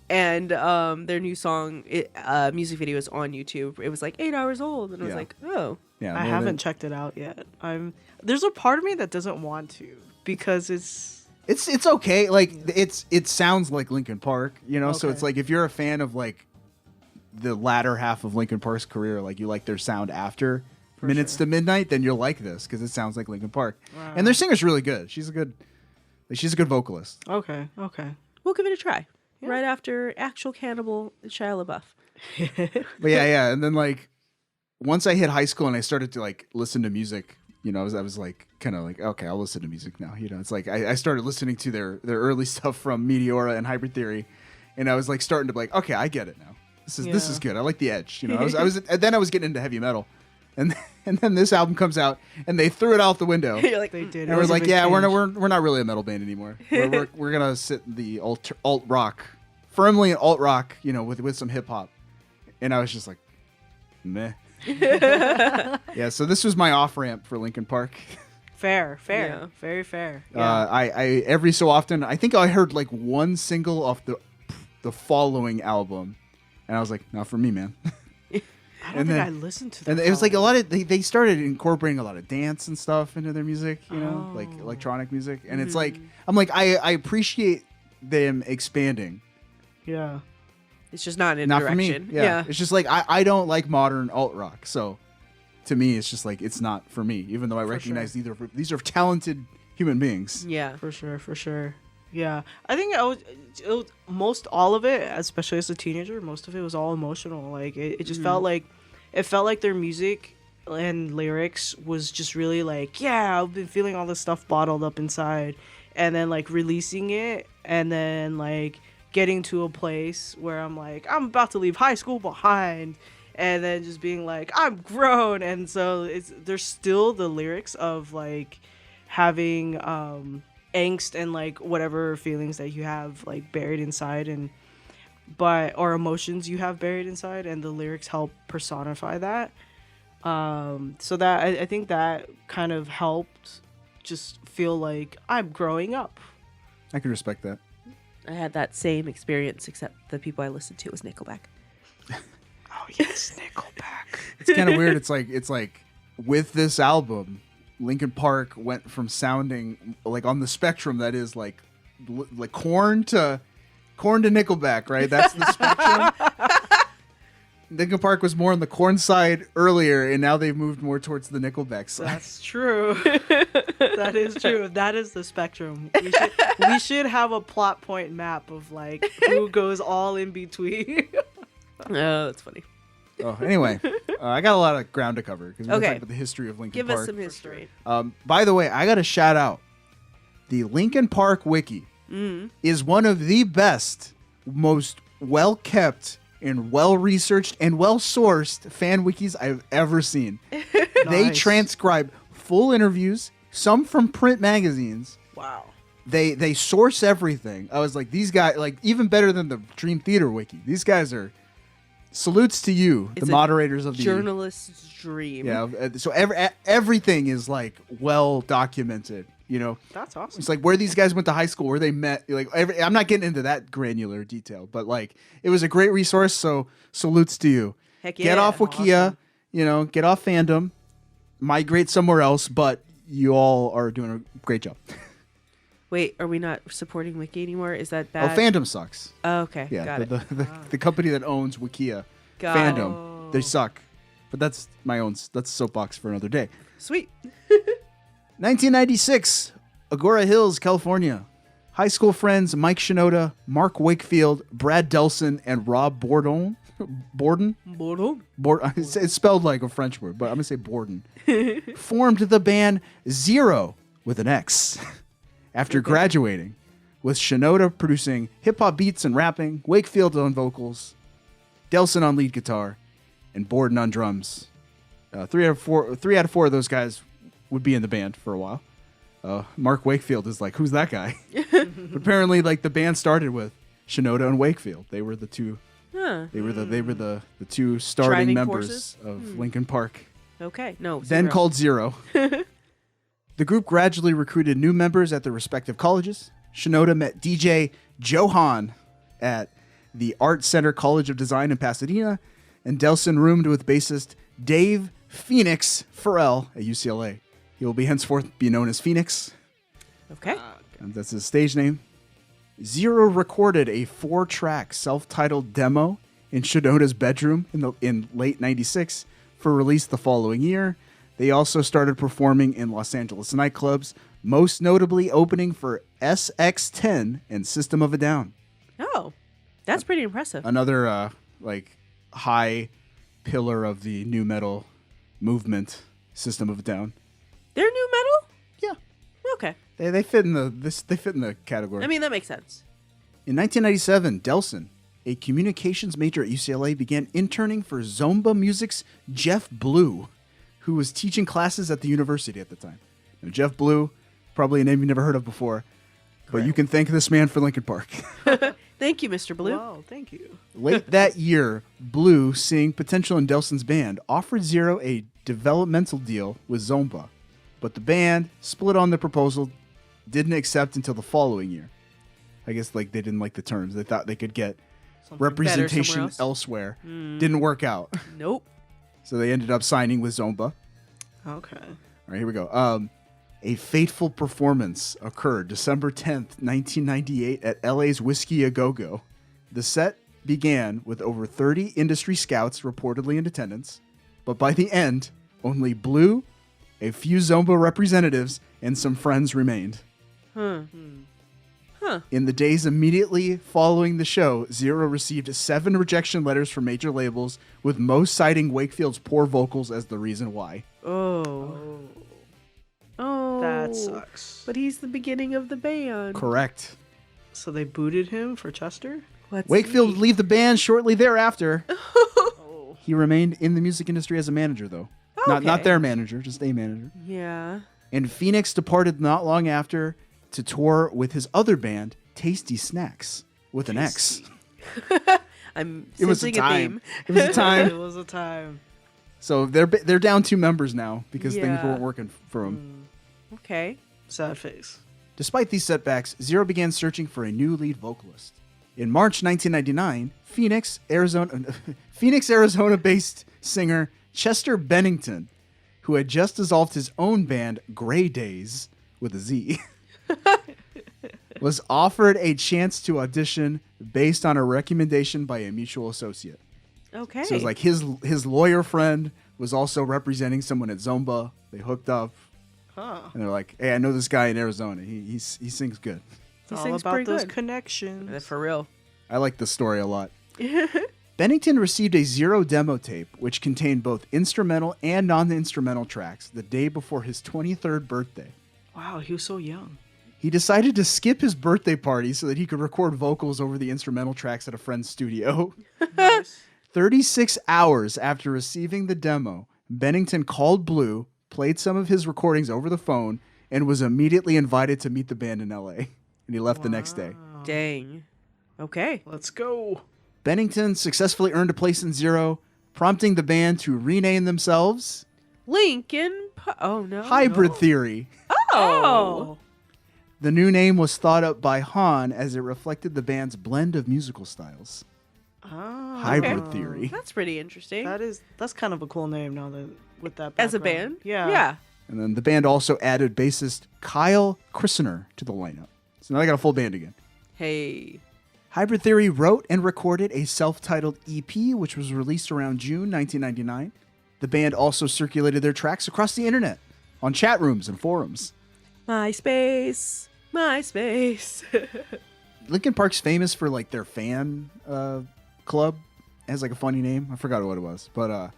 and their new song, music video is on YouTube. It was like 8 hours old, and I was
Yeah.
like, oh.
Yeah,
I haven't checked it out yet. There's a part of me that doesn't want to because
It's okay. Like it sounds like Linkin Park, you know. So
Okay.
it's like if you're a fan of like the latter half of Linkin Park's career, like you like their sound after Minutes to Midnight, then you'll like this because it sounds like Linkin Park.
Wow.
And their singer's really good. She's a good vocalist.
okay.
We'll give it a try. Right after Actual Cannibal, Shia LaBeouf.
But yeah, and then like once I hit high school and I started to like listen to music, you know, I was like kind of like, okay, I'll listen to music now. You know, it's like I started listening to their early stuff from Meteora and Hybrid Theory, and I was like starting to be like, okay, I get it now. This is good. I like the edge. You know, I was and then I was getting into heavy metal, and then this album comes out and they threw it out the window.
You're like,
They did.
And
It
we're
was a
like,
big
yeah,
change.
we're not really a metal band anymore. We're gonna sit in the alt rock, firmly in alt rock, you know, with some hip hop. And I was just like, meh. Yeah, so this was my off ramp for Linkin Park.
Fair.
Yeah.
Very fair.
I every so often, I think I heard like one single off the following album, and I was like, not for me, man.
I don't think I listened to that.
And it was like a lot of they started incorporating a lot of dance and stuff into their music, you know, like electronic music. And it's like I'm like I appreciate them expanding.
Yeah.
It's just not in
Not
direction.
for me. Yeah. It's just like I don't like modern alt rock, so to me it's just like it's not for me. Even though I recognize these are talented human beings.
Yeah,
for sure. Yeah, I think it was most all of it, especially as a teenager. Most of it was all emotional. Like it just felt like their music and lyrics was just really like, yeah, I've been feeling all this stuff bottled up inside, and then like releasing it, and then like getting to a place where I'm like, I'm about to leave high school behind, and then just being like, I'm grown. And so there's still the lyrics of like having angst and like whatever feelings that you have like buried inside or emotions you have buried inside, and the lyrics help personify that. So that I think that kind of helped just feel like I'm growing up.
I can respect that.
I had that same experience, except the people I listened to was Nickelback.
Oh yes, Nickelback.
It's kind of weird. It's like with this album, Linkin Park went from sounding like on the spectrum that is like Korn to Nickelback, right? That's the spectrum. Linkin Park was more on the Korn side earlier, and now they've moved more towards the Nickelback side.
That's true. That is true. That is the spectrum. We should have a plot point map of like who goes all in between.
Oh, that's funny.
Oh, anyway, I got a lot of ground to cover because we're
Okay.
talking about the history of Linkin
Give
Park.
us some history.
By the way, I got to shout out the Linkin Park wiki is one of the best, most well kept and well researched and well sourced fan wikis I've ever seen. They transcribe full interviews, some from print magazines.
Wow.
They source everything. I was like, these guys, like even better than the Dream Theater wiki. These guys are. Salutes to you,
It's
the
a
moderators of the
journalist's dream.
Yeah, so everything is like well documented. You know,
that's awesome.
It's like where these guys went to high school, where they met. Like I'm not getting into that granular detail, but like it was a great resource. So salutes to you.
Heck
Get
yeah.
off Wikia. You know, get off fandom. Migrate somewhere else. But you all are doing a great job.
Wait, are we not supporting Wiki anymore? Is that bad?
Oh, fandom sucks.
Oh, okay.
Yeah,
Got it.
the company that owns Wikia,
Got
fandom, they suck. But that's a soapbox for another day.
Sweet.
1996, Agora Hills, California. High school friends Mike Shinoda, Mark Wakefield, Brad Delson, and Rob Borden. It's spelled like a French word, but I'm gonna say Borden. Formed the band Zero with an X. After graduating, with Shinoda producing hip-hop beats and rapping, Wakefield on vocals, Delson on lead guitar, and Borden on drums. 3 out of 4 of those guys would be in the band for a while. Mark Wakefield is like, who's that guy? But apparently, like the band started with Shinoda and Wakefield. They were the two.
Huh.
They were the two starting
Driving
members
forces?
of Linkin Park.
Okay. No.
Then
Zero.
called Zero. The group gradually recruited new members at their respective colleges. Shinoda met DJ Johan at the Art Center College of Design in Pasadena, and Delson roomed with bassist Dave Phoenix Farrell at UCLA. He will henceforth be known as Phoenix.
Okay.
And that's his stage name. Zero recorded a 4-track self-titled demo in Shinoda's bedroom in late '96 for release the following year. They also started performing in Los Angeles nightclubs, most notably opening for SX10 and System of a Down.
Oh, that's pretty impressive.
Another like high pillar of the new metal movement, System of a Down.
They're new metal?
Yeah.
Okay.
They fit in the category.
I mean, that makes sense.
In 1997, Delson, a communications major at UCLA, began interning for Zomba Music's Jeff Blue, who was teaching classes at the university at the time. Now, Jeff Blue, probably a name you've never heard of before, but you can thank this man for Linkin Park.
Thank you, Mr. Blue.
Wow, thank you.
Late that year, Blue, seeing potential in Delson's band, offered Zero a developmental deal with Zomba, but the band split on the proposal, didn't accept until the following year. I guess like they didn't like the terms. They thought they could get
Something
representation
better somewhere else.
elsewhere.
Mm.
Didn't work out.
Nope.
So they ended up signing with Zomba.
Okay.
All right, here we go. A fateful performance occurred December 10th, 1998 at LA's Whiskey A Go-Go. The set began with over 30 industry scouts reportedly in attendance, but by the end, only Blue, a few Zomba representatives, and some friends remained. In the days immediately following the show, Zero received 7 rejection letters from major labels, with most citing Wakefield's poor vocals as the reason why.
Oh.
That sucks.
But he's the beginning of the band.
Correct.
So they booted him for Chester?
Wakefield would leave the band shortly thereafter. He remained in the music industry as a manager, though. Not their manager, just a manager.
Yeah.
And Phoenix departed not long after to tour with his other band, Tasty Snacks, with an X.
It was a
time.
It was a time.
So they're down 2 members now because things weren't working for them.
Okay.
Sad face.
Despite these setbacks, Zero began searching for a new lead vocalist. In March 1999, Phoenix, Arizona-based singer Chester Bennington, who had just dissolved his own band, Grey Days, with a Z, was offered a chance to audition based on a recommendation by a mutual associate.
Okay.
So it was like his lawyer friend was also representing someone at Zomba. They hooked up.
Huh.
And they're like, hey, I know this guy in Arizona. He sings good.
It's all about those connections.
For real.
I like the story a lot. Bennington received a Zero demo tape, which contained both instrumental and non-instrumental tracks, the day before his 23rd birthday.
Wow, he was so young.
He decided to skip his birthday party so that he could record vocals over the instrumental tracks at a friend's studio. 36 hours after receiving the demo, Bennington called Blue, played some of his recordings over the phone, and was immediately invited to meet the band in LA. And he left the next day.
Dang. Okay.
Let's go.
Bennington successfully earned a place in Zero, prompting the band to rename themselves
Linkin Park. Oh, no.
Hybrid Theory.
Oh.
The new name was thought up by Han as it reflected the band's blend of musical styles.
Oh,
Hybrid Theory.
That's pretty interesting.
That's kind of a cool name now that with that
As a
background.
band?
Yeah.
Yeah.
And then the band also added bassist Kyle Christener to the lineup. So now they got a full band again.
Hey.
Hybrid Theory wrote and recorded a self-titled EP, which was released around June 1999. The band also circulated their tracks across the internet, on chat rooms and forums.
MySpace.
Linkin Park's famous for like their fan club. It has like a funny name. I forgot what it was. But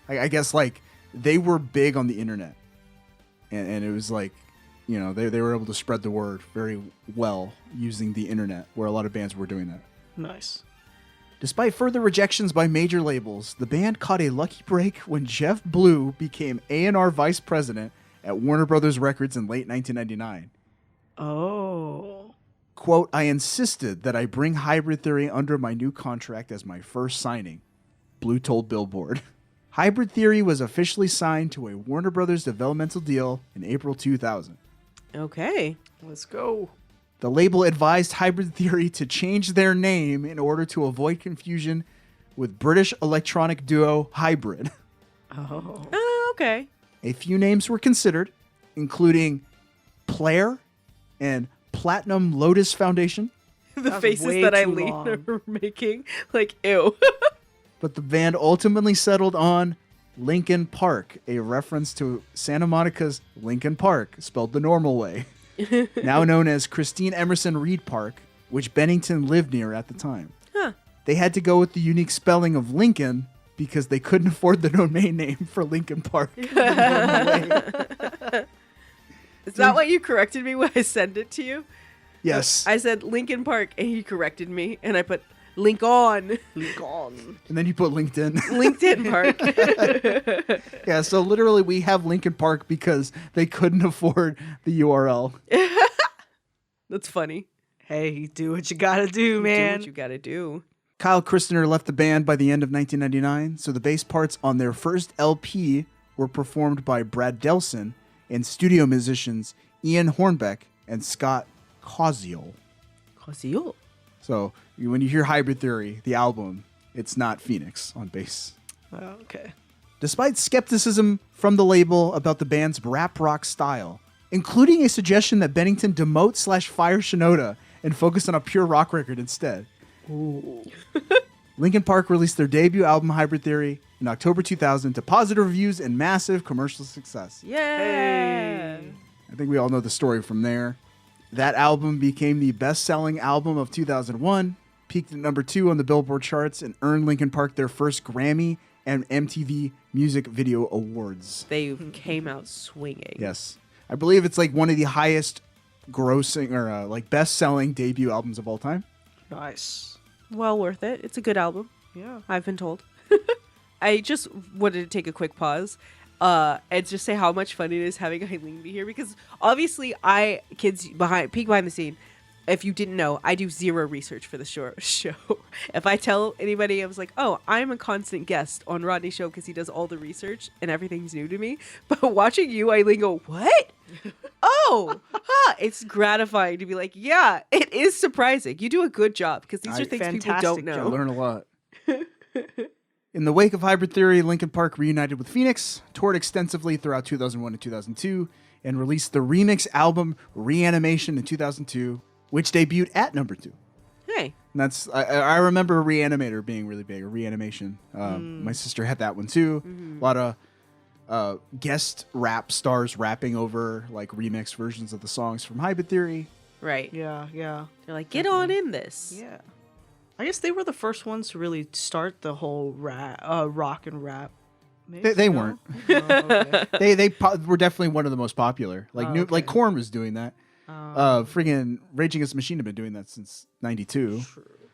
I guess like they were big on the internet. And it was like, you know, they were able to spread the word very well using the internet, where a lot of bands were doing that.
Nice.
Despite further rejections by major labels, the band caught a lucky break when Jeff Blue became A&R vice president at Warner Brothers Records in late 1999.
Oh.
Quote, I insisted that I bring Hybrid Theory under my new contract as my first signing, Blue told Billboard. Hybrid Theory was officially signed to a Warner Brothers developmental deal in April 2000.
Okay.
Let's go.
The label advised Hybrid Theory to change their name in order to avoid confusion with British electronic duo Hybrid.
Oh.
Okay.
A few names were considered, including Player and Platinum Lotus Foundation.
The
That's
faces
way
that
too
Eileen
long.
are making. Like, ew.
But the band ultimately settled on Linkin Park, a reference to Santa Monica's Linkin Park, spelled the normal way. Now known as Christine Emerson Reed Park, which Bennington lived near at the time.
Huh.
They had to go with the unique spelling of Lincoln because they couldn't afford the domain name for Linkin Park.
Is that what you corrected me when I sent it to you?
Yes.
I said Linkin Park, and he corrected me, and I put Link on.
Link on.
And then you put LinkedIn.
LinkedIn Park.
Yeah, so literally we have Linkin Park because they couldn't afford the URL.
That's funny.
Hey, do what you gotta do, man.
Do what you gotta do.
Kyle Christener left the band by the end of 1999, so the bass parts on their first LP were performed by Brad Delson and studio musicians Ian Hornbeck and Scott Cosiel.
Cosiel.
So when you hear Hybrid Theory, the album, it's not Phoenix on bass.
Okay.
Despite skepticism from the label about the band's rap rock style, including a suggestion that Bennington demote/fire Shinoda and focus on a pure rock record instead.
Ooh.
Linkin Park released their debut album Hybrid Theory in October 2000 to positive reviews and massive commercial success.
Yeah.
I think we all know the story from there. That album became the best-selling album of 2001, peaked at number 2 on the Billboard charts, and earned Linkin Park their first Grammy and MTV Music Video Awards.
They came out swinging.
Yes. I believe it's like one of the highest grossing or like best-selling debut albums of all time.
Nice.
Well worth it. It's a good album.
Yeah.
I've been told. I just wanted to take a quick pause and just say how much fun it is having Eileen be here, because obviously peek behind the scene. If you didn't know, I do zero research for the show. If I tell anybody, I was like, oh, I'm a constant guest on Rodney's show because he does all the research and everything's new to me. But watching you, Eileen, go, what? Oh, it's gratifying to be like, yeah, it is surprising. You do a good job because these are things people don't know.
I learn a lot. In the wake of Hybrid Theory, Linkin Park reunited with Phoenix, toured extensively throughout 2001 and 2002, and released the remix album Reanimation in 2002, which debuted at number 2.
Hey.
And that's I remember Reanimator being really big, or Reanimation. My sister had that one too. A lot of guest rap stars rapping over like remix versions of the songs from Hybrid Theory.
Right.
Yeah.
They're like, get on in this.
Yeah. I guess they were the first ones to really start the whole rock and rap.
They weren't.
Oh, okay.
They were definitely one of the most popular. Like like Korn was doing that. Friggin' Rage Against the Machine have been doing that since '92.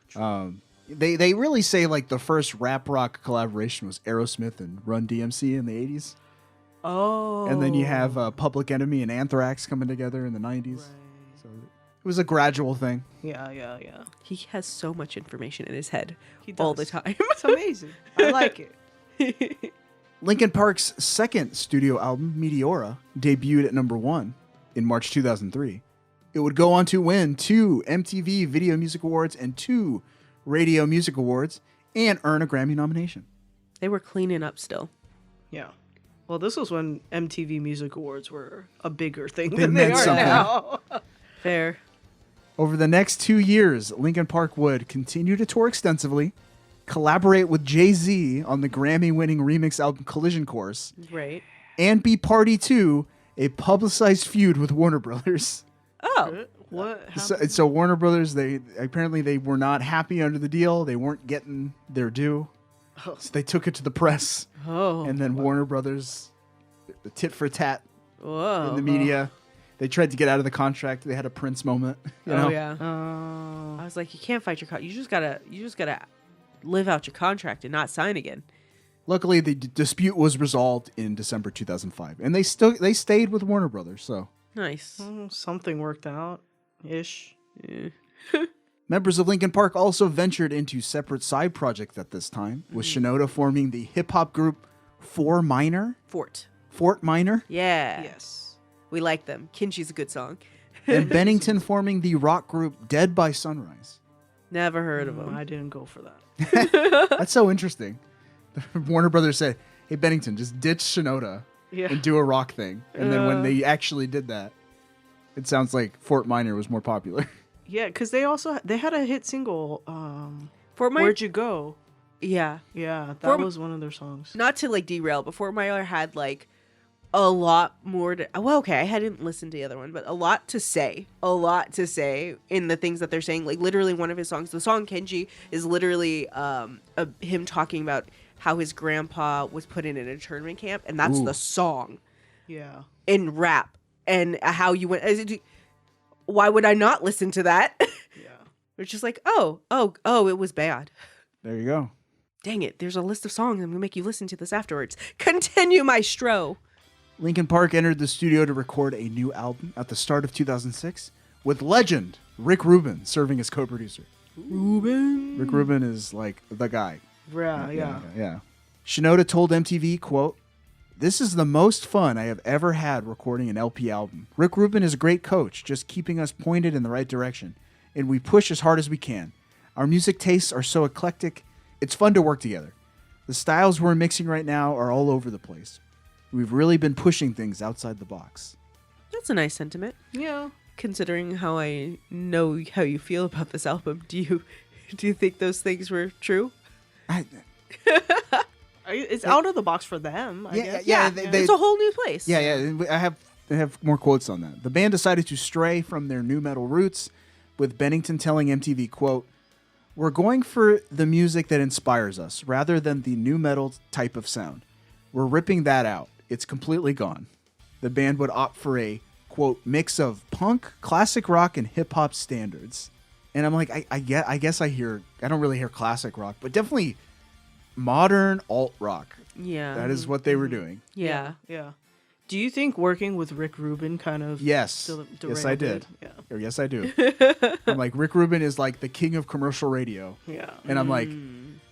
True. They really say like the first rap rock collaboration was Aerosmith and Run DMC in the '80s.
Oh.
And then you have Public Enemy and Anthrax coming together in the '90s. Right. So it was a gradual thing.
Yeah.
He has so much information in his head
He
all
does.
the time.
It's amazing. I like it.
Linkin Park's second studio album, Meteora, debuted at number 1 in March 2003. It would go on to win 2 MTV Video Music Awards and 2 Radio Music Awards and earn a Grammy nomination.
They were cleaning up still.
Yeah. Well, this was when MTV Music Awards were a bigger thing
They
than they
meant
are
something.
now.
Fair.
Over the next 2 years, Linkin Park would continue to tour extensively, collaborate with Jay-Z on the Grammy-winning remix album Collision Course,
Right.
and be party to a publicized feud with Warner Brothers.
Oh.
What?
So Warner Brothers, they were not happy under the deal. They weren't getting their due. So they took it to the press.
Oh.
And then Warner Brothers, the tit for tat
Whoa.
in the media. They tried to get out of the contract. They had a Prince moment. You know?
Yeah. I was like, you can't fight your contract. You just gotta live out your contract and not sign again.
Luckily, the dispute was resolved in December 2005, and they stayed with Warner Brothers. So
Nice.
Something worked out, ish.
Yeah.
members of Linkin Park also ventured into separate side projects at this time, with Shinoda forming the hip hop group Fort Minor.
Yeah.
Yes.
We like them. Kinchi's a good song.
And Bennington forming the rock group Dead by Sunrise.
Never heard of them.
I didn't go for that.
That's so interesting. Warner Brothers said, hey, Bennington, just ditch Shinoda and do a rock thing. And then when they actually did that, it sounds like Fort Minor was more popular.
Yeah, because they had a hit single,
Fort Minor?
Where'd You Go?
Yeah.
Yeah, that was one of their songs.
Not to like derail, but Fort Minor had like a lot more to, well, okay, I hadn't listened to the other one, but a lot to say in the things that they're saying. Like literally one of his songs, the song Kenji, is literally him talking about how his grandpa was put in an internment camp, and that's the song.
Yeah.
In rap, and how you went. Why would I not listen to that?
Yeah.
It's just like, oh, it was bad.
There you go.
Dang it, there's a list of songs. I'm gonna make you listen to this afterwards. Continue, maestro.
Linkin Park entered the studio to record a new album at the start of 2006, with legend Rick Rubin serving as co-producer. Rick Rubin is like the guy.
Yeah.
Shinoda told MTV, quote, "This is the most fun I have ever had recording an LP album. Rick Rubin is a great coach, just keeping us pointed in the right direction, and we push as hard as we can. Our music tastes are so eclectic, it's fun to work together. The styles we're mixing right now are all over the place. We've really been pushing things outside the box.
That's a nice sentiment.
Yeah.
Considering how I know how you feel about this album, do you think those things were true?
It's out of the box for them, I guess.
Yeah, it's a whole new place.
Yeah. I have more quotes on that. The band decided to stray from their new metal roots, with Bennington telling MTV, quote, "We're going for the music that inspires us, rather than the new metal type of sound. We're ripping that out. It's completely gone." The band would opt for a, quote, "mix of punk, classic rock, and hip-hop standards." And I'm like, I guess I don't really hear classic rock, but definitely modern alt rock.
Yeah.
That is what they were doing.
Yeah.
Do you think working with Rick Rubin kind of
Yes. Yes, I did.
Yeah.
Or yes, I do. I'm like, Rick Rubin is like the king of commercial radio.
Yeah.
And I'm like,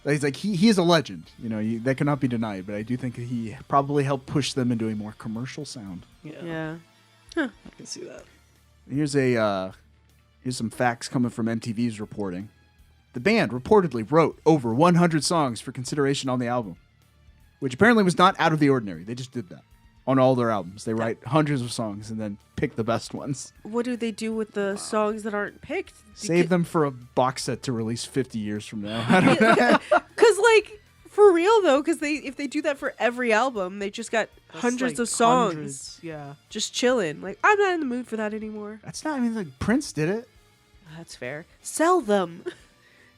he's like, he is a legend. You know, that cannot be denied. But I do think he probably helped push them into a more commercial sound.
Yeah. I can see that.
Here's some facts coming from MTV's reporting. The band reportedly wrote over 100 songs for consideration on the album, which apparently was not out of the ordinary. They just did that on all their albums. They write hundreds of songs and then pick the best ones.
What do they do with the songs that aren't picked?
Save them for a box set to release 50 years from now. I don't know.
Because, like, for real, though, because if they do that for every album, they just got hundreds of songs.
Hundreds, yeah.
Just chilling. Like, I'm not in the mood for that anymore.
That's not, like, Prince did it.
That's fair. Sell them.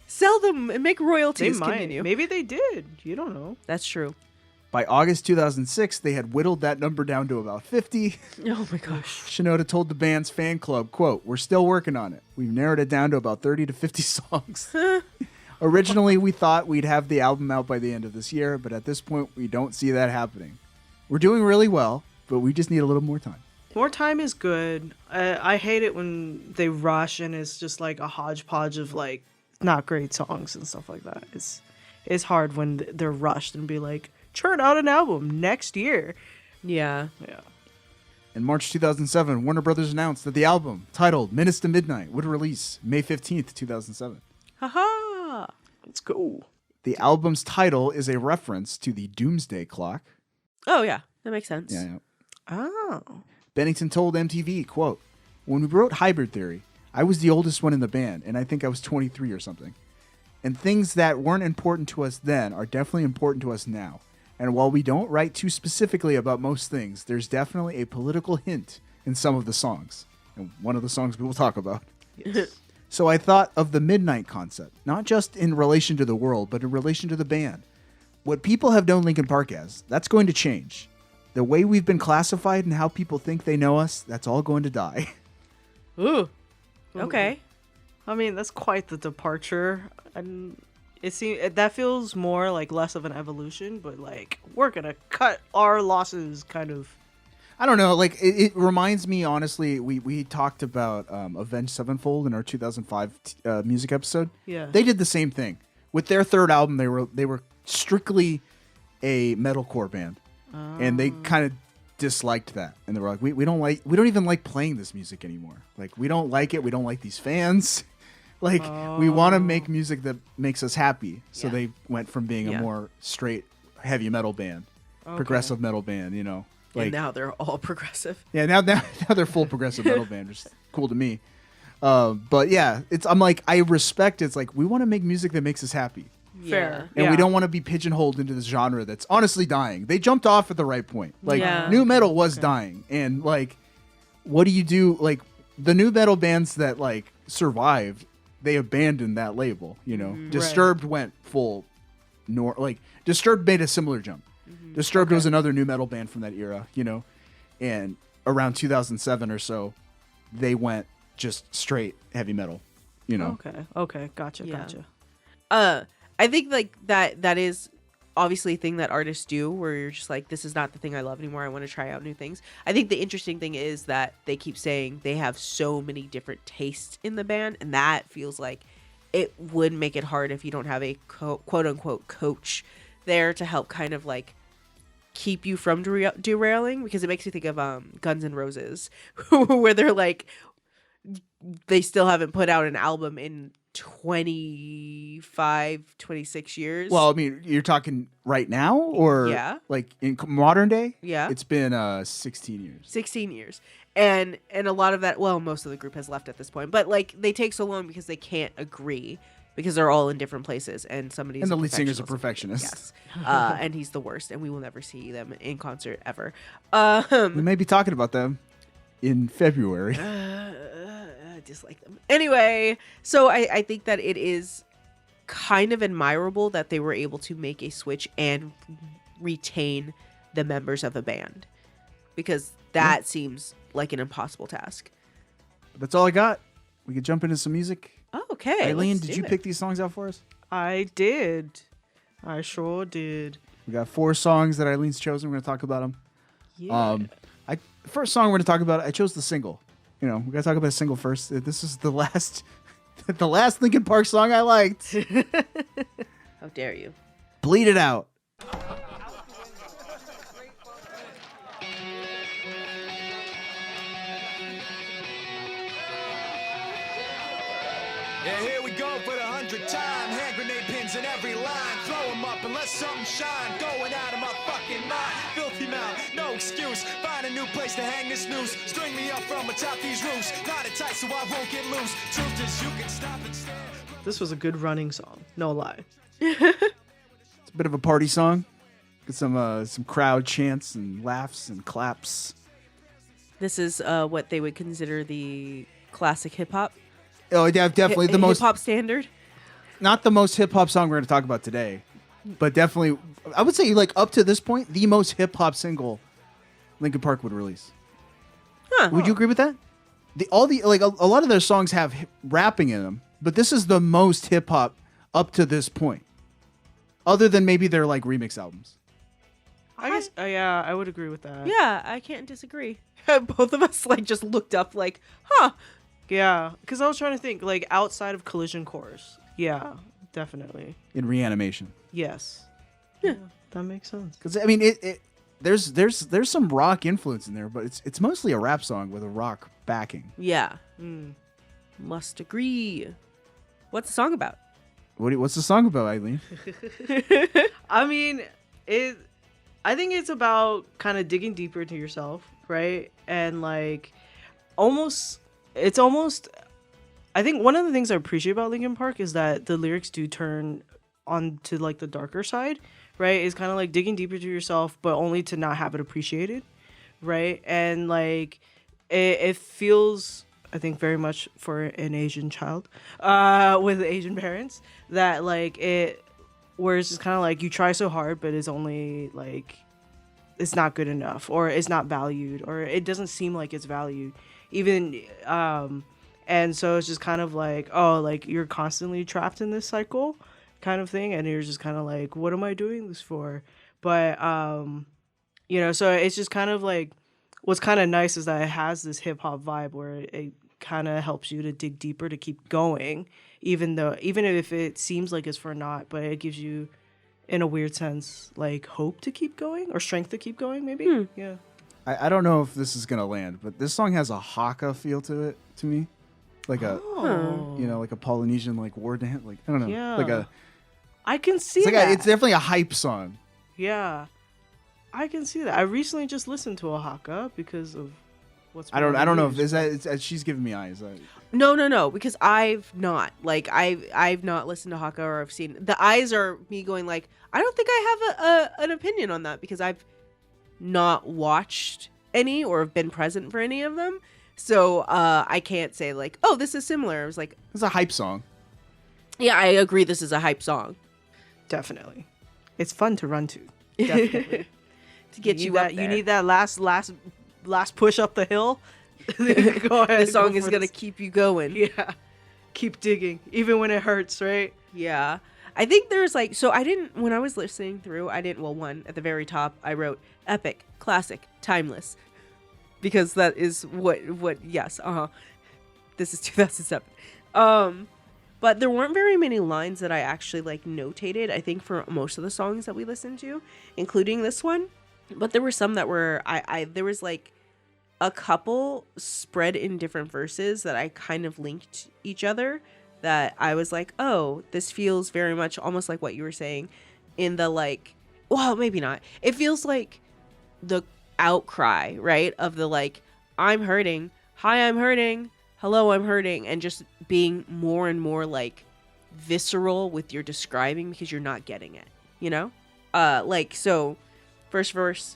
Sell them and make royalties
They might.
continue.
Maybe they did. You don't know.
That's true.
By August 2006, they had whittled that number down to about 50.
Oh my gosh.
Shinoda told the band's fan club, quote, "We're still working on it. We've narrowed it down to about 30 to 50 songs." Originally, we thought we'd have the album out by the end of this year, but at this point, we don't see that happening. We're doing really well, but we just need a little more time.
More time is good. I hate it when they rush and it's just like a hodgepodge of like not great songs and stuff like that. It's hard when they're rushed and be like, churn out an album next year.
Yeah.
In March 2007, Warner Brothers announced that the album, titled Minutes to Midnight, would release May 15th, 2007.
Haha.
Let's go.
The album's title is a reference to the Doomsday Clock.
Oh, yeah. That makes sense.
Yeah.
Oh.
Bennington told MTV, quote, "When we wrote Hybrid Theory, I was the oldest one in the band, and I think I was 23 or something. And things that weren't important to us then are definitely important to us now. And while we don't write too specifically about most things, there's definitely a political hint in some of the songs." And one of the songs we will talk about.
Yes.
So I thought of the midnight concept, not just in relation to the world, but in relation to the band. What people have known Linkin Park as, that's going to change. The way we've been classified and how people think they know us, that's all going to die.
Ooh. Okay.
I mean, that's quite the departure. And it seems that feels more like less of an evolution, but like we're gonna cut our losses, kind of.
I don't know. Like it reminds me, honestly. We talked about Avenged Sevenfold in our 2005 music episode.
Yeah.
They did the same thing with their third album. They were strictly a metalcore band, and they kind of disliked that, and they were like, we don't even like playing this music anymore. Like we don't like it. We don't like these fans. Like we want to make music that makes us happy. So they went from being a more straight heavy metal band, progressive metal band. You know.
Like, and now they're all progressive.
Yeah, now they're full progressive metal band, which is cool to me. But yeah, I'm like, I respect it. It's like we want to make music that makes us happy.
Fair.
And we don't want to be pigeonholed into this genre that's honestly dying. They jumped off at the right point. Like new metal was dying. And like, what do you do? Like the new metal bands that like survived, they abandoned that label, you know. Disturbed went full Disturbed made a similar jump. Disturbed was another new metal band from that era, you know, and around 2007 or so, they went just straight heavy metal, you know.
Okay, gotcha.
I think like that is obviously a thing that artists do, where you're just like, this is not the thing I love anymore. I want to try out new things. I think the interesting thing is that they keep saying they have so many different tastes in the band, and that feels like it would make it hard if you don't have a quote unquote coach there to help kind of like keep you from derailing, because it makes me think of Guns N' Roses where they're like, they still haven't put out an album in 25, 26 years.
Well, I mean, you're talking right now or
Yeah.
like in modern day?
Yeah.
It's been 16 years.
16 years. And a lot of that, well, most of the group has left at this point, but like they take so long because they can't agree because they're all in different places and somebody's
And the
a
lead singer's a
perfectionist.
perfectionist.
Yes. And he's the worst and we will never see them in concert ever.
We may be talking about them in February.
I dislike them. Anyway, so I think that it is kind of admirable that they were able to make a switch and retain the members of a band, because that seems like an impossible task.
That's all I got. We could jump into some music.
Oh, okay.
Eileen,
let's
did
do
you
it.
pick these songs out for us?
I did. I sure did.
We got 4 songs that Eileen's chosen. We're going to talk about them.
Yeah.
First song we're going to talk about, I chose the single. You know, we got to talk about a single first. This is the last Linkin Park song I liked.
How dare you?
Bleed It Out.
Yeah, here we go for the 100th time. Hand grenade pins in every line. Throw them up and let something shine. Going out of my fucking mind. Filthy mouth, no excuse. Find a new place to hang this noose. String me up from atop these roofs. Knot it tight so I won't get loose. Truth is you can stop and stare.
This was a good running song. No lie.
It's a bit of a party song. Get some crowd chants and laughs and claps.
This is what they would consider the classic hip hop.
Oh, yeah, definitely the most
hip hop standard.
Not the most hip hop song we're going to talk about today, but definitely, I would say, like up to this point, the most hip hop single Linkin Park would release.
Huh.
Would you agree with that? A lot of their songs have rapping in them, but this is the most hip hop up to this point, other than maybe their like remix albums.
I guess, yeah, I would agree with that.
Yeah, I can't disagree. Both of us like just looked up like, huh.
Yeah, because I was trying to think, like, outside of Collision Course. Yeah, definitely.
In Reanimation.
Yes. Yeah, that makes sense.
Because I mean, there's some rock influence in there, but it's mostly a rap song with a rock backing.
Yeah. Must agree. What's the song about?
What's the song about, Eileen?
I mean, I think it's about kind of digging deeper into yourself, right? And like, it's almost. I think one of the things I appreciate about Linkin Park is that the lyrics do turn on to like the darker side, right? It's kind of like digging deeper to yourself, but only to not have it appreciated, right? And like, it feels, I think, very much for an Asian child with Asian parents, that like where it's just kind of like you try so hard, but it's only like it's not good enough, or it's not valued, or it doesn't seem like it's valued, even. And so it's just kind of like, oh, like you're constantly trapped in this cycle kind of thing, and you're just kind of like, what am I doing this for? But so it's just kind of like, what's kind of nice is that it has this hip hop vibe where it kind of helps you to dig deeper, to keep going, even if it seems like it's for naught, but it gives you, in a weird sense, like hope to keep going, or strength to keep going, maybe. Yeah.
I don't know if this is gonna land, but this song has a haka feel to it to me, like like a Polynesian like war dance, like I don't know,
Yeah.
like a.
I can see
It's like
that.
it's definitely a hype song.
Yeah, I can see that. I recently just listened to a haka because of what's.
I don't know if is that she's giving me eyes.
No, because I've not I've not listened to haka, or I've seen the eyes are me going like, I don't think I have an opinion on that, because I've not watched any or have been present for any of them, so I can't say like, oh, this is similar. I was like,
it's a hype song.
Yeah, I agree. This is a hype song.
Definitely, it's fun to run to. Definitely,
to get you up there.
You need that last push up the hill. Go ahead.
The song is gonna keep you going.
Yeah, keep digging even when it hurts, right?
Yeah. I think there's like, so when I was listening through, at the very top, I wrote epic, classic, timeless, because that is yes, this is 2007. But there weren't very many lines that I actually like notated, I think, for most of the songs that we listened to, including this one. But there were some that were, there was like a couple spread in different verses that I kind of linked each other, that I was like, oh, this feels very much almost like what you were saying in the like, well, maybe not. It feels like the outcry, right? Of the like, I'm hurting. Hi, I'm hurting. Hello, I'm hurting. And just being more and more like visceral with your describing because you're not getting it, you know? So first verse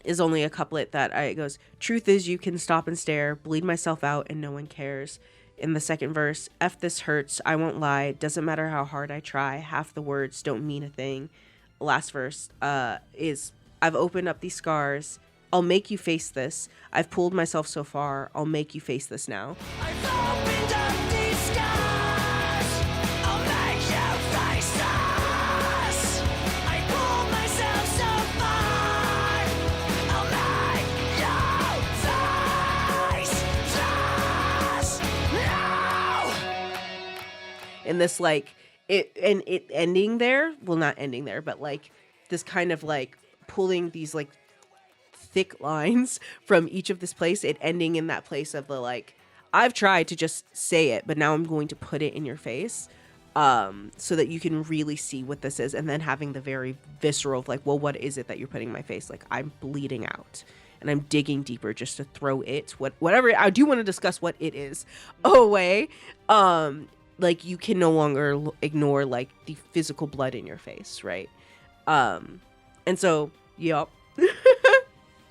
is only a couplet that it goes, truth is you can stop and stare, bleed myself out and no one cares. In the second verse, F this hurts, I won't lie, doesn't matter how hard I try, half the words don't mean a thing. Last verse is, I've opened up these scars, I'll make you face this, I've pulled myself so far, I'll make you face this now.
I've opened up these scars. I'll make you face this. I pulled myself so far. I'll make you face this. No.
And this like it ending there, well, not ending there, but like this kind of like pulling these like thick lines from each of this place, it ending in that place of the like, I've tried to just say it, but now I'm going to put it in your face, so that you can really see what this is, and then having the very visceral of like, well, what is it that you're putting in my face? Like, I'm bleeding out and I'm digging deeper just to throw it, whatever. I do want to discuss what it is away. Like, you can no longer ignore like the physical blood in your face, right? And so, yep.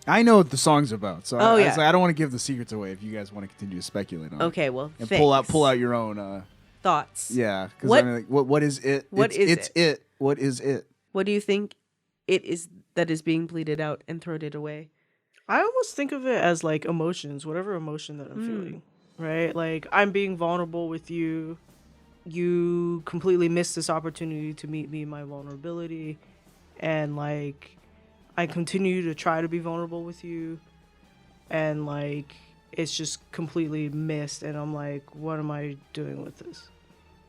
I know what the song's about, so
Oh,
I
yeah.
was like, I don't want to give the secrets away if you guys want to continue to speculate on it.
Okay, well,
and
thanks.
pull out your own
Thoughts.
Yeah, because
What-
I mean, like, what is it?
What is
it's it? What is it?
What do you think it is that is being bleeded out and throated away?
I almost think of it as like emotions, whatever emotion that I'm feeling, right? Like, I'm being vulnerable with you. You completely missed this opportunity to meet me in my vulnerability. And like, I continue to try to be vulnerable with you. And like, it's just completely missed. And I'm like, what am I doing with this?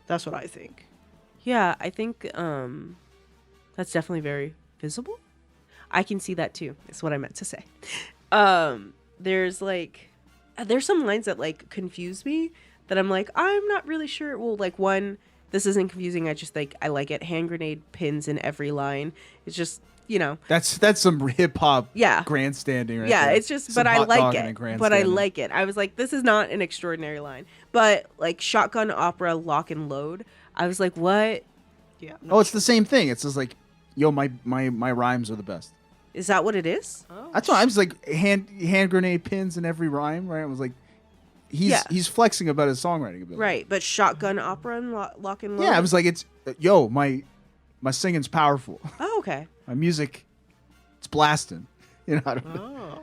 That's what I think.
Yeah, I think that's definitely very visible. I can see that too. That's what I meant to say. There's some lines that like confuse me that I'm like, I'm not really sure. Well, like, one, this isn't confusing. I just like, I like it. Hand grenade pins in every line. It's just, you know.
That's some hip hop
Yeah.
grandstanding right
Yeah,
there.
it's just,
Some
but I
hot
like
dogging and
it. But I
grandstanding.
like it. I was like, this is not an extraordinary line. But like shotgun opera, lock and load. I was like, what?
Yeah.
Oh, it's the same thing. It's just like, yo, my rhymes are the best.
Is that what it is?
That's why I was like, hand grenade pins in every rhyme, right? I was like, he's flexing about his songwriting ability.
Right, but shotgun opera and lock and load.
Yeah, I was like, it's yo, my singing's powerful.
Oh, okay.
My music, it's blasting. You know. I don't know.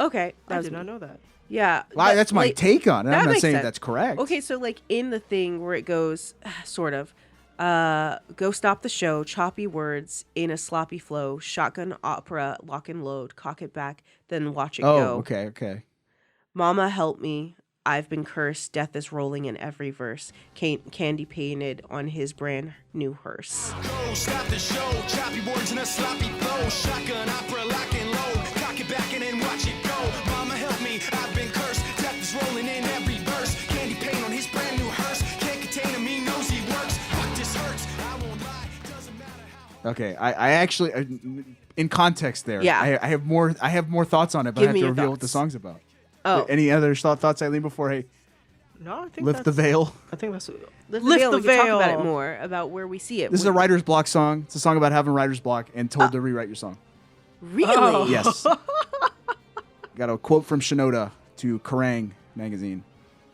Okay,
I did not know that.
Yeah,
Well, that's my take on it. I'm
that
not
makes
saying
sense.
that's correct.
Okay, so like in the thing where it goes, sort of, go stop the show, choppy words in a sloppy flow, shotgun opera, lock and load, cock it back, then watch it go.
Oh, okay.
Mama help me, I've been cursed, death is rolling in every verse, candy painted on his brand new hearse.
Go stop the show, choppy words in a sloppy flow, shotgun opera, lock and load, cock it back and then watch it go. Mama help me, I've been cursed, death is rolling in every verse, candy paint on his brand new hearse, can't contain him, he knows he works, fuck this hurts, I won't lie, doesn't matter how.
Okay, I actually, in context there,
Yeah.
I have more thoughts on it, but
Give
I have
me
to
your
reveal what the
thoughts.
song's about.
Oh.
Any other thoughts, Eileen, before I
No, I think
lift the veil?
I think that's
Lift
Lift
the veil.
the
We can talk
veil.
about it more, about where we see it.
This is a writer's block song. It's a song about having writer's block and told to rewrite your song.
Really?
Oh.
Yes. Got a quote from Shinoda to Kerrang! Magazine.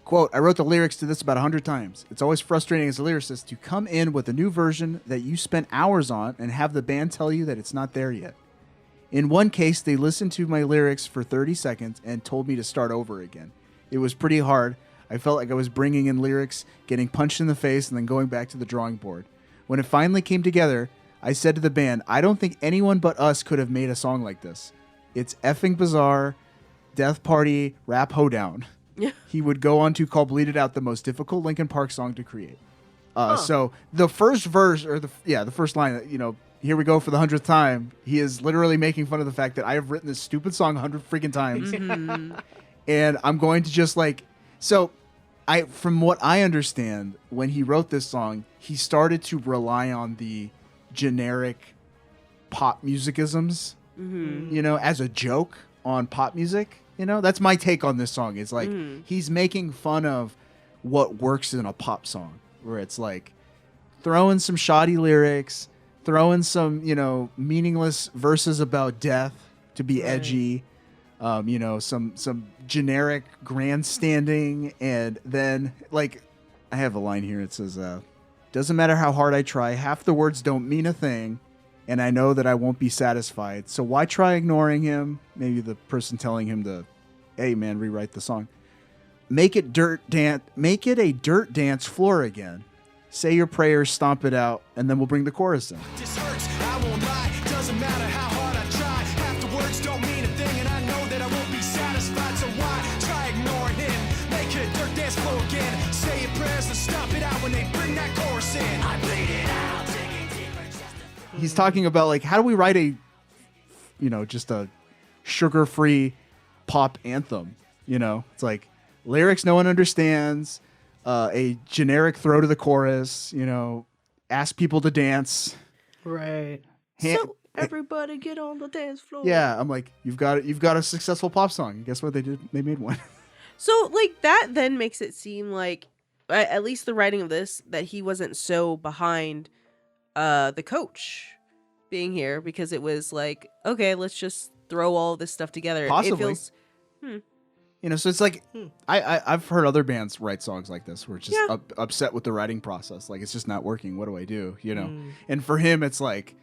Quote, I wrote the lyrics to this about 100 times. It's always frustrating as a lyricist to come in with a new version that you spent hours on and have the band tell you that it's not there yet. In one case, they listened to my lyrics for 30 seconds and told me to start over again. It was pretty hard. I felt like I was bringing in lyrics, getting punched in the face, and then going back to the drawing board. When it finally came together, I said to the band, I don't think anyone but us could have made a song like this. It's effing bizarre, death party, rap hoedown. He would go on to call Bleed It Out the most difficult Linkin Park song to create. So the first verse, or the first line, you know, here we go for the 100th time. He is literally making fun of the fact that I have written this stupid song 100 freaking times.
Mhm.
And I'm going to just like, so from what I understand, when he wrote this song, he started to rely on the generic pop musicisms, you know, as a joke on pop music. You know, that's my take on this song. It's like he's making fun of what works in a pop song, where it's like throwing some shoddy lyrics, throwing some, you know, meaningless verses about death to be edgy, you know, some generic grandstanding, and then like I have a line here. It says, "Doesn't matter how hard I try, half the words don't mean a thing, and I know that I won't be satisfied. So why try ignoring him?" Maybe the person telling him to, "Hey man, rewrite the song. Make it a dirt dance floor again. Say your prayers, stomp it out, and then we'll bring the chorus in."
This hurts, I won't lie. Doesn't matter how hard I try. Half the words don't mean a thing, and I know that I won't be satisfied. So why try ignoring him? Make it a dirt dance floor again. Say your prayers and stomp it out when they bring that chorus in. I bleed it out, digging deeper.
He's talking about like, how do we write a, you know, just a sugar-free pop anthem? You know, it's like lyrics no one understands, a generic throw to the chorus, you know, ask people to dance.
Right.
So everybody get on the dance floor.
Yeah, I'm like, you've got a successful pop song. And guess what they did? They made one.
So like that then makes it seem like, at least the writing of this, that he wasn't so behind the coach being here, because it was like, okay, let's just throw all this stuff together.
Possibly.
It feels,
You know, so it's like I've heard other bands write songs like this where it's just upset with the writing process. Like, it's just not working. What do I do? You know? And for him, it's like,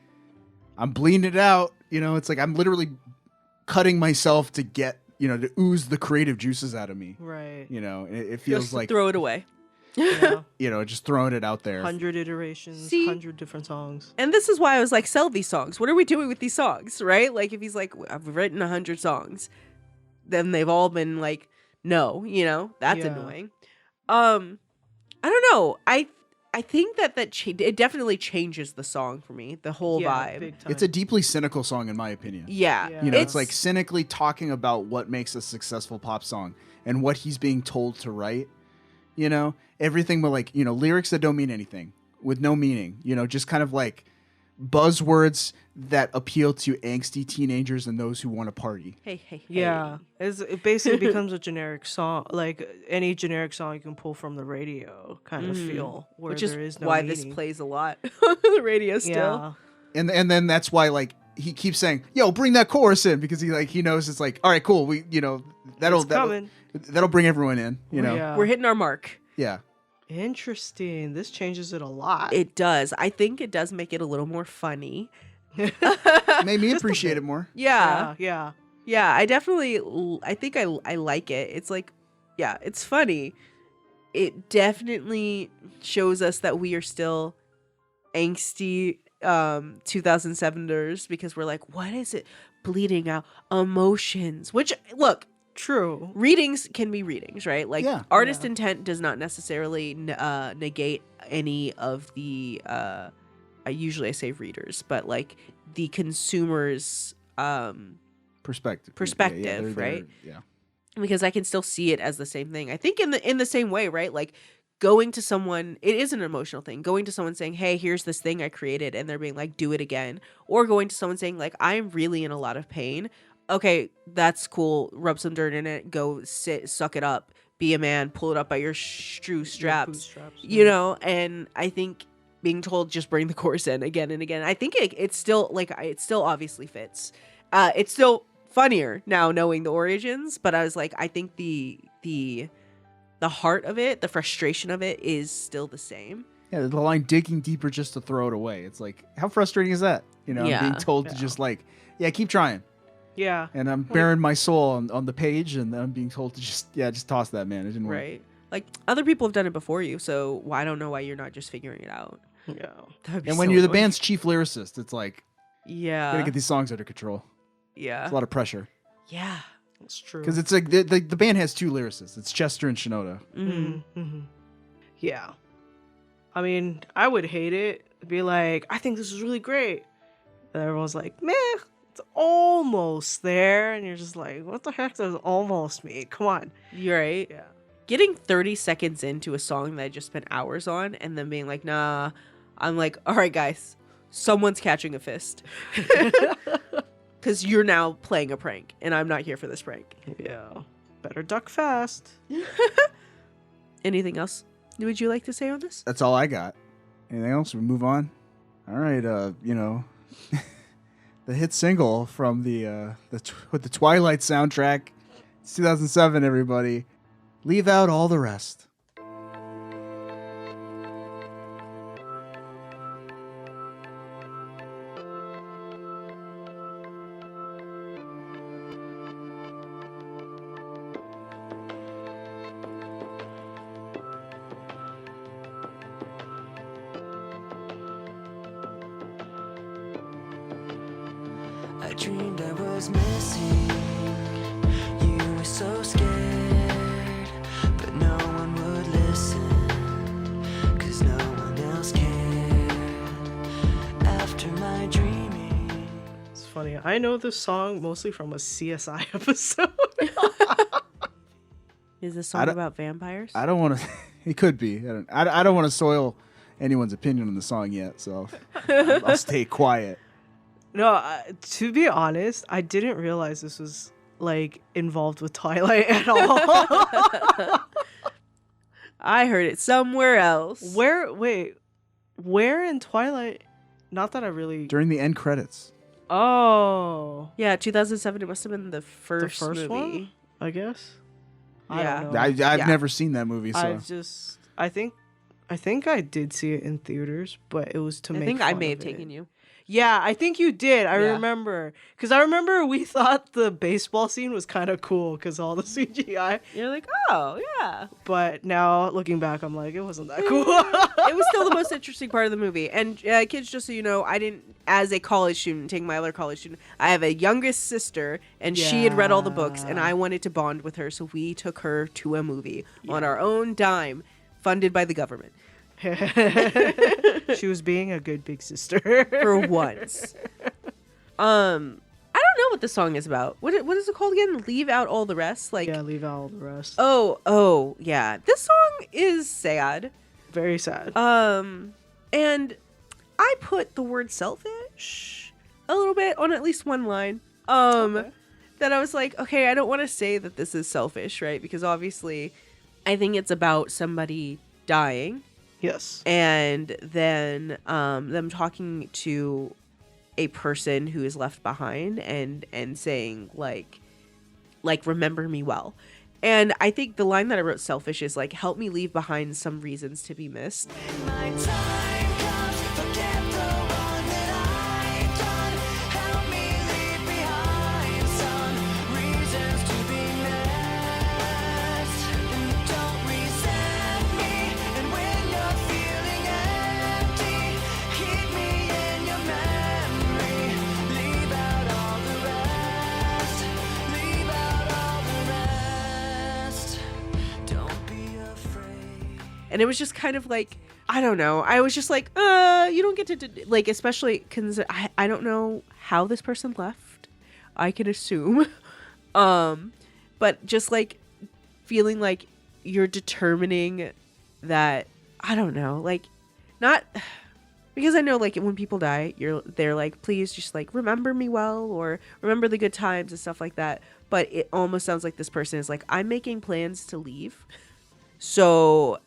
I'm bleeding it out. You know, it's like I'm literally cutting myself to get, you know, to ooze the creative juices out of me.
Right.
You know, it feels
just
like
throw it away.
Yeah.
You know, just throwing it out there.
100 iterations,
See?
100 different songs.
And this is why I was like, sell these songs. What are we doing with these songs? Right? Like, if he's like, I've written 100 songs, then they've all been like, no, you know, that's annoying. I don't know. I think that it definitely changes the song for me, the whole vibe.
Big time.
It's a deeply cynical song, in my opinion.
Yeah.
You know, it's like cynically talking about what makes a successful pop song and what he's being told to write. You know, everything with like, you know, lyrics that don't mean anything, with no meaning, you know, just kind of like buzzwords that appeal to angsty teenagers and those who want to party.
Hey.
Yeah. It basically becomes a generic song, like any generic song you can pull from the radio kind of feel. Where
Which is
there is no
why
meaning.
this plays a lot on the radio still.
Yeah.
And then that's why like he keeps saying, "Yo, bring that chorus in," because he knows it's like, all right, cool. We, you know, that'll bring everyone in, you know.
Yeah.
We're hitting our mark.
Yeah.
Interesting. This changes it a lot.
It does. I think it does make it a little more funny.
Made me appreciate it more.
Yeah.
Yeah.
I think I like it. It's like, yeah, it's funny. It definitely shows us that we are still angsty 2007ers, because we're like, what is it? Bleeding out emotions, which, look,
true.
Readings can be readings, right? Like, artist intent does not necessarily negate any of the I say readers, but like the consumer's
perspective,
right?
Yeah.
Because I can still see it as the same thing. I think in the same way, right? Like, going to someone, it is an emotional thing. Going to someone saying, "Hey, here's this thing I created," and they're being like, "Do it again," or going to someone saying like, "I'm really in a lot of pain." Okay, that's cool. Rub some dirt in it. Go sit, suck it up. Be a man. Pull it up by your straps. You know, and I think being told just bring the chorus in again and again, I think it's still like, it still obviously fits. It's still funnier now knowing the origins, but I was like, I think the heart of it, the frustration of it, is still the same.
Yeah, the line "digging deeper just to throw it away." It's like, how frustrating is that? You know, I'm being told to just like, keep trying.
Yeah.
And I'm bearing my soul on the page, and I'm being told to just toss that, man. It didn't work.
Right. Like, other people have done it before you, so I don't know why you're not just figuring it out.
Yeah.
And when you're the band's chief lyricist, it's like,
yeah,
gotta get these songs under control.
Yeah.
It's a lot of pressure.
Yeah.
That's true.
Because it's like the band has two lyricists. It's Chester and Shinoda.
Yeah. I mean, I would hate it. Be like, I think this is really great. And everyone's like, meh, it's almost there. And you're just like, what the heck does almost mean? Come on.
You're right.
Yeah.
getting 30 seconds into a song that I just spent hours on and then being like, nah, I'm like, all right, guys, someone's catching a fist. Because you're now playing a prank and I'm not here for this prank.
Yeah. Better duck fast.
Anything else would you like to say on this?
That's all I got. Anything else? We move on. All right. You know, the hit single from with the Twilight soundtrack. It's 2007. Everybody, leave out all the rest.
I dreamed I was missing. You were so scared, but no one would listen, 'cause no one else cared. After my dreaming.
It's funny. I know this song mostly from a CSI episode.
Is this song about vampires?
I don't want to. It could be. I don't want to soil anyone's opinion on the song yet, so I'll stay quiet.
No, to be honest, I didn't realize this was like involved with Twilight at all.
I heard it somewhere else.
Where in Twilight? Not that I really.
During the end credits.
Oh.
Yeah, 2007. It must have been the first movie.
One, I guess.
Yeah.
I don't know.
I've never seen that movie, so
I think I did see it in theaters, but it was to make.
I think
fun
I may
of
have
it.
taken you.
Yeah, I think you did. I remember. Because I remember we thought the baseball scene was kind of cool because all the CGI.
You're like, oh, yeah.
But now, looking back, I'm like, it wasn't that cool.
It was still the most interesting part of the movie. And kids, just so you know, I didn't, as a college student, take my other college student, I have a youngest sister, and she had read all the books, and I wanted to bond with her, so we took her to a movie on our own dime, funded by the government.
She was being a good big sister
For once. I don't know what the song is about. What is it called again? Leave out all the rest. Like,
yeah, leave out all the rest.
Oh, yeah. This song is sad.
Very sad.
And I put the word selfish a little bit on at least one line. That I was like, okay, I don't want to say that this is selfish, right? Because obviously, I think it's about somebody dying.
Yes.
And then them talking to a person who is left behind and saying like remember me well. And I think the line that I wrote selfish is like, help me leave behind some reasons to be missed.
My time comes, forget the wrong that I've done. Help me leave behind some reasons to be missed. And don't resent me. And when you're feeling empty, keep me in your memory. Leave out all the rest. Leave out all the rest. Don't be afraid.
And it was just kind of like, I don't know. I was just like, you don't get to, like, especially because I don't know how this person left. I can assume. But just like feeling like you're determining that, I don't know, like not because I know like when people die, they're like, please just like remember me well or remember the good times and stuff like that. But it almost sounds like this person is like, I'm making plans to leave. So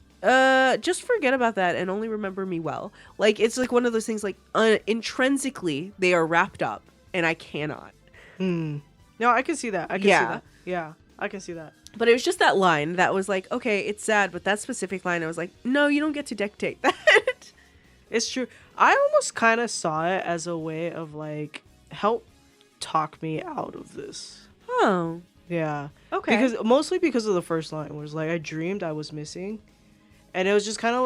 just forget about that and only remember me well. Like, it's like one of those things like intrinsically they are wrapped up and I cannot.
No, I can see that. I can see that. Yeah, I can see that.
But it was just that line that was like, okay, it's sad, but that specific line, I was like, no, you don't get to dictate that.
It's true. I almost kind of saw it as a way of like, help talk me out of this.
Oh.
Yeah.
Okay.
Mostly because of the first line, was like, I dreamed I was missing. And it was just kind of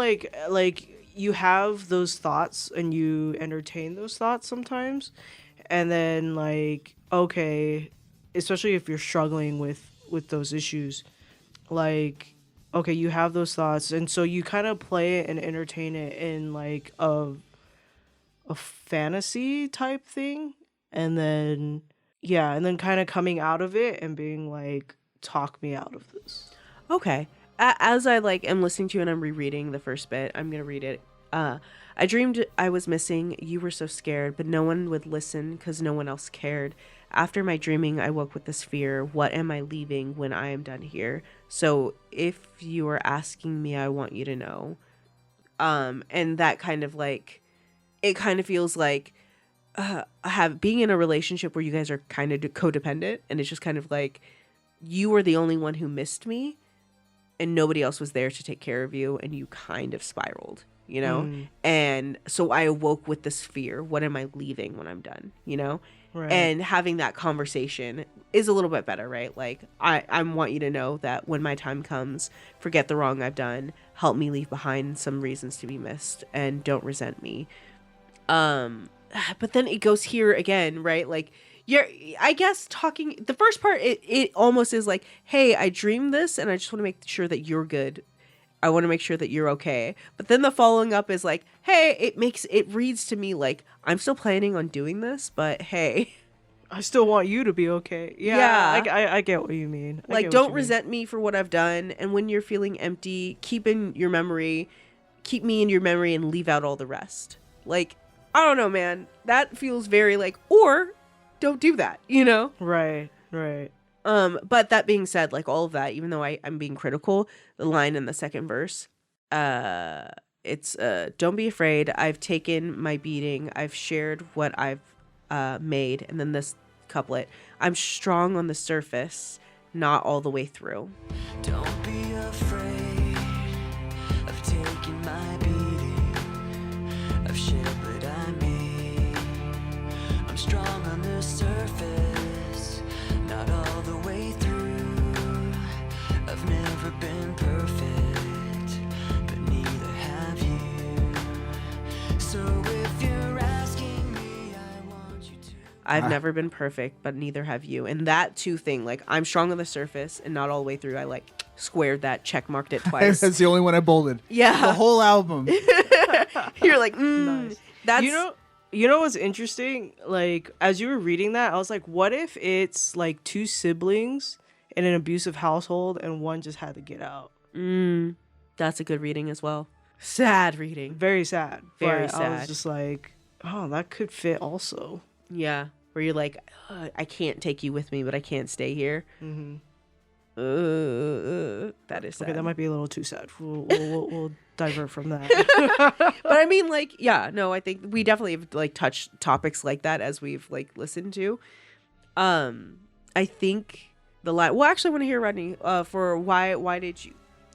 like you have those thoughts and you entertain those thoughts sometimes. And then like, okay, especially if you're struggling with those issues, like, okay, you have those thoughts. And so you kind of play it and entertain it in like a fantasy type thing. And then, yeah, and then kind of coming out of it and being like, talk me out of this.
Okay. as I am listening to and I'm rereading the first bit, I'm gonna read it. I dreamed I was missing. You were so scared, but no one would listen because no one else cared. After my dreaming, I woke with this fear. What am I leaving when I am done here? So if you are asking me, I want you to know. And that kind of it kind of feels like being in a relationship where you guys are kind of codependent, and it's just kind of you were the only one who missed me and nobody else was there to take care of you, and you kind of spiraled, And so I awoke with this fear. What am I leaving when I'm done,
Right.
And having that conversation is a little bit better, right? I want you to know that when my time comes, forget the wrong I've done, help me leave behind some reasons to be missed, and don't resent me. But then it goes here again, right? I guess talking, the first part, it almost is hey, I dreamed this and I just want to make sure that you're good. I want to make sure that you're okay. But then the following up is hey, it reads to me I'm still planning on doing this, but hey,
I still want you to be okay. Yeah. I get what you mean.
Don't resent me for what I've done. And when you're feeling empty, keep me in your memory and leave out all the rest. I don't know, man. That feels very or don't do that,
Right.
But that being said, all of that, even though I'm being critical, the line in the second verse, it's don't be afraid. I've taken my beating. I've shared what I've made. And then this couplet, I'm strong on the surface, not all the way through.
Don't be afraid of taking my beating. I've shared what I made. I'm strong on the surface, not all the way through. I've never been perfect, but neither have you. So if you're asking me, I want you to.
I've never been perfect, but neither have you. And that two thing, I'm strong on the surface and not all the way through. I squared that, check marked it twice.
That's the only one I bolded.
Yeah.
The whole album.
You're
Nice.
That's
You know what's interesting? As you were reading that, I was what if it's two siblings in an abusive household and one just had to get out?
That's a good reading as well. Sad reading.
Very sad.
Very
but
sad.
I was just oh, that could fit also.
Yeah. Where you're I can't take you with me, but I can't stay here.
Mm-hmm.
That is sad.
Okay, that might be a little too sad. We'll divert from that.
But I mean, I think we definitely have touched topics like that as we've listened to. I think the line. Well, actually, I want to hear Rodney for why did you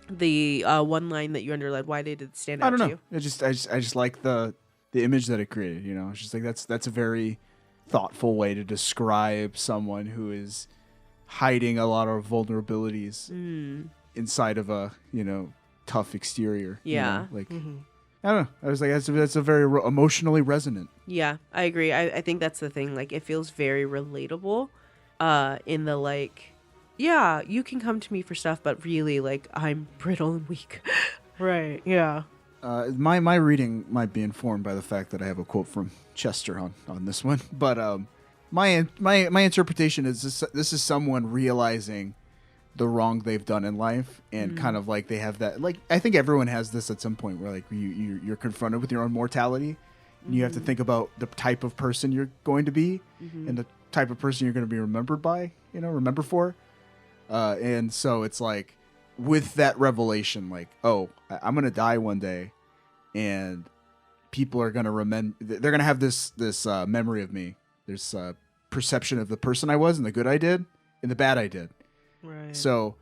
the one line that you underlined? Why did it stand out?
I don't know.
To you?
I just like the image that it created. It's just that's a very thoughtful way to describe someone who is hiding a lot of vulnerabilities inside of a tough exterior.
Yeah.
I don't know. I was that's a very emotionally resonant.
Yeah, I agree. I think that's the thing. It feels very relatable. In the yeah, you can come to me for stuff, but really I'm brittle and weak.
Right. Yeah.
My reading might be informed by the fact that I have a quote from Chester on this one, but my interpretation is this is someone realizing the wrong they've done in life, and kind of they have that I think everyone has this at some point where you're confronted with your own mortality, and you have to think about the type of person you're going to be, and the type of person you're going to be remembered by, remember for, and so it's with that revelation, oh, I'm going to die one day, and people are going to remember, they're going to have this memory of me. There's perception of the person I was and the good I did and the bad I did.
Right.
So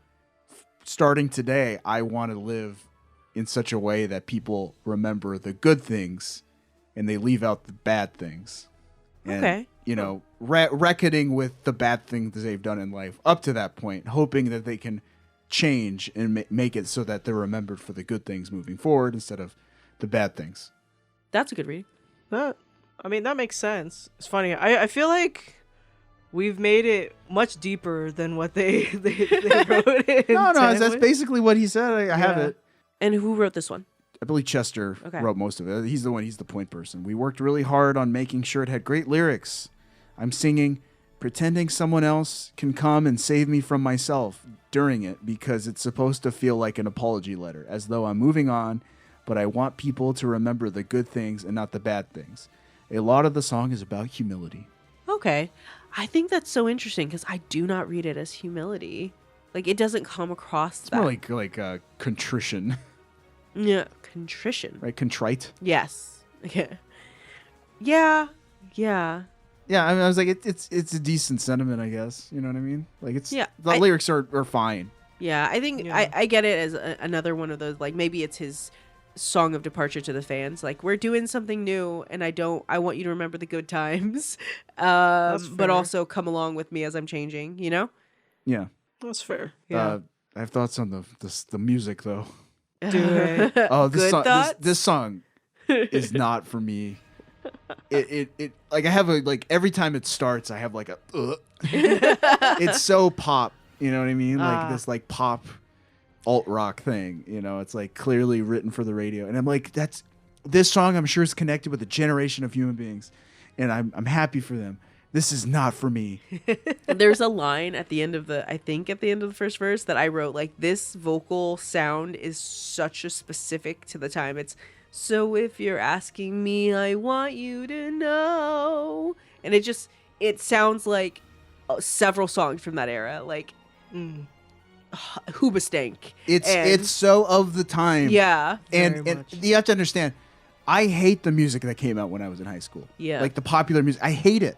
starting today, I want to live in such a way that people remember the good things and they leave out the bad things. And,
okay.
Reckoning with the bad things they've done in life up to that point, hoping that they can change and make it so that they're remembered for the good things moving forward instead of the bad things.
That's a good reading.
That makes sense. It's funny. I feel like we've made it much deeper than what they wrote it.
No, that's basically what he said. I have it.
And who wrote this one?
I believe Chester wrote most of it. He's the point person. We worked really hard on making sure it had great lyrics. I'm singing, pretending someone else can come and save me from myself. during it because it's supposed to feel like an apology letter, as though I'm moving on, but I want people to remember the good things and not the bad things. A lot of the song is about humility.
Okay. I think that's so interesting because I do not read it as humility. Like, it doesn't come across
It's
that.
more like contrition.
Yeah, contrition.
Right? Contrite.
Yes. Yeah. Yeah. Yeah.
Yeah, I mean, I was like, it's a decent sentiment, I guess. You know what I mean? Like, it's
Yeah,
the lyrics are fine.
Yeah, I think I get it as another one of those, like, maybe it's his song of departure to the fans. Like, we're doing something new, and I want you to remember the good times, but
fair.
also come along with me as I'm changing, you know?
Yeah.
That's fair. Yeah.
I have thoughts on the music though.
Do it.
Oh, this
Good
song.
thoughts?
This song is not for me. It like I have a like every time it starts, I have like a. It's so pop. You know what I mean? Like this like pop alt rock thing. You know, it's like clearly written for the radio, and I'm like, this song. I'm sure is connected with a generation of human beings, and I'm happy for them. This is not for me.
There's a line at the end of the first verse that I wrote, like, this vocal sound is such a specific to the time. It's, so if you're asking me, I want you to know. And it sounds like several songs from that era, like Hoobastank.
It's so of the time.
Yeah.
And you have to understand, I hate the music that came out when I was in high school.
Yeah.
Like the popular music. I hate it.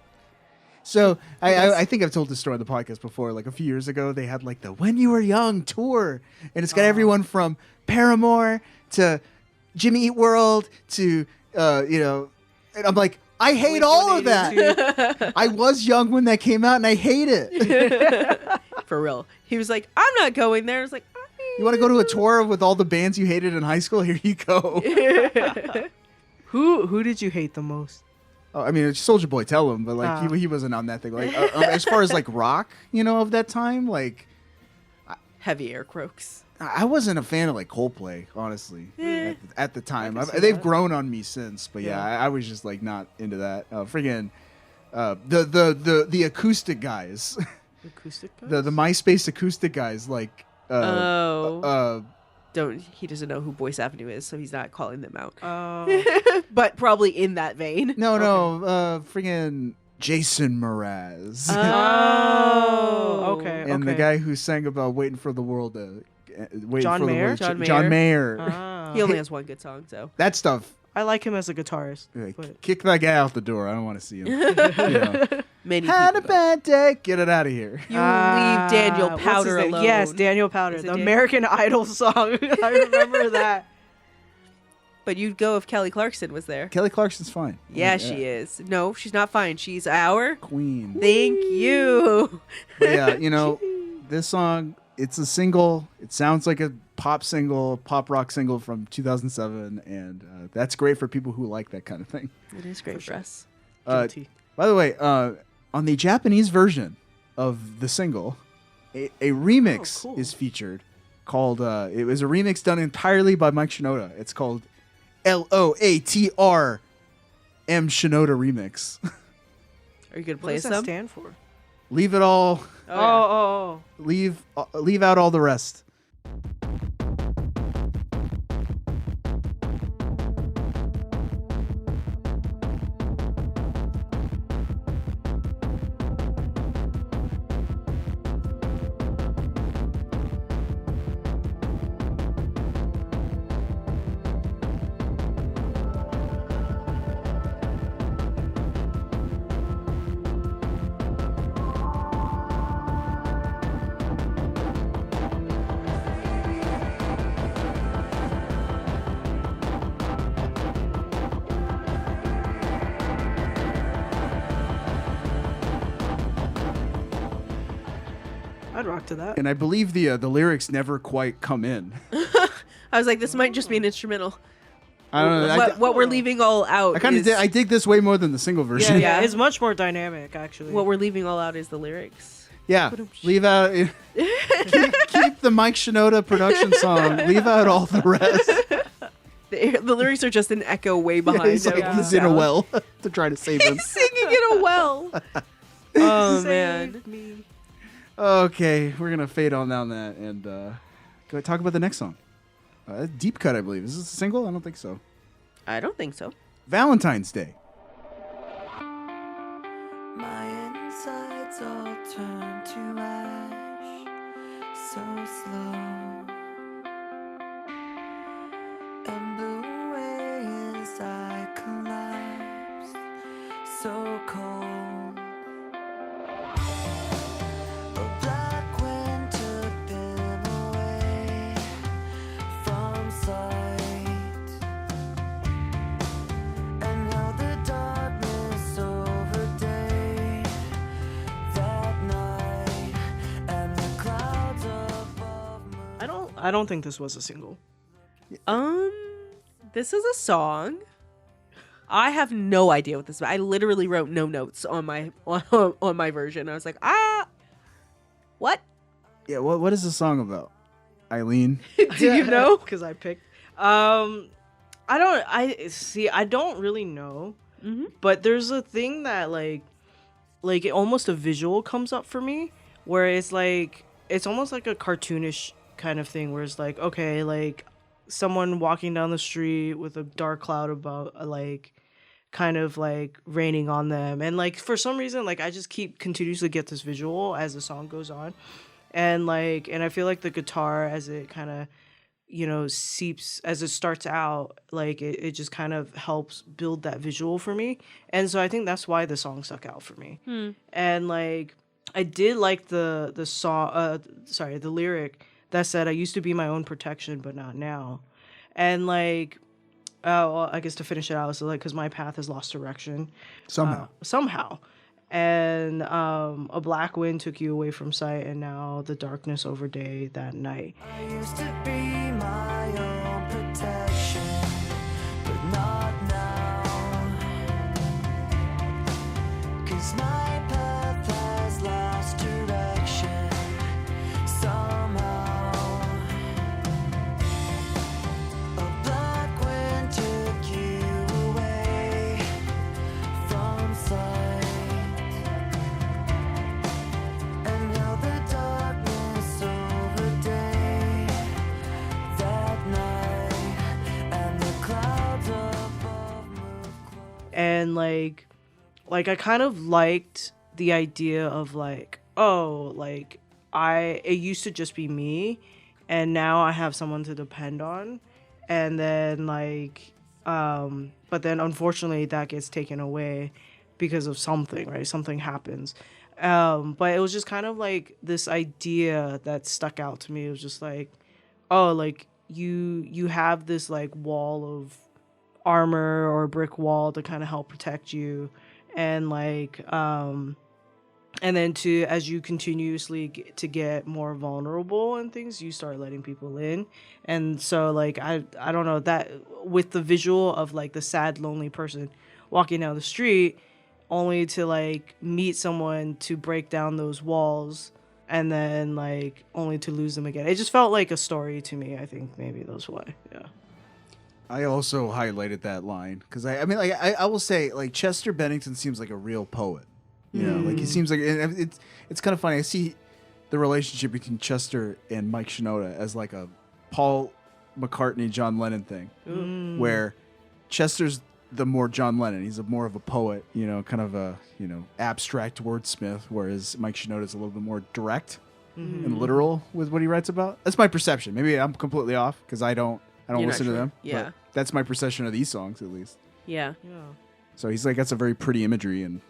So I think I've told this story on the podcast before. Like a few years ago, they had like the When You Were Young tour, and it's got everyone from Paramore to Jimmy Eat World to and I'm like, I hate all of that. I was young when that came out, and I hate it.
For real. He was like, I'm not going there. I was like,
You want to go to a tour with all the bands you hated in high school? Here you go.
Who did you hate the most?
Oh, I mean, Soulja Boy, tell him, but like he wasn't on that thing. Like as far as like rock, of that time, like
heavy air quotes.
I wasn't a fan of like Coldplay, honestly, at the time. They've grown on me since, but I was just like not into that. Friggin' the acoustic guys,
Acoustic guys?
the MySpace acoustic guys, like
He doesn't know who Boyce Avenue is, so he's not calling them out.
Oh.
But probably in that vein.
No, friggin' Jason Mraz.
Oh, okay.
And the guy who sang about waiting for the world to wait
John
for
Mayer?
the world. John Mayer.
Ah.
He only has one good song, so.
That stuff.
I like him as a guitarist.
Like, kick that guy out the door. I don't want to see him.
Many
Had a bad day. Get it out of here.
You leave Daniel
what's
Powder
his name?
alone.
Yes, Daniel Powder,
Is it
the
Dan-
American Idol song. I remember that.
But you'd go if Kelly Clarkson was there.
Kelly Clarkson's fine.
Yeah, she is. No, she's not fine. She's our
queen.
Thank you.
But yeah, this song, it's a single. It sounds like a pop rock single from 2007, and that's great for people who like that kind of thing.
It is great for us.
Guilty.
By the way, on the Japanese version of the single, a remix is featured called, it was a remix done entirely by Mike Shinoda. It's called LOATR M Shinoda Remix.
Are you going to
What
play
does that
some?
stand for?
Leave it all.
Oh.
Leave out all the rest.
I'd rock to that.
And I believe the lyrics never quite come in.
I was like, this might just be an instrumental.
I don't know.
What we're leaving all out.
I dig this way more than the single version.
Yeah, it's much more dynamic, actually.
What we're leaving all out is the lyrics.
Yeah, leave out. keep the Mike Shinoda production song. Leave out all the rest.
The lyrics are just an echo way behind.
He's like he's in a well to try to save him.
He's singing in a well. Oh man.
Me.
Okay, we're gonna fade on down that and go talk about the next song. Deep Cut, I believe. Is this a single? I don't think so.
I don't think so.
Valentine's Day.
My insides all turn to ash, so slow. And blew away as I collapsed, so cold. A black wind took them away from sight, and now the darkness over day that night, and the clouds above me.
I don't think this was a single.
This is a song. I have no idea what this is. I literally wrote no notes on my on my version. I was like, what?
Yeah, what is the song about? Eileen?
Do you know?
Because I picked. I don't really know.
Mm-hmm.
But there's a thing that like it almost a visual comes up for me where it's like it's almost like a cartoonish kind of thing where it's like, okay, like someone walking down the street with a dark cloud about like kind of like raining on them, and like for some reason like I just keep continuously get this visual as the song goes on, and I feel like the guitar as it kind of, you know, seeps as it starts out, like it just kind of helps build that visual for me, and so I think that's why the song stuck out for me. And like I did like the song the lyric that said, I used to be my own protection, but not now. And like, well, I guess to finish it out, so like, because my path has lost direction. Somehow. And a black wind took you away from sight, and now the darkness over day that night.
I used to be my own protection, but not now. 'Cause my path has lost direction somehow. A black wind took you away from sight, and now the darkness over day that night, and the clouds above move close.
And like I kind of liked the idea of like, oh, like it used to just be me, and now I have someone to depend on, and then like but then unfortunately that gets taken away because of something, right? Something happens. But it was just kind of like this idea that stuck out to me. It was just like, oh, like you have this like wall of armor or a brick wall to kind of help protect you, and like and then as you continuously get more vulnerable and things, you start letting people in. And so like I don't know, that with the visual of like the sad lonely person walking down the street only to like meet someone to break down those walls, and then like only to lose them again, it just felt like a story to me. I think maybe that's why. Yeah,
I also highlighted that line because I mean, like, I will say, like, Chester Bennington seems like a real poet. You know, like he seems like it's kind of funny. I see the relationship between Chester and Mike Shinoda as like a Paul McCartney, John Lennon thing, where Chester's the more John Lennon. He's more of a poet, you know, kind of a, you know, abstract wordsmith, whereas Mike Shinoda's a little bit more direct and literal with what he writes about. That's my perception. Maybe I'm completely off because I don't listen to them.
Yeah.
But that's my perception of these songs, at least.
Yeah.
So he's like, got some very pretty imagery, and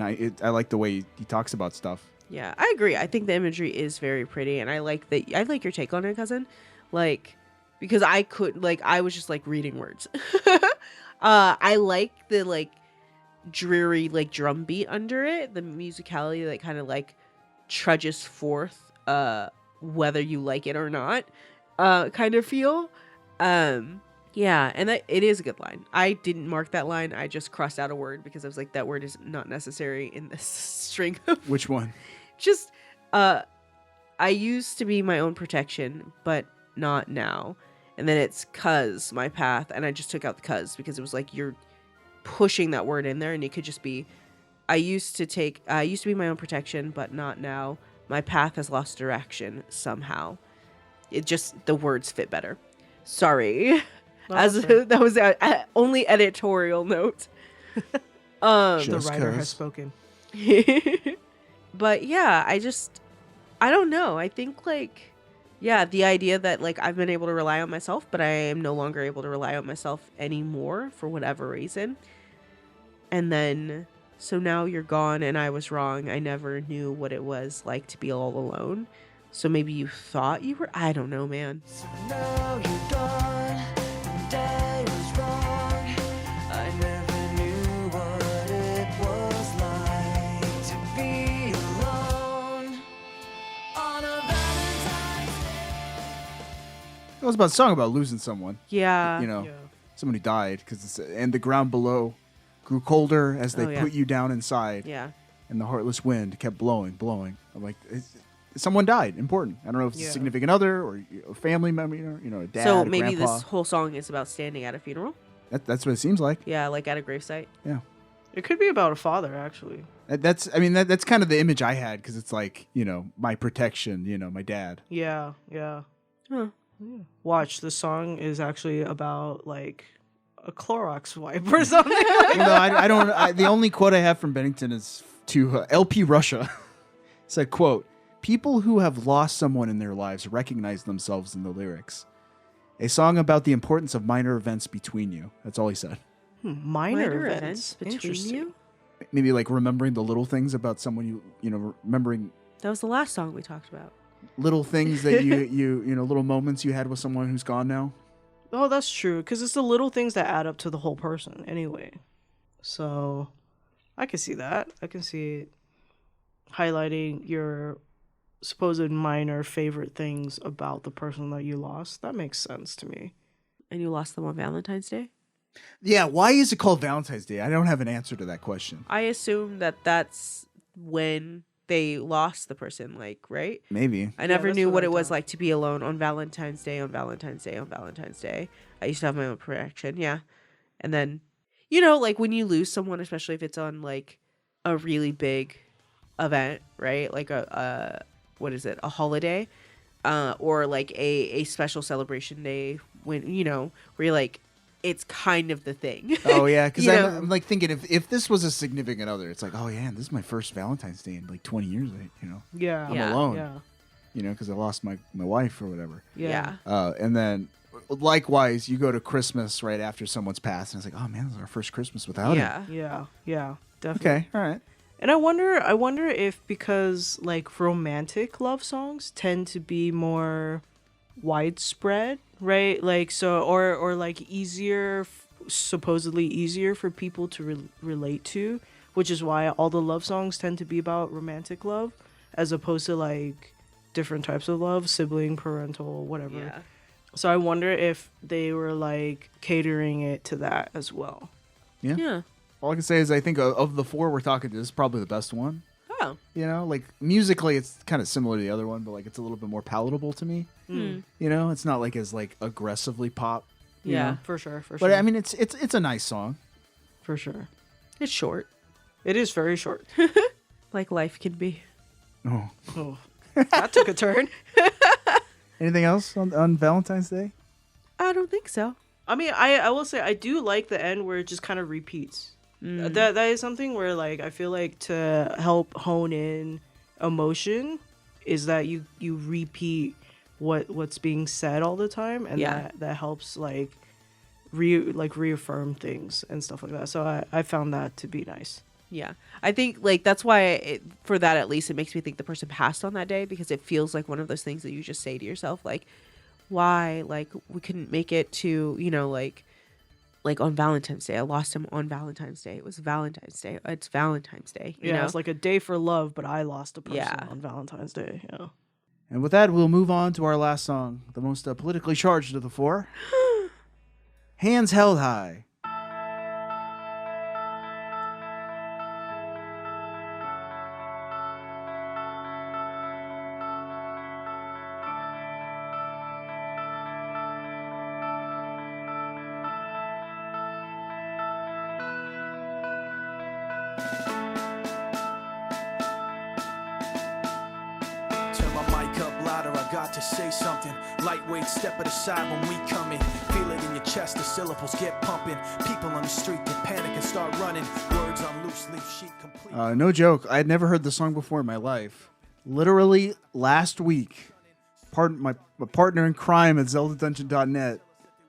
I like the way he talks about stuff.
Yeah, I agree. I think the imagery is very pretty, and I like that. I like your take on it, cousin. Like, because I was just like reading words. I like the like dreary like drum beat under it, the musicality that kind of like trudges forth, whether you like it or not, kind of feel. Yeah, and it is a good line. I didn't mark that line. I just crossed out a word because I was like, that word is not necessary in this string.
Which one?
Just, I used to be my own protection, but not now. And then it's 'cause my path, and I just took out the 'cause because it was like you're pushing that word in there, and it could just be, I used to be my own protection, but not now. my path has lost direction somehow. It just, the words fit better. Sorry. That was a only editorial note.
The writer has spoken.
But yeah, I don't know. I think like, yeah, the idea that like I've been able to rely on myself, but I am no longer able to rely on myself anymore for whatever reason. And then, so now you're gone and I was wrong. I never knew what it was like to be all alone. So maybe you thought you were, I don't know, man.
Now you're gone, and I was wrong. I never knew what it was like to be alone on a Valentine's Day.
It was about a song about losing someone.
Yeah.
You know, someone who died, and the ground below grew colder as they put you down inside.
Yeah.
And the heartless wind kept blowing. I'm like, someone died. Important. I don't know if it's a significant other or a family member, a dad.
So
a
maybe
grandpa.
this whole song is about standing at a funeral.
That's what it seems like.
Yeah, like at a gravesite.
Yeah.
It could be about a father, actually.
That's kind of the image I had, because it's like, my protection, my dad.
Yeah, yeah.
Huh.
Yeah. Watch, the song is actually about like a Clorox wipe or something.
I don't. The only quote I have from Bennington is to LP Russia. It said, quote, "People who have lost someone in their lives recognize themselves in the lyrics. A song about the importance of minor events between you." That's all he said.
Minor events
between you?
Maybe like remembering the little things about someone remembering
That was the last song we talked about.
little things that you little moments you had with someone who's gone now.
Oh, that's true. Because it's the little things that add up to the whole person anyway. So I can see that. I can see it highlighting your supposed minor favorite things about the person that you lost. That makes sense to me.
And you lost them on Valentine's Day?
Yeah, why is it called Valentine's Day? I don't have an answer to that question.
I assume that that's when they lost the person, like, right?
Maybe.
I never knew what it was like to be alone on Valentine's Day, on Valentine's Day, on Valentine's Day. I used to have my own protection, yeah. And then, like when you lose someone, especially if it's on like a really big event, right? Like a holiday, or like a special celebration day when, where you're like, it's kind of the thing.
Oh yeah, because I'm like thinking if this was a significant other, it's like, oh yeah, this is my first Valentine's Day in like 20 years.
Yeah,
I'm alone. Yeah. Because I lost my wife or whatever.
Yeah.
And then likewise, you go to Christmas right after someone's passed, and it's like, oh man, this is our first Christmas without him.
Yeah, definitely.
Okay, all right.
And I wonder if because like romantic love songs tend to be more widespread, right? Like so, or like supposedly easier for people to relate to, which is why all the love songs tend to be about romantic love, as opposed to like different types of love, sibling, parental, whatever.
Yeah.
So I wonder if they were like catering it to that as well.
Yeah.
Yeah.
All I can say is I think of the four we're talking to, this is probably the best one.
Oh.
Like musically, it's kind of similar to the other one, but like it's a little bit more palatable to me. It's not like as like aggressively pop. you know?
For sure.
But I mean, it's a nice song.
For sure.
It's short.
It is very short.
Like life can be.
Oh. That took a turn.
Anything else on Valentine's Day?
I don't think so.
I mean, I will say I do like the end where it just kind of repeats. That is something where like I feel like to help hone in emotion is that you repeat what's being said all the time, and that helps like reaffirm things and stuff like that. So I found that to be nice.
Yeah, I think like that's why for that at least it makes me think the person passed on that day, because it feels like one of those things that you just say to yourself like, why like we couldn't make it to like on Valentine's Day. I lost him on Valentine's Day. It was Valentine's Day. It's Valentine's Day. You know?
It's like a day for love, but I lost a person on Valentine's Day. Yeah.
And with that, we'll move on to our last song, the most politically charged of the four. Hands Held High.
about to say something. Lightweight, step at the side when we come in. Feel it in your chest, the syllables get pumping. People on the street get panic and start running. Words on loose leaf sheet complete.
No joke. I had never heard the song before in my life. Literally last week, my partner in crime at ZeldaDungeon.net,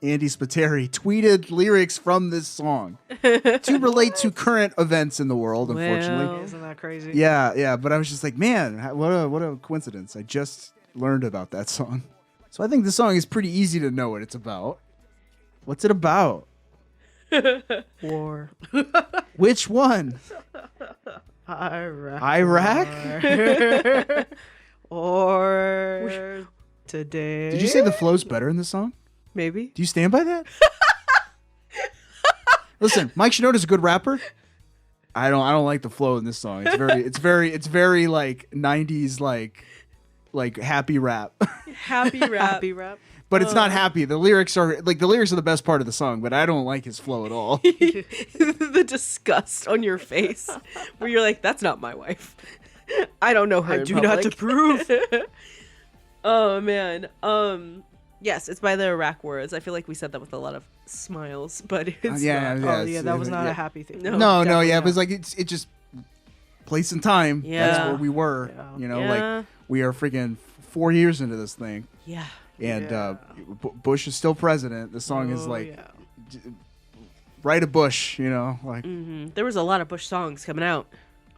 Andy Spiteri, tweeted lyrics from this song to relate to current events in the world, unfortunately.
Well, isn't that crazy?
Yeah, but I was just like, man, what a coincidence. I just learned about that song. So I think the song is pretty easy to know what it's about. What's it about?
War.
Which one?
Iraq? Or today?
Did you say the flow's better in this song?
Maybe.
Do you stand by that? Listen, Mike Shinoda's a good rapper. I don't like the flow in this song. It's very like 90s like happy rap.
Happy rap.
Happy rap.
But it's not happy. The lyrics are the best part of the song, but I don't like his flow at all.
The disgust on your face where you're like, that's not my wife. I don't know her.
I
in
do
public.
not approve.
Oh man. Yes, it's by the Iraq Wars. I feel like we said that with a lot of smiles, but it's
yeah,
not.
yeah,
that was not a happy thing.
No, yeah, but it's like it just place and time.
Yeah.
That's where we were.
Yeah.
You know,
Yeah.
like we are freaking 4 years into this thing.
Yeah.
And Bush is still president. The song is like right of Bush, you know, like
There was a lot of Bush songs coming out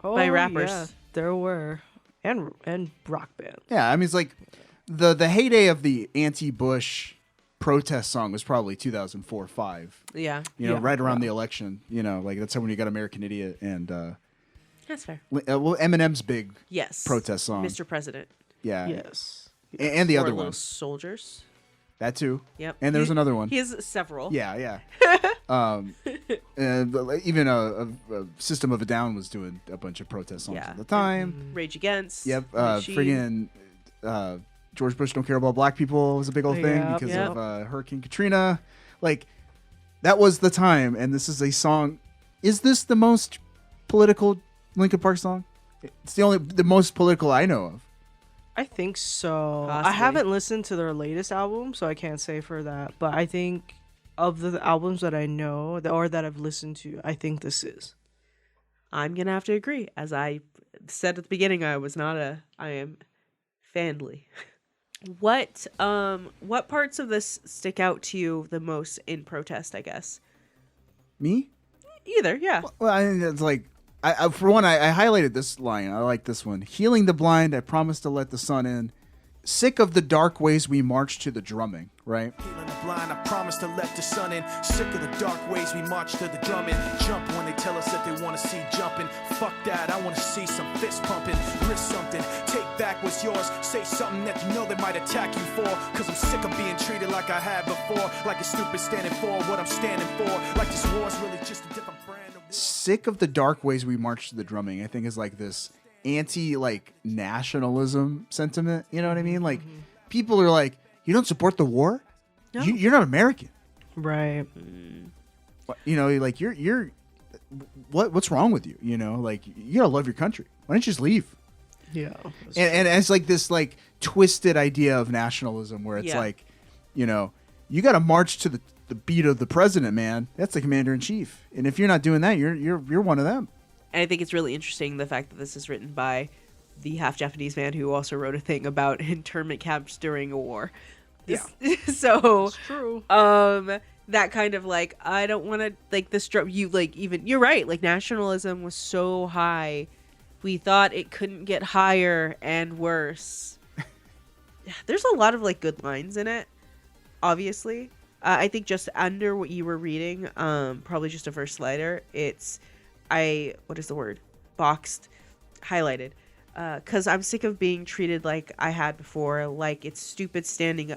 by rappers.
Yeah, there were. And rock bands.
yeah. I mean, it's like the heyday of the anti-Bush protest song was probably 2004-5.
Yeah.
You know,
Yeah.
right around the election. You know, like that's when you got American Idiot and
That's fair.
well, Eminem's big
Yes.
protest song.
Mr. President.
Yeah.
Yes.
And the
Or
other
Little
one.
Soldiers.
That too.
Yep.
And there's another one.
He has several.
Yeah. And even a System of a Down was doing a bunch of protest songs at the time.
Rage Against.
Yep.
Machine.
Friggin' George Bush don't care about black people was a big old thing
Yep,
because
yep.
of Hurricane Katrina. Like, that was the time, and this is a song. Is this the most political Linkin Park song? It's the most political I know of.
I think so. I
Possibly.
haven't listened to their latest album, so I can't say for that. But I think of the albums that I know or that I've listened to, I think this is.
I'm gonna have to agree. As I said at the beginning, I am Fandly. What parts of this stick out to you the most in protest, I guess?
Me?
Either, yeah.
Well, I think it's like, for one, I highlighted this line. I like this one. Healing the blind, I promise to let the sun in. Sick of the dark ways we march to the drumming, right?
Healing the blind, I promise to let the sun in. Sick of the dark ways we march to the drumming. Jump when they tell us that they want to see jumping. Fuck that, I want to see some fist pumping. Risk something, take back what's yours. Say something that you know they might attack you for. Cause I'm sick of being treated like I have before. Like a stupid standing for what I'm standing for. Like this war's really just a different brand of war.
Sick of the dark ways we march to the drumming, I think is like this anti-nationalism sentiment. You know what I mean? Like, people are like, you don't support the war?
No.
You're not American.
Right.
You know, like you're what's wrong with you? You know, like you gotta love your country. Why don't you just leave?
Yeah.
And it's like this like twisted idea of nationalism where it's like, you know, you gotta march to the beat of the president, man. That's the commander in chief. And if you're not doing that, you're one of them.
And I think it's really interesting the fact that this is written by the half Japanese man who also wrote a thing about internment camps during a war.
Yeah.
So
It's true.
that kind of like, I don't want to like this you're right, like nationalism was so high we thought it couldn't get higher and worse. There's a lot of like good lines in it, obviously. I think just under what you were reading, probably just a verse later, what is the word? Boxed, highlighted. Because I'm sick of being treated like I had before, like it's stupid standing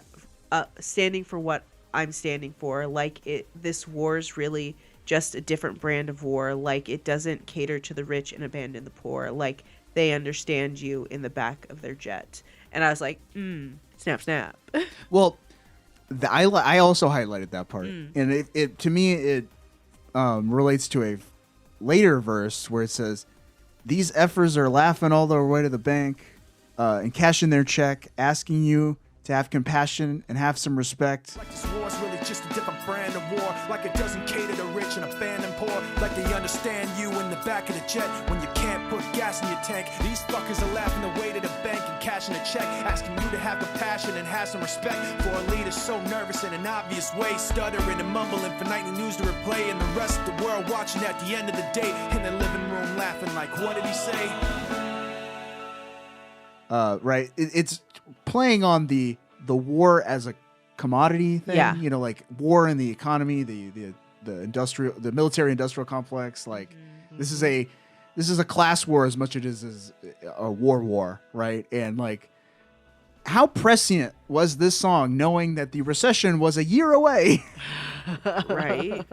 for what I'm standing for, like this war's really just a different brand of war, like it doesn't cater to the rich and abandon the poor, like they understand you in the back of their jet. And I was like, snap, snap.
Well, I also highlighted that part, and it to me it relates to a later verse where it says, "These effers are laughing all their way to the bank and cashing their check, asking you to have compassion and have some respect.
Like this war's really just a different brand of war. Like it doesn't cater to rich and abandon poor. Like they understand you in the back of the jet when you can't put gas in your tank. These fuckers are laughing away to the bank and cashing a check, asking you to have compassion and have some respect for a leader so nervous in an obvious way, stuttering and mumbling for nightly news to replay, and the rest of the world watching at the end of the day in the living room laughing like, what did he say?
Right. It's playing on the war as a commodity thing.
Yeah.
You know, like war in the economy, the military industrial complex. Like this is a class war as much as it is a war, right? And like, how prescient was this song, knowing that the recession was a year away?
Right.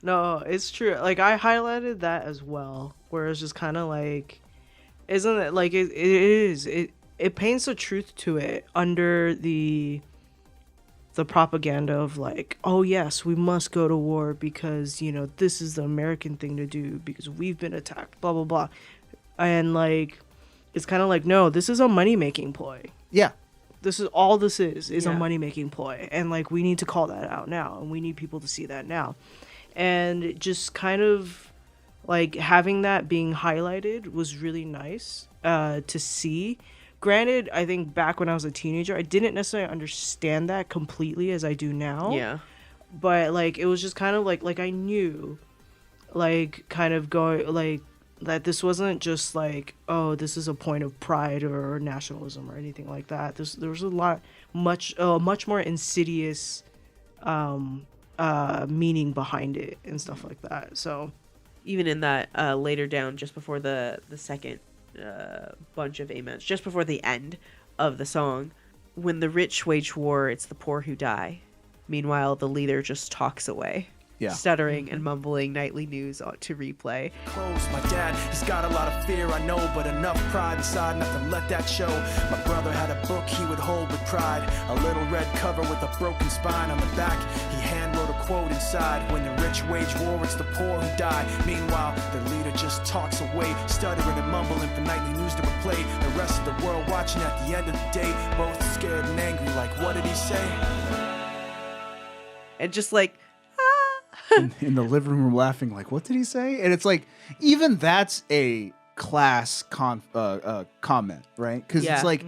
No, it's true. Like, I highlighted that as well, where it's just kind of like, isn't it like it paints the truth to it under the propaganda of like, oh yes, we must go to war because, you know, this is the American thing to do because we've been attacked, blah blah blah. And like, it's kind of like, no, this is a money making ploy.
Yeah.
This is all this is a
Yeah.
money making ploy, and like, we need to call that out now, and we need people to see that now. And just kind of like having that being highlighted was really nice to see. Granted, I think back when I was a teenager, I didn't necessarily understand that completely as I do now.
Yeah.
But like, it was just kind of like I knew, like, kind of going like that this wasn't just like, oh, this is a point of pride or nationalism or anything like that. There was a much more insidious meaning behind it and stuff like that. So
even in that later down, just before the second bunch of amens, just before the end of the song, when the rich wage war, it's the poor who die. Meanwhile, the leader just talks away.
Yeah.
Stuttering and mumbling nightly news to replay.
Close. My dad, he's got a lot of fear, I know, but enough pride inside not to let that show. My brother had a book he would hold with pride, a little red cover with a broken spine on the back. He hand wrote a quote inside, when the rich wage war, it's the poor who die. Meanwhile, the leader just talks away, stuttering and mumbling for nightly news to replay. The rest of the world watching at the end of the day, both scared and angry, like, what did he say?
And just like,
in the living room laughing like, what did he say? And it's like, even that's a class comment, right? Because
Yeah.
it's like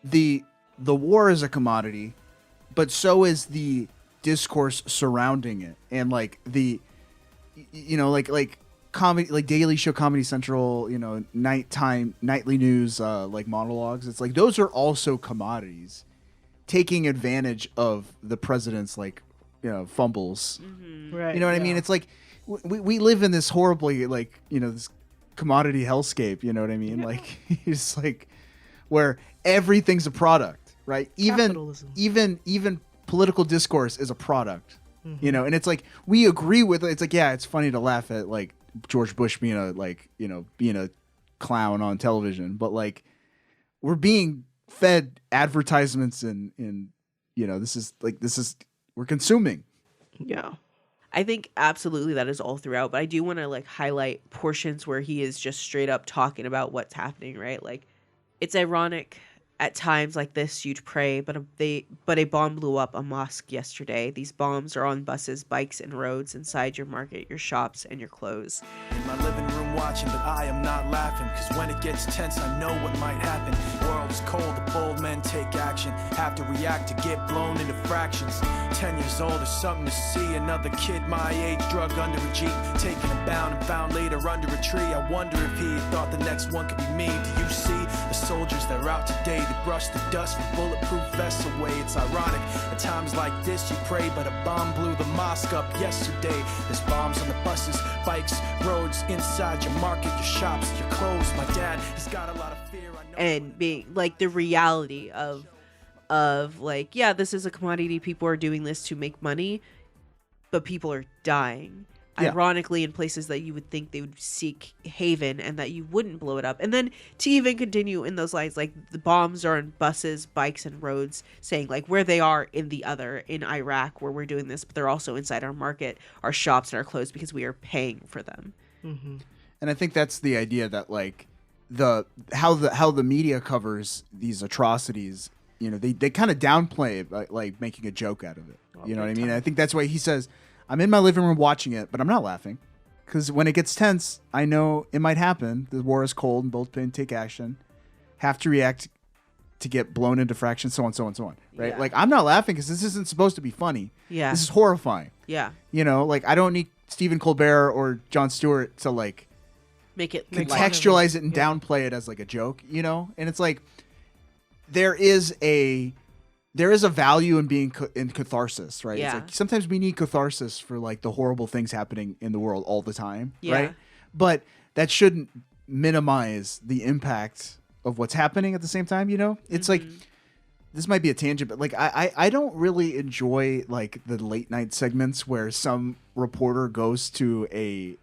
the war is a commodity, but so is the discourse surrounding it, and like the, you know, like comedy, like Daily Show, Comedy Central, you know, nightly news, like monologues. It's like those are also commodities, taking advantage of the president's, like, you know, fumbles.
Right.
You know what I mean? It's like we live in this horribly, like, you know, this commodity hellscape. You know what I mean? Like, it's like where everything's a product, right?
Capitalism.
Even political discourse is a product. You know, and it's like we agree with it. It's like, yeah, it's funny to laugh at like George Bush being a clown on television, but like we're being fed advertisements and you know, this is we're consuming.
Yeah.
I think absolutely that is all throughout, but I do want to like highlight portions where he is just straight up talking about what's happening, right? Like, it's ironic at times like this you'd pray, but a bomb blew up a mosque yesterday. These bombs are on buses, bikes, and roads inside your market, your shops, and your clothes.
In my living room watching, but I am not laughing, cause when it gets tense I know what might happen. World is cold, the bold men take action, have to react to get blown into fractions. 10 years old is something to see, another kid my age drug under a Jeep, taken and bound and found later under a tree. I wonder if he thought the next one could be me. Do you see the soldiers that are out today? They brush the dust from bulletproof vests away. It's ironic, at times like this you pray, but a bomb blew the mosque up yesterday. There's bombs on the buses, bikes, roads, inside your market, your shops, your clothes. My dad, he's got a lot of fear, I know.
And being like the reality of like, yeah, this is a commodity, people are doing this to make money, but people are dying.
Yeah.
Ironically, in places that you would think they would seek haven and that you wouldn't blow it up. And then to even continue in those lines, like the bombs are on buses, bikes, and roads, saying like where they are in Iraq where we're doing this, but they're also inside our market, our shops, and our clothes because we are paying for them.
And I think that's the idea that like how the media covers these atrocities you know, they kind of downplay it, like making a joke out of it. You know what I mean? I think that's why he says, I'm in my living room watching it, but I'm not laughing. Because when it gets tense, I know it might happen. The war is cold and both can take action. Have to react to get blown into fractions, so on, so on, so on. Right?
Yeah.
Like, I'm not laughing because this isn't supposed to be funny.
Yeah.
This is horrifying.
Yeah.
You know, like, I don't need Stephen Colbert or Jon Stewart to, like,
Make it
contextualize it and downplay it as, like, a joke, you know? And it's like, there is a value in being in catharsis, right?
Yeah.
It's like sometimes we need catharsis for like the horrible things happening in the world all the time,
Yeah.
right? But that shouldn't minimize the impact of what's happening at the same time, you know? It's like, this might be a tangent, but like I don't really enjoy like the late night segments where some reporter goes to a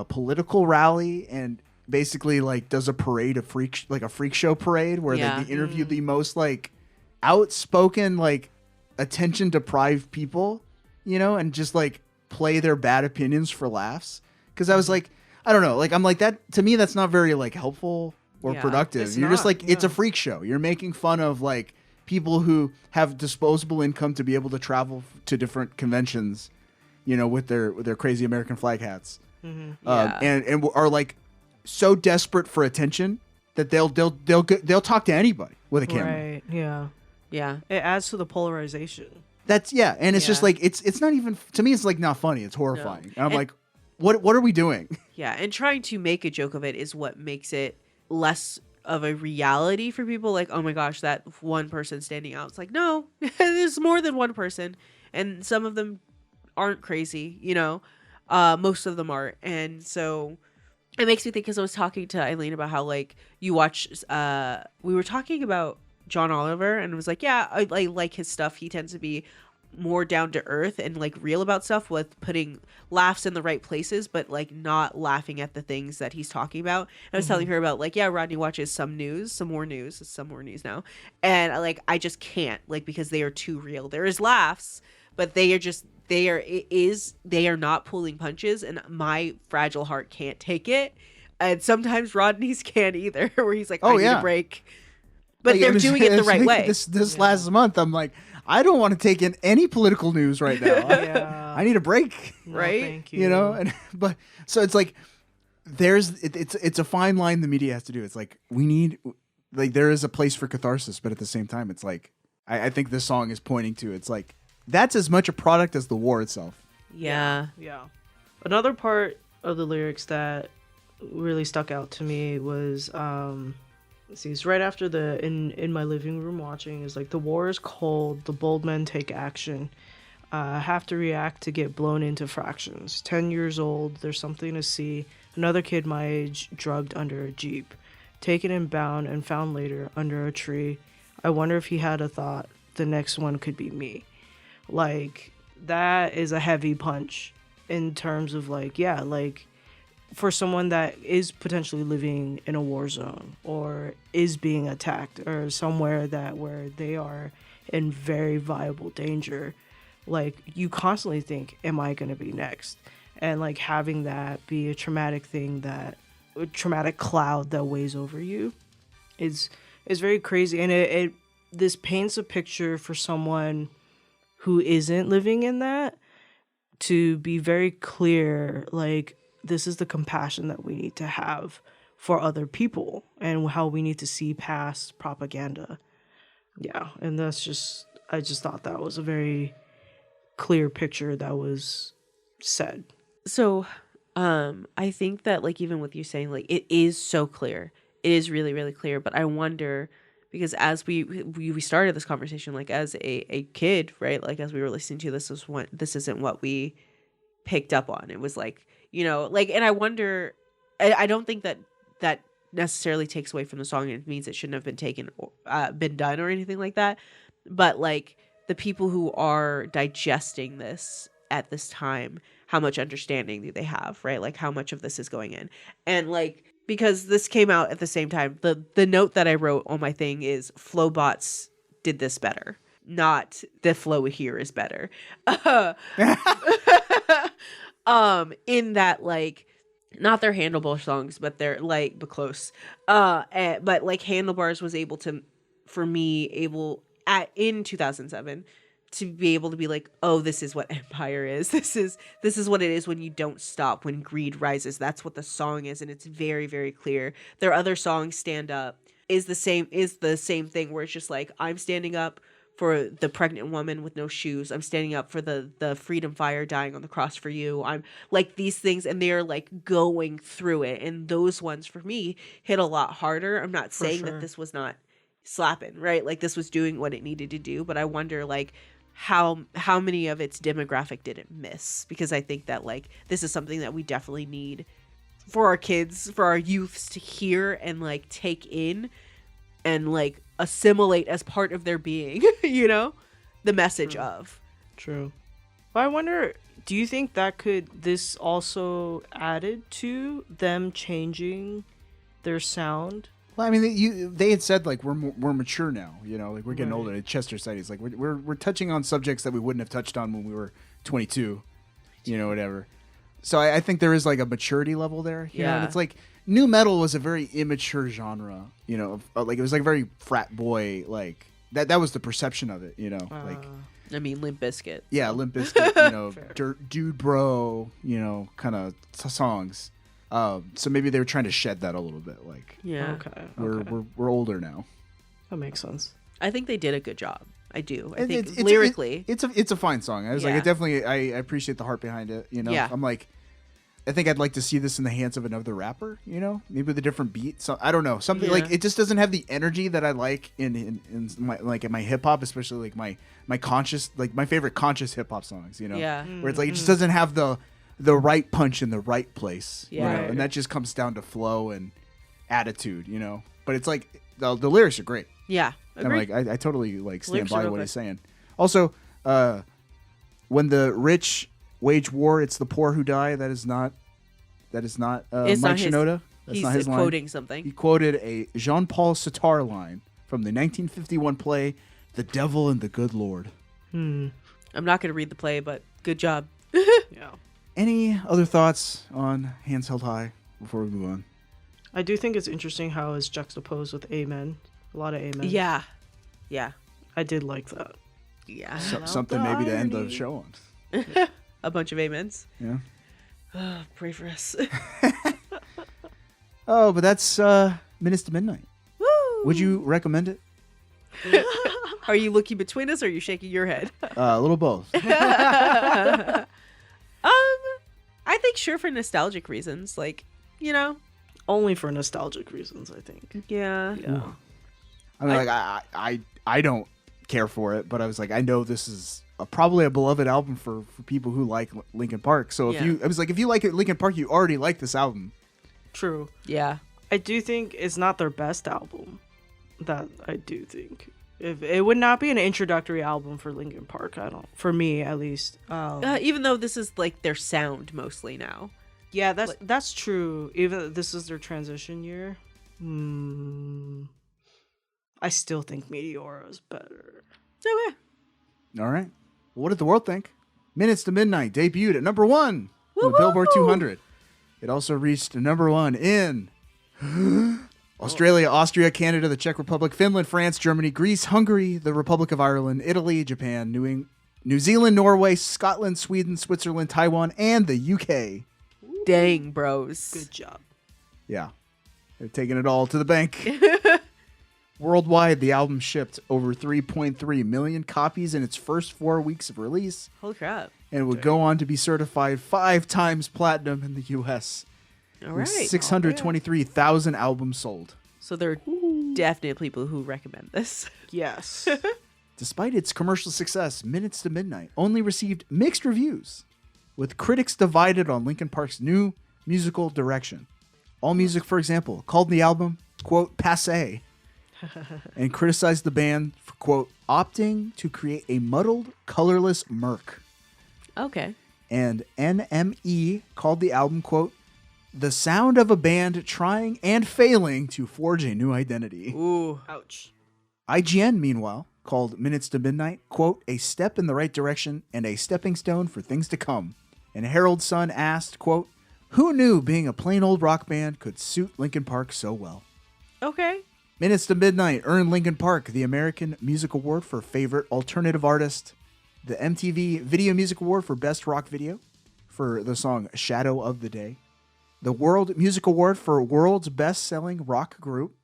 political rally and basically like does a parade, a freak show parade where
Yeah.
they interview the most like outspoken, like attention deprived people, you know, and just like play their bad opinions for laughs. Cause I was like, I don't know, like I'm like, that to me that's not very like helpful or
Yeah,
productive.
it's
You're just
not,
like, it's a freak show. You're making fun of like people who have disposable income to be able to travel to different conventions, you know, with their crazy American flag hats.
Yeah.
And are like so desperate for attention that they'll talk to anybody with a camera.
Right. Yeah.
Yeah.
It adds to the polarization.
That's and it's just
Yeah.
like it's not even, to me it's like not funny, it's horrifying. And I'm
And-
like, what are we doing?
Yeah, and trying to make a joke of it is what makes it less of a reality for people. Like, oh my gosh, that one person standing out. It's like, no, there's more than one person, and some of them aren't crazy. You know, most of them aren't, and so it makes me think. Because I was talking to Eileen about how like you watch. We were talking about John Oliver, and it was like, yeah, I like his stuff. He tends to be more down to earth and like real about stuff, with putting laughs in the right places, but like not laughing at the things that he's talking about. And I was telling her about like, yeah, Rodney watches some more news now, and I just can't, like, because they are too real. There is laughs, but they are not pulling punches, and my fragile heart can't take it. And sometimes Rodney's can't either, where he's like, I need a break. But
Like,
they're doing it the right way.
This last month, I'm like, I don't want to take in any political news right now. I need a break,
right?
Thank you.
You know, and but so it's like it's a fine line the media has to do. It's like we need, like, there is a place for catharsis, but at the same time, it's like I think this song is pointing to. It's like that's as much a product as the war itself.
Yeah.
Yeah. Another part of the lyrics that really stuck out to me was it's right after the in my living room watching is like, the war is cold, the bold men take action, have to react to get blown into fractions. 10 years old, there's something to see. Another kid my age drugged under a jeep, taken and bound and found later under a tree. I wonder if he had a thought, the next one could be me. Like, that is a heavy punch in terms of like, yeah, like, for someone that is potentially living in a war zone or is being attacked or somewhere where they are in very viable danger, like, you constantly think, am I going to be next? And like having that be a traumatic cloud that weighs over you is very crazy. And it this paints a picture for someone who isn't living in that to be very clear, like, this is the compassion that we need to have for other people and how we need to see past propaganda. Yeah, and I just thought that was a very clear picture that was said.
So, I think that, like, even with you saying, like, it is so clear, it is really, really clear. But I wonder, because as we started this conversation, like, as a kid, right? Like, as we were listening to this isn't what we picked up on. It was like, you know, like, and I wonder, I don't think that necessarily takes away from the song. It means it shouldn't have been done or anything like that. But like, the people who are digesting this at this time, how much understanding do they have, right? Like, how much of this is going in? And like, because this came out at the same time, the note that I wrote on my thing is Flowbots did this better, not the flow here is better. In that, like, not their Handlebar songs, but they're like, but close. But like, Handlebars was able to for me in 2007 to be able to be like, oh, this is what empire is. This is what it is when you don't stop, when greed rises. That's what the song is, and it's very, very clear. Their other songs, Stand Up, is the same thing where it's just like, I'm standing up for the pregnant woman with no shoes. I'm standing up for the freedom fighter dying on the cross for you. I'm like these things, and they're like going through it. And those ones for me hit a lot harder. I'm not saying that this was not slapping, right? Like this was doing what it needed to do, but I wonder like how many of its demographic did it miss? Because I think that like this is something that we definitely need for our kids, for our youths to hear and like take in and like assimilate as part of their being, you know, the message of.
True. But I wonder, do you think that this also added to them changing their sound?
Well, I mean, they had said like we're mature now, you know, like we're getting older. Chester said he's like we're touching on subjects that we wouldn't have touched on when we were 22, you know, whatever. So I think there is like a maturity level there, you know. And it's like nu metal was a very immature genre, you know, like it was like very frat boy, like that was the perception of it, you know, like.
I mean, Limp Bizkit.
Yeah, Limp Bizkit, you know, dude bro, you know, kind of songs. So maybe they were trying to shed that a little bit. Like,
okay.
We're older now.
That makes sense.
I think they did a good job. I do. I think lyrically,
it's a fine song. I was like, I appreciate the heart behind it. You know, I'm like, I think I'd like to see this in the hands of another rapper. You know, maybe with a different beat. So I don't know, something like it just doesn't have the energy that I like in my hip hop, especially like my conscious, like my favorite conscious hip hop songs. You know, where it's like it just doesn't have the right punch in the right place, you know? And that just comes down to flow and attitude, you know. But it's like the lyrics are great.
Yeah,
agreed. And like I totally like stand by what he's saying. Also, when the rich wage war, it's the poor who die. That is not Mike Shinoda. That's not his line. He's
quoting something.
He quoted a Jean-Paul Sartre line from the 1951 play "The Devil and the Good Lord."
I'm not going to read the play, but good job.
Yeah.
Any other thoughts on Hands Held High before we move on?
I do think it's interesting how it's juxtaposed with Amen. A lot of Amen.
Yeah. Yeah.
I did like that.
Yeah.
Something maybe to end the show on.
A bunch of amens.
Yeah.
Pray for us.
Oh, but that's Minutes to Midnight.
Woo!
Would you recommend it?
Are you looking between us or are you shaking your head?
A little both.
I think sure for nostalgic reasons, like, you know.
Only for nostalgic reasons, I think.
Yeah.
I mean, I don't care for it, but I was like, I know this is probably a beloved album for people who like Linkin Park. So if you like Linkin Park, you already like this album.
True.
Yeah.
I do think it's not their best album. That I do think. If it would not be an introductory album for Linkin Park, for me at least.
Even though this is like their sound mostly now.
Yeah, that's true. Even this is their transition year. I still think Meteora is better.
Okay.
All right. Well, what did the world think? Minutes to Midnight debuted at number 1 on the Billboard 200. It also reached number 1 in Australia, Austria, Canada, the Czech Republic, Finland, France, Germany, Greece, Hungary, the Republic of Ireland, Italy, Japan, New Zealand, Norway, Scotland, Sweden, Switzerland, Taiwan, and the UK.
Dang, bros.
Good job.
Yeah. They're taking it all to the bank. Worldwide, the album shipped over 3.3 million copies in its first 4 weeks of release.
Holy crap.
And would go on to be certified 5 times platinum in the U.S.
All right.
623,000 albums sold.
So there are definitely people who recommend this.
Yes.
Despite its commercial success, Minutes to Midnight only received mixed reviews, with critics divided on Linkin Park's new musical direction. AllMusic, for example, called the album, quote, passé, and criticized the band for, quote, opting to create a muddled, colorless murk.
Okay.
And NME called the album, quote, the sound of a band trying and failing to forge a new identity.
Ooh.
Ouch.
IGN, meanwhile, called Minutes to Midnight, quote, a step in the right direction and a stepping stone for things to come. And Harold Sun asked, quote, who knew being a plain old rock band could suit Linkin Park so well?
Okay.
Minutes to Midnight earned Linkin Park the American Music Award for Favorite Alternative Artist, the MTV Video Music Award for Best Rock Video for the song Shadow of the Day, the World Music Award for World's Best Selling Rock Group,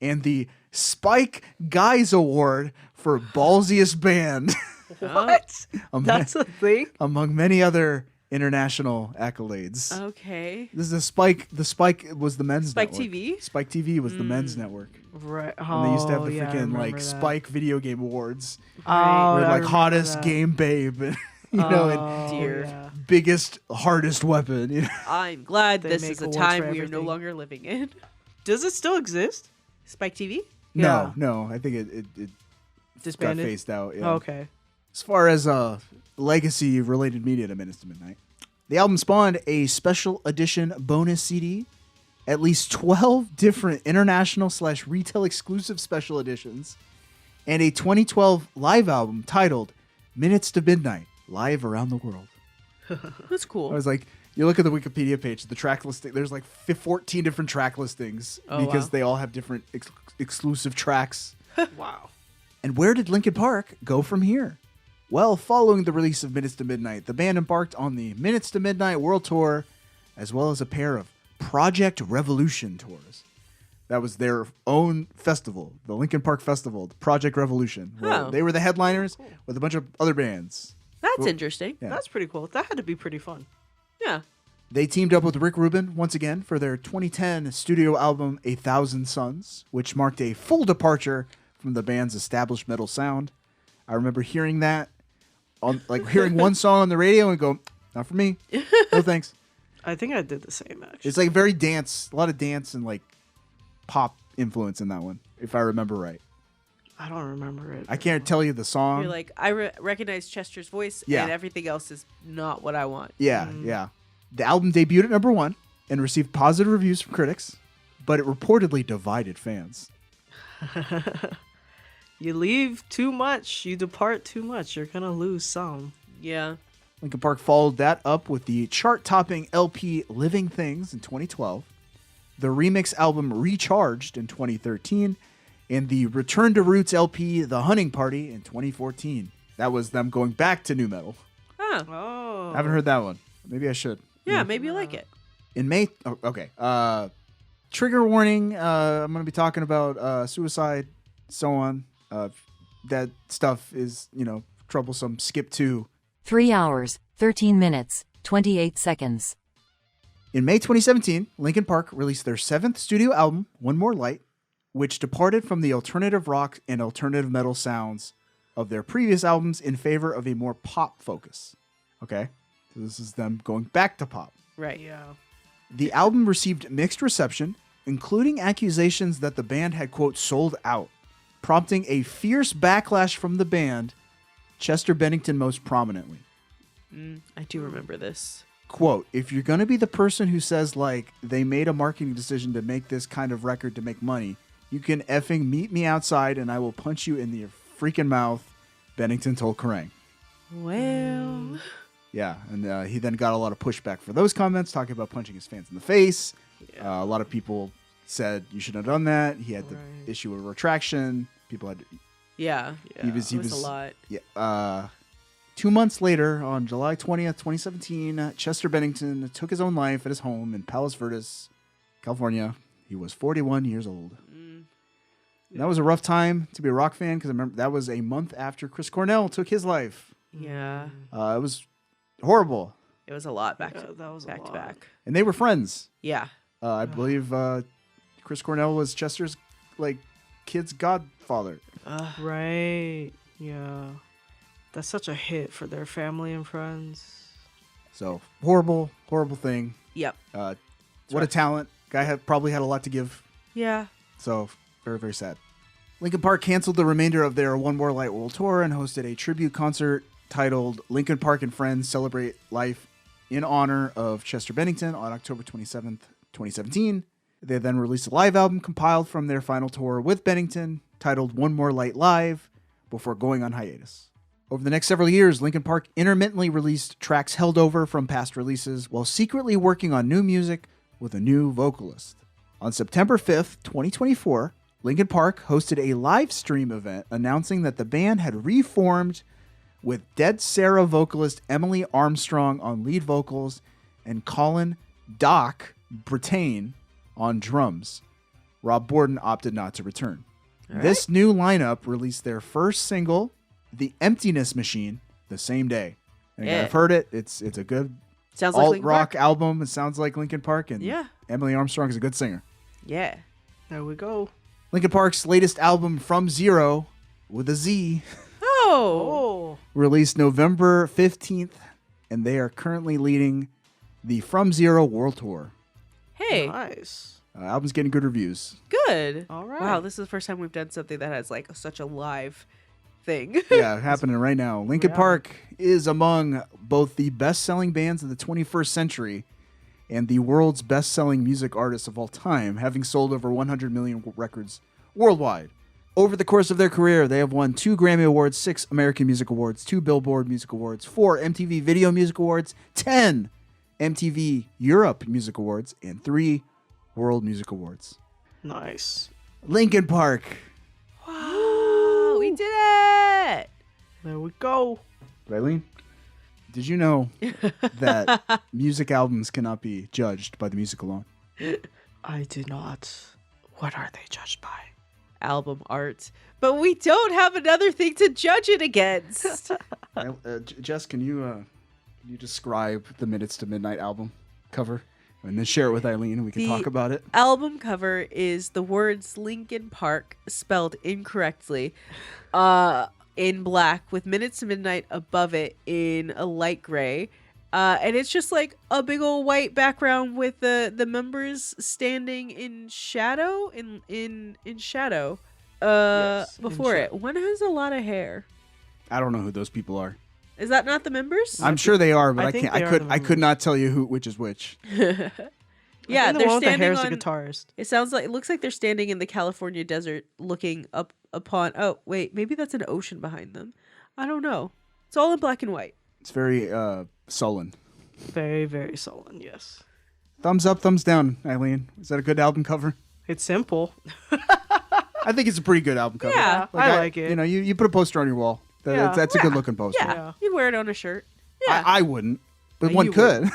and the Spike Guys Award for Ballsiest Band.
What? That's a thing?
Among many other international accolades.
Okay.
This is a Spike. The Spike was the men's
Spike
network.
TV?
Spike TV was the men's network.
Right.
And they used to have the
Oh, yeah, I
freaking
remember
like
that.
Spike video game awards.
Oh,
With,
I
like
remember
hottest
that.
game babe and
Oh,
dear.
yeah.
biggest, hardest weapon. You know?
I'm glad
They
this
make
is a
awards
time
for
we are no
everything.
longer living in.
Does it still exist?
Spike TV?
No, no. I think it got
Disbanded?
phased out. Yeah.
Oh, okay.
As far as legacy related media to Minutes to Midnight, the album spawned a special edition bonus CD, at least 12 different international / retail exclusive special editions, and a 2012 live album titled Minutes to Midnight Live Around the World.
That's cool.
I was like, you look at the Wikipedia page, the track listing, there's like 14 different track listings because
wow.
they all have different exclusive tracks.
Wow.
And where did Linkin Park go from here? Well, following the release of Minutes to Midnight, the band embarked on the Minutes to Midnight World Tour, as well as a pair of Project Revolution tours. That was their own festival, the Linkin Park Festival, the Project Revolution. Where
Oh.
they were the headliners with a bunch of other bands.
That's
Well,
interesting.
yeah.
That's pretty cool. That had to be pretty fun.
Yeah.
They teamed up with Rick Rubin once again for their 2010 studio album A Thousand Suns, which marked a full departure from the band's established metal sound. I remember hearing that, hearing one song on the radio and go, not for me. No thanks.
I think I did the same, actually.
It's like very dance, a lot of dance and like pop influence in that one, if I remember right.
I don't remember it.
I can't tell you the song.
You're like, I recognize Chester's voice,
Yeah.
and everything else is not what I want.
Yeah, yeah. The album debuted at number 1 and received positive reviews from critics, but it reportedly divided fans.
You leave too much, you depart too much, you're gonna lose some.
Yeah.
Linkin Park followed that up with the chart-topping LP Living Things in 2012, the remix album Recharged in 2013, and the Return to Roots LP The Hunting Party in 2014. That was them going back to nu metal.
Huh.
Oh.
I haven't heard that one. Maybe I should.
Yeah, maybe you like it.
In May, okay. Trigger warning. I'm going to be talking about suicide, so on. That stuff is, troublesome. Skip to
3 hours, 13 minutes, 28 seconds.
In May 2017, Linkin Park released their 7th studio album, One More Light, which departed from the alternative rock and alternative metal sounds of their previous albums in favor of a more pop focus. Okay? So this is them going back to pop.
Right.
Yeah.
The album received mixed reception, including accusations that the band had, quote, sold out, prompting a fierce backlash from the band, Chester Bennington most prominently.
I do remember this.
Quote, if you're going to be the person who says, like, they made a marketing decision to make this kind of record to make money, you can effing meet me outside and I will punch you in the freaking mouth, Bennington told Kerrang.
Well.
Yeah, and he then got a lot of pushback for those comments, talking about punching his fans in the face. A lot of people said you shouldn't have done that. He had to issue a retraction. People had to,
Yeah.
he was
it was a lot.
Yeah. 2 months later, on July 20th, 2017, Chester Bennington took his own life at his home in Palos Verdes, California. He was 41 years old. And that was a rough time to be a rock fan because I remember that was a month after Chris Cornell took his life.
Yeah.
It was horrible.
It was a lot back
to
back.
And they were friends.
Yeah.
I believe Chris Cornell was Chester's kid's godfather.
Right. Yeah. That's such a hit for their family and friends.
So horrible thing.
Yep.
What a talent. Guy probably had a lot to give.
Yeah.
So very, very sad. Linkin Park canceled the remainder of their One More Light World Tour and hosted a tribute concert titled Linkin Park and Friends Celebrate Life in honor of Chester Bennington on October 27th, 2017. They then released a live album compiled from their final tour with Bennington titled One More Light Live before going on hiatus. Over the next several years, Linkin Park intermittently released tracks held over from past releases while secretly working on new music with a new vocalist. On September 5th, 2024, Linkin Park hosted a live stream event announcing that the band had reformed with Dead Sarah vocalist Emily Armstrong on lead vocals and Colin Doc Brittain on drums. Rob Borden opted not to return. This new lineup released their first single, The Emptiness Machine, the same day. And I've heard it. It's a good
Sounds like Linkin
alt-rock
Park.
album. It sounds like Linkin Park. And
Yeah.
Emily Armstrong is a good singer.
Yeah.
There we go.
Linkin Park's latest album, From Zero, with a Z,
Oh.
released November 15th, and they are currently leading the From Zero World Tour.
Hey.
Nice.
Album's getting good reviews.
Good.
All right.
Wow, this is the first time we've done something that has like such a live thing.
Yeah, happening right now. Linkin Park is among both the best-selling bands of the 21st century and the world's best-selling music artists of all time, having sold over 100 million records worldwide. Over the course of their career, they have won 2 Grammy Awards, 6 American Music Awards, 2 Billboard Music Awards, 4 MTV Video Music Awards, 10 MTV Europe Music Awards, and 3 World Music Awards.
Nice.
Linkin Park.
Wow, we did it.
There we go.
Eileen, did you know that music albums cannot be judged by the music alone?
I did not. What are they judged by?
Album art. But we don't have another thing to judge it against.
Jess, can you describe the Minutes to Midnight album cover? And then share it with Eileen and we can talk about it.
Album cover is the words Linkin Park spelled incorrectly in black with Minutes to Midnight above it in a light gray. And it's just like a big old white background with the members standing in shadow in shadow before it. One has a lot of hair.
I don't know who those people are.
Is that not the members?
I'm sure they are, but
I
I
think
can't. I could not tell you which is which.
Yeah,
the
they're
one with the
standing
hair's
on.
the guitarist.
It looks like they're standing in the California desert, looking up upon. Oh wait, maybe that's an ocean behind them. I don't know. It's all in black and white.
It's very sullen.
Very, very sullen, yes.
Thumbs up, thumbs down, Eileen. Is that a good album cover?
It's simple.
I think it's a pretty good album cover.
Yeah,
I like it.
You know, you put a poster on your wall. That's a good looking poster.
Yeah, you'd wear it on a shirt. Yeah,
I wouldn't, but
No,
one
you
could.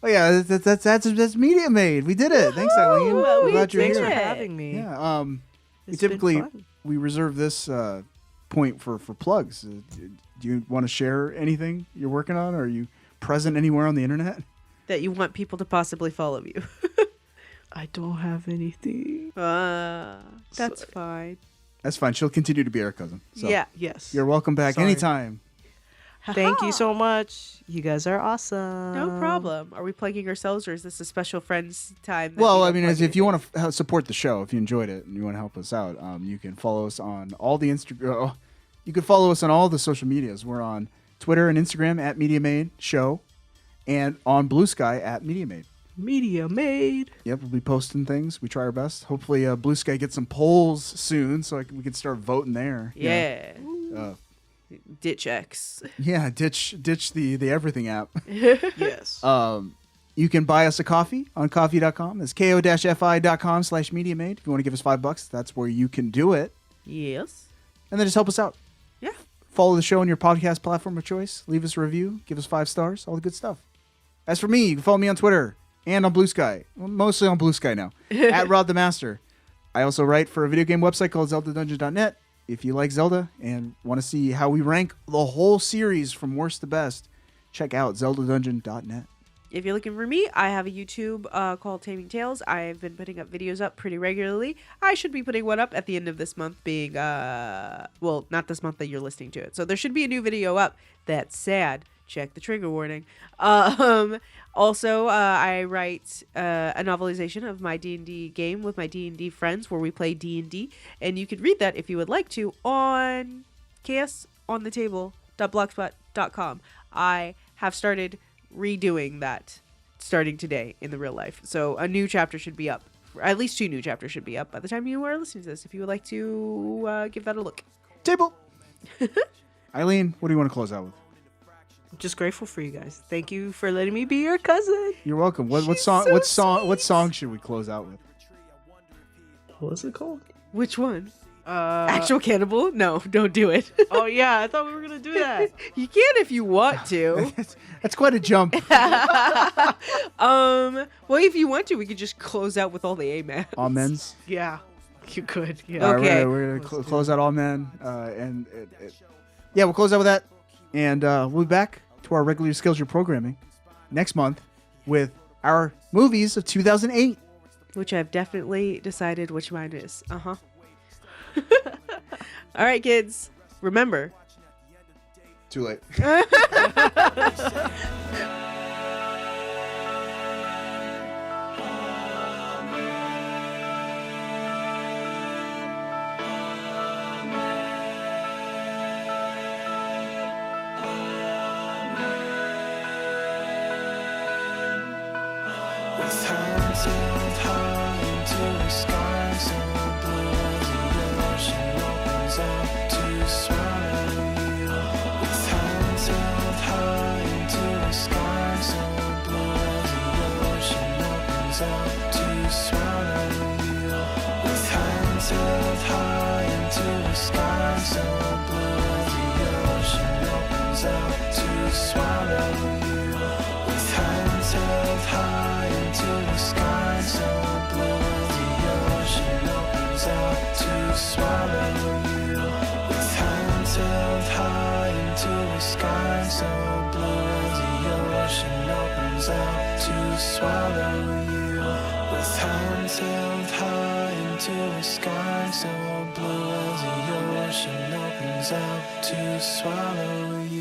Oh yeah, that's Media Made. We did it. Thanks, Eileen.
Well,
We're glad you're
Thanks
here.
for having me.
Yeah. We
It's been
typically
fun.
we reserve this point for plugs. Do you want to share anything you're working on? Or are you present anywhere on the internet?
that you want people to possibly follow you.
I don't have anything.
That's fine.
That's fine. She'll continue to be our cousin. So
Yeah.
Yes.
You're welcome back
Sorry.
anytime.
Thank you so much. You guys are awesome.
No problem. Are we plugging ourselves, or is this a special friends time? that
Well,
we
I
don't
mean,
plug
if you
anything?
want to support the show, if you enjoyed it and you want to help us out, you can follow us on all the Instagram. You can follow us on all the social medias. We're on Twitter and Instagram at MediaMade Show, and on Blue Sky at MediaMade.
Media Made.
Yep, we'll be posting things. We try our best. Hopefully, Blue Sky gets some polls soon, so we can start voting there.
Yeah. Ditch X.
Yeah, ditch the everything app.
Yes.
You can buy us a coffee on coffee.com. That's ko-fi.com/MediaMade. If you want to give us $5, that's where you can do it.
Yes.
And then just help us out.
Yeah.
Follow the show on your podcast platform of choice. Leave us a review. Give us 5 stars. All the good stuff. As for me, you can follow me on Twitter and on Blue Sky. Well, mostly on Blue Sky now. At Rod the Master. I also write for a video game website called ZeldaDungeon.net. If you like Zelda and want to see how we rank the whole series from worst to best, check out ZeldaDungeon.net.
If you're looking for me, I have a YouTube called Taming Tales. I've been putting up videos up pretty regularly. I should be putting one up at the end of this month, being, well, not this month that you're listening to it. So there should be a new video up. That's sad. Check the trigger warning. Also, I write a novelization of my D&D game with my D&D friends where we play D&D. And you could read that if you would like to on chaosonthetable.blogspot.com. I have started redoing that starting today in the real life. So a new chapter should be up. At least 2 new chapters should be up by the time you are listening to this, if you would like to give that a look.
Table. Eileen, what do you want to close out with?
I'm just grateful for you guys. Thank you for letting me be your cousin.
You're welcome. What
She's
song?
so
What song should we close out with?
What was it called?
Which one? Actual cannibal? No, don't do it.
Oh yeah, I thought we were gonna do that.
You can if you want to.
That's quite a jump.
Well, if you want to, we could just close out with all the amens.
Amens.
Yeah, you could. Yeah.
All right,
Okay.
we're gonna close out all men, and yeah, we'll close out with that, and we'll be back to our regularly scheduled programming next month with our movies of 2008,
which I've definitely decided which mine is. All right, kids. Remember.
Too late.
With hands held high into the sky, so blue the ocean opens up to swallow you. With hands held high into the sky, so blue the ocean opens up to swallow you. With hands held high into the sky, so blue the ocean opens up to swallow you. With hands held high into the sky, so blue the ocean opens up to swallow you. With hands held high into the sky, so blue the ocean opens up to swallow you. With hands held high into the sky, so blue the ocean opens up to swallow you.